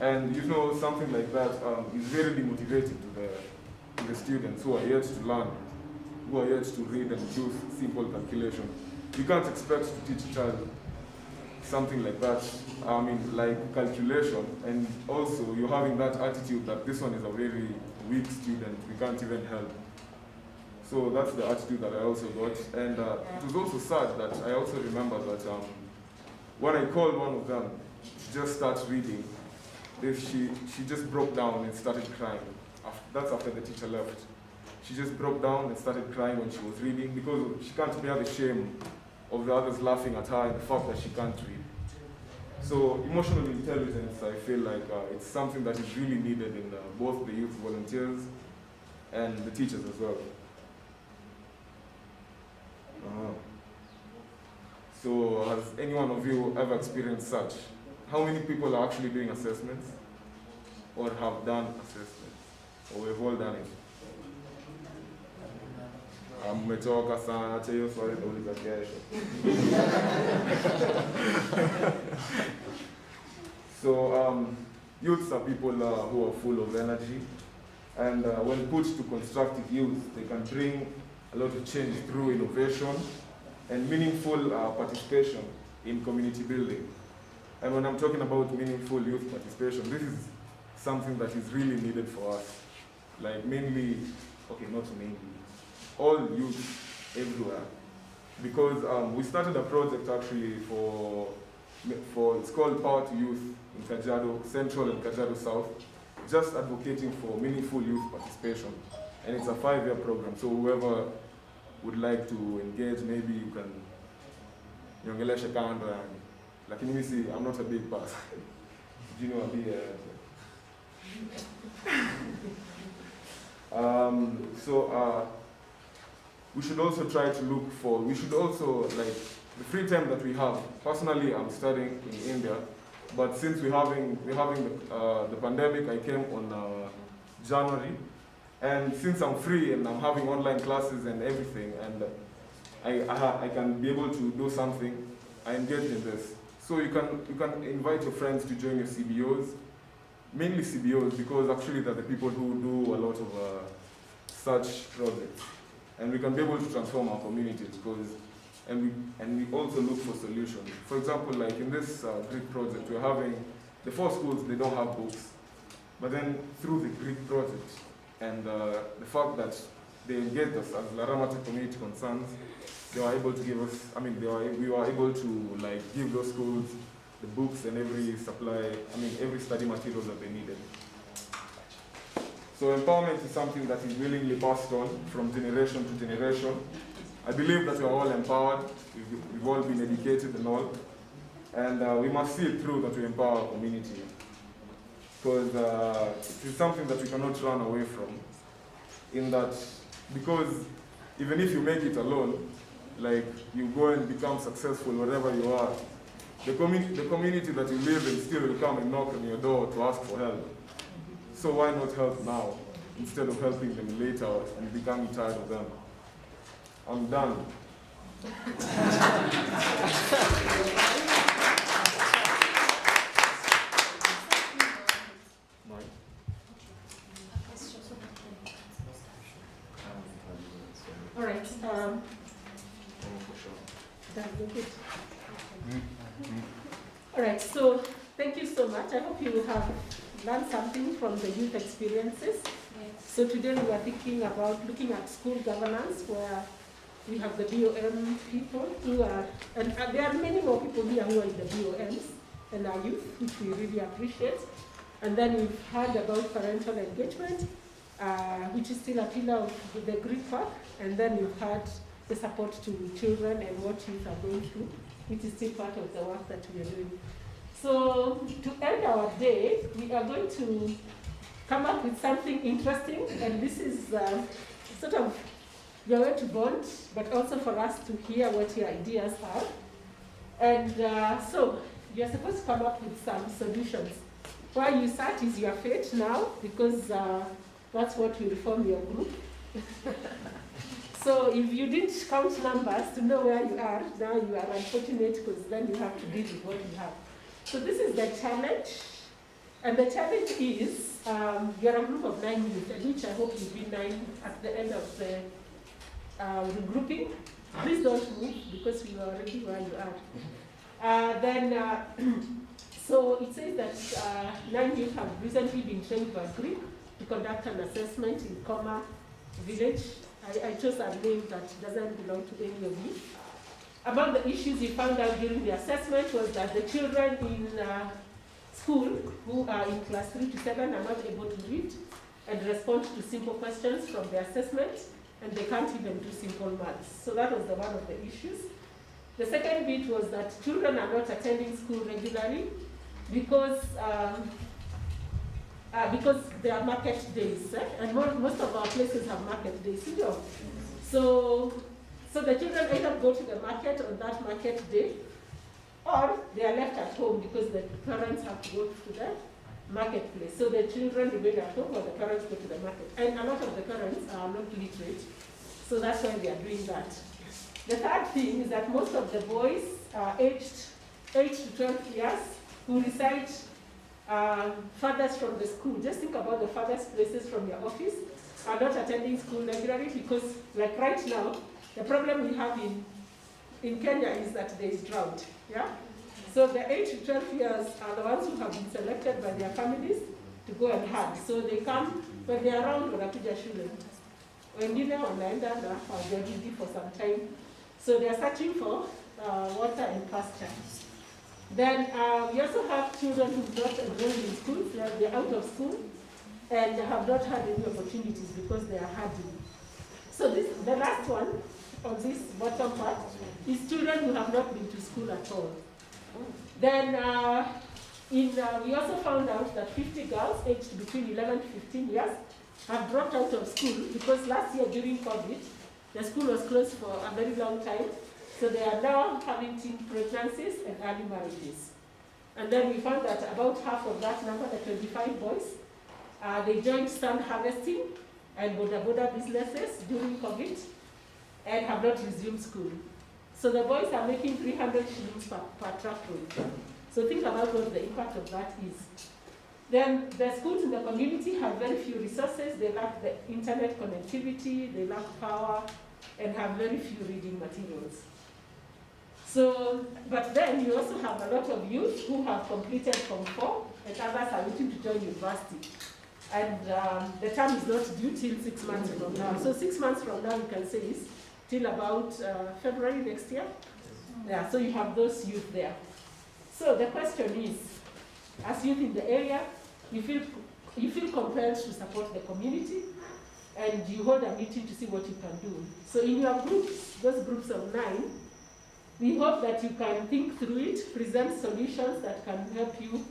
And something like that is very demotivating to the students who are yet to learn, who are yet to read and do simple calculation. You can't expect to teach a child something like that, like calculation, and also you're having that attitude that this one is a very weak student, we can't even help. So that's the attitude that I also got. And it was also sad that I also remember that when I called one of them to just start reading, she just broke down and started crying. That's after the teacher left. She just broke down and started crying when she was reading, because she can't bear the shame of the others laughing at her and the fact that she can't read. So emotional intelligence, I feel like it's something that is really needed in both the youth volunteers and the teachers as well. So has any one of you ever experienced such? How many people are actually doing assessments or have done assessments? Or we've all done it? Mmetoka sana, acha hiyo swali nauliza kesho. So youths are people who are full of energy, And when put to constructive use, they can bring a lot of change through innovation and meaningful participation in community building. And when I'm talking about meaningful youth participation, this is something that is really needed for us. Like mainly, okay, not mainly, all youth everywhere. Because we started a project actually for it's called Power to Youth in Kajiado Central and Kajiado South, just advocating for meaningful youth participation. And it's a 5-year program, so whoever would like to engage, maybe you can niongeleshe kando yani. Lakini mimi si, I'm not a big person. Do you know a bit? We should also try to look for, we should also, like, the free time that we have. Personally, I'm studying in India, but since we're having the pandemic, I came on January, and since I'm free and I'm having online classes and everything, and I can be able to do something, I engage in this. So you can invite your friends to join your CBOs, mainly CBOs, because actually they're the people who do a lot of such projects. And we can be able to transform our communities because, and we also look for solutions. For example, like in this GRiC project, we're having, the 4 schools, they don't have books. But then through the GRiC project and the fact that they engaged us as Laramata Community Concerns, they were able to give us, we were able to like give those schools the books and every supply, every study material that they needed. So empowerment is something that is willingly passed on from generation to generation. I believe that we are all empowered, we've all been educated and all, and we must see it through that we empower our community. Because it is something that we cannot run away from, in that, because even if you make it alone, like you go and become successful wherever you are, the community that you live in still will come and knock on your door to ask for help. So why not help now, instead of helping them later and becoming tired of them? I'm done. All right. All right, so thank you so much. I hope you have learned something from the youth experiences. So today we are thinking about looking at school governance, where we have the BOM people who are, and there are many more people here who are in the BOMs and our youth, which we really appreciate. And then we've heard about parental engagement, which is still a pillar of the GRiC work. And then we've heard the support to children and what youth are going through, which is still part of the work that we are doing. So to end our day, we are going to come up with something interesting, and this is sort of your way to bond, but also for us to hear what your ideas are. And so you're supposed to come up with some solutions. Where you sat is your fate now, because that's what will form your group. So if you didn't count numbers to know where you are, now you are unfortunate, because then you have to deal with what you have. So this is the challenge. And the challenge is, you're a group of 9 youth, and which I hope you'll be 9 at the end of the regrouping. Please don't move, because you are already where you are. So it says that 9 youth have recently been trained by GRiC to conduct an assessment in Koma village. I chose a name that doesn't belong to any of you. Among the issues we found out during the assessment was that the children in school who are in class 3 to 7 are not able to read and respond to simple questions from the assessment, and they can't even do simple maths. So that was one of the issues. The second bit was that children are not attending school regularly because there are market days, and most of our places have market days, you know. So the children either go to the market on that market day, or they are left at home because the parents have to go to the marketplace. So the children remain at home, or the parents go to the market. And a lot of the parents are not literate, so that's why they are doing that. The third thing is that most of the boys are aged 8 to 12 years who recite farthest from the school. Just think about the farthest places from your office are not attending school regularly because, like right now, the problem we have in Kenya is that there is drought. Yeah? So the 8 to 12 years are the ones who have been selected by their families to go and herd. So they come, when they are around, wanakuja shule. Wengine wanaenda na hawajarudi for some time. So they are searching for water and pasture. Then we also have children who are not enrolled in school, they're out of school, and have not had any opportunities because they are herding. So the last one on this bottom part is children who have not been to school at all. Then we also found out that 50 girls aged between 11 to 15 years have dropped out of school because last year during COVID, the school was closed for a very long time. So they are now having teen pregnancies and early marriages. And then we found that about half of that number, the 25 boys, they joined sand harvesting and boda businesses during COVID and have not resumed school. So the boys are making 300 shillings per truck road. So think about what the impact of that is. Then the schools in the community have very few resources. They lack the internet connectivity, they lack power, and have very few reading materials. So, but then you also have a lot of youth who have completed Form 4 and others are looking to join university. And the term is not due till 6 months from now. So 6 months from now, you can say is till about February next year. Yeah, so you have those youth there. So the question is, as youth in the area, you feel compelled to support the community and you hold a meeting to see what you can do. So in your groups, those groups of 9, we hope that you can think through it, present solutions that can help you,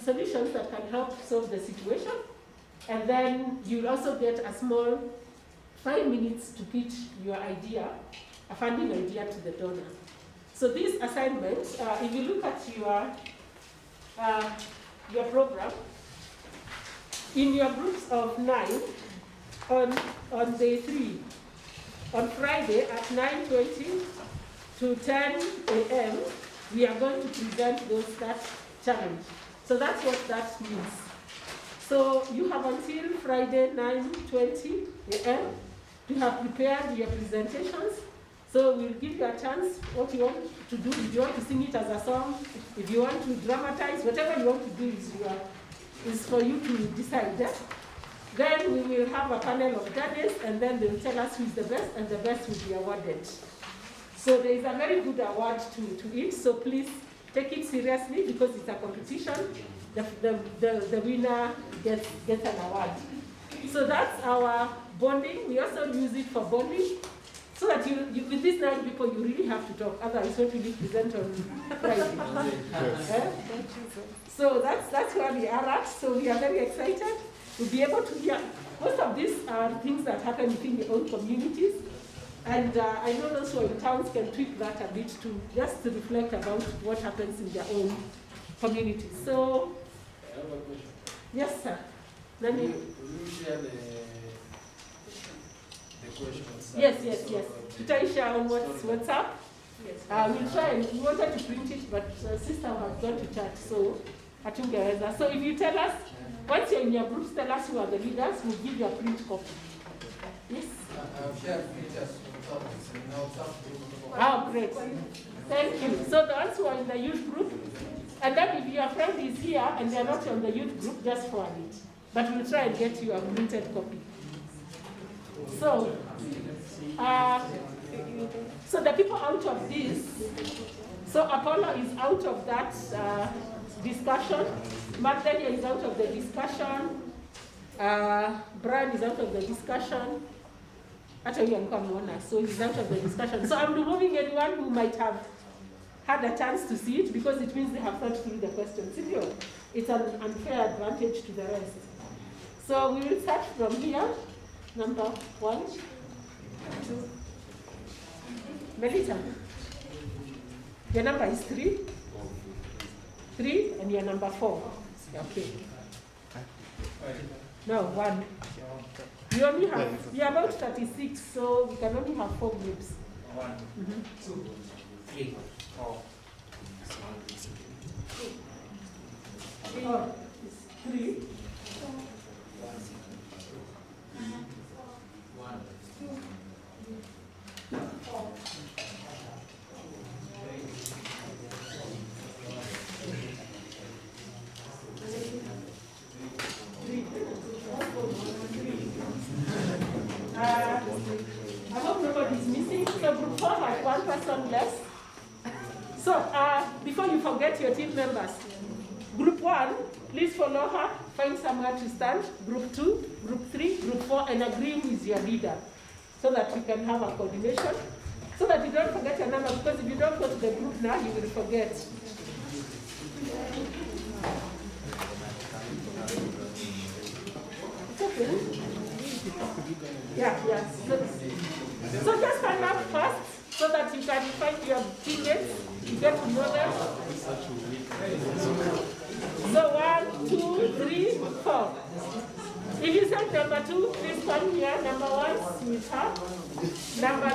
solutions that can help solve the situation. And then you'll also get a small 5 minutes to pitch your idea, a funding idea to the donor. So this assignment, if you look at your program, in your groups of 9, on day 3, on Friday at 9:20 to 10 a.m., we are going to present that challenge. So that's what that means. So you have until Friday 9:20 a.m. to have prepared your presentations. So we'll give you a chance what you want to do. If you want to sing it as a song, if you want to dramatize, whatever you want to do is for you to decide. Then we will have a panel of judges, and then they will tell us who is the best, and the best will be awarded. So there is a very good award to it, so please take it seriously because it's a competition. The winner gets an award. So that's our bonding. We also use it for bonding, so that you with these 9 people, you really have to talk, otherwise what will you present on Friday? So that's where we are at, so we are very excited. We'll be able to hear. Most of these are things that happen within your own communities. And I know those who are in towns can tweak that a bit just to reflect about what happens in their own communities. So, I have a question. Yes, sir. Will you share the questions? Yes. Tutaisha on WhatsApp. Yes. We'll try and we wanted to print it, but sister has gone to chat, so hatungeweza. So if you tell us, once you're in your groups, tell us who are the leaders, we'll give you a print copy. Yes? I've shared pictures from topics in our subgroup. Oh, great. Thank you. So the ones who are in the youth group, and then if your friend is here and they're not on the youth group, just forward it. But we'll try and get you a printed copy. So, so the people out of this, so Apollo is out of that discussion, Magdalena is out of the discussion, Brian is out of the discussion, so he's out of the discussion. So I'm removing anyone who might have had a chance to see it because it means they have thought through the questions. It's an unfair advantage to the rest. So we will start from here. Number 1, 2. Melita, your number is 3. 3 and your number 4. Okay. No, 1. You only have, you're about 36, so we can only have 4 groups. 1, 2, 3, 4. Oh, it's 3. I hope nobody's missing. So group 4 has 1 person less. So before you forget your team members, group 1, please follow her, find somewhere to stand. Group 2, group 3, group 4, and agree with your leader so that we can have a coordination. So that you don't forget your number, because if you don't go to the group now, you will forget. It's okay. Yeah. So just stand up first so that you can find your teammates, you get to know them. So 1, 2, 3, 4. If you said number 2, please come here. Number 1 with her. Number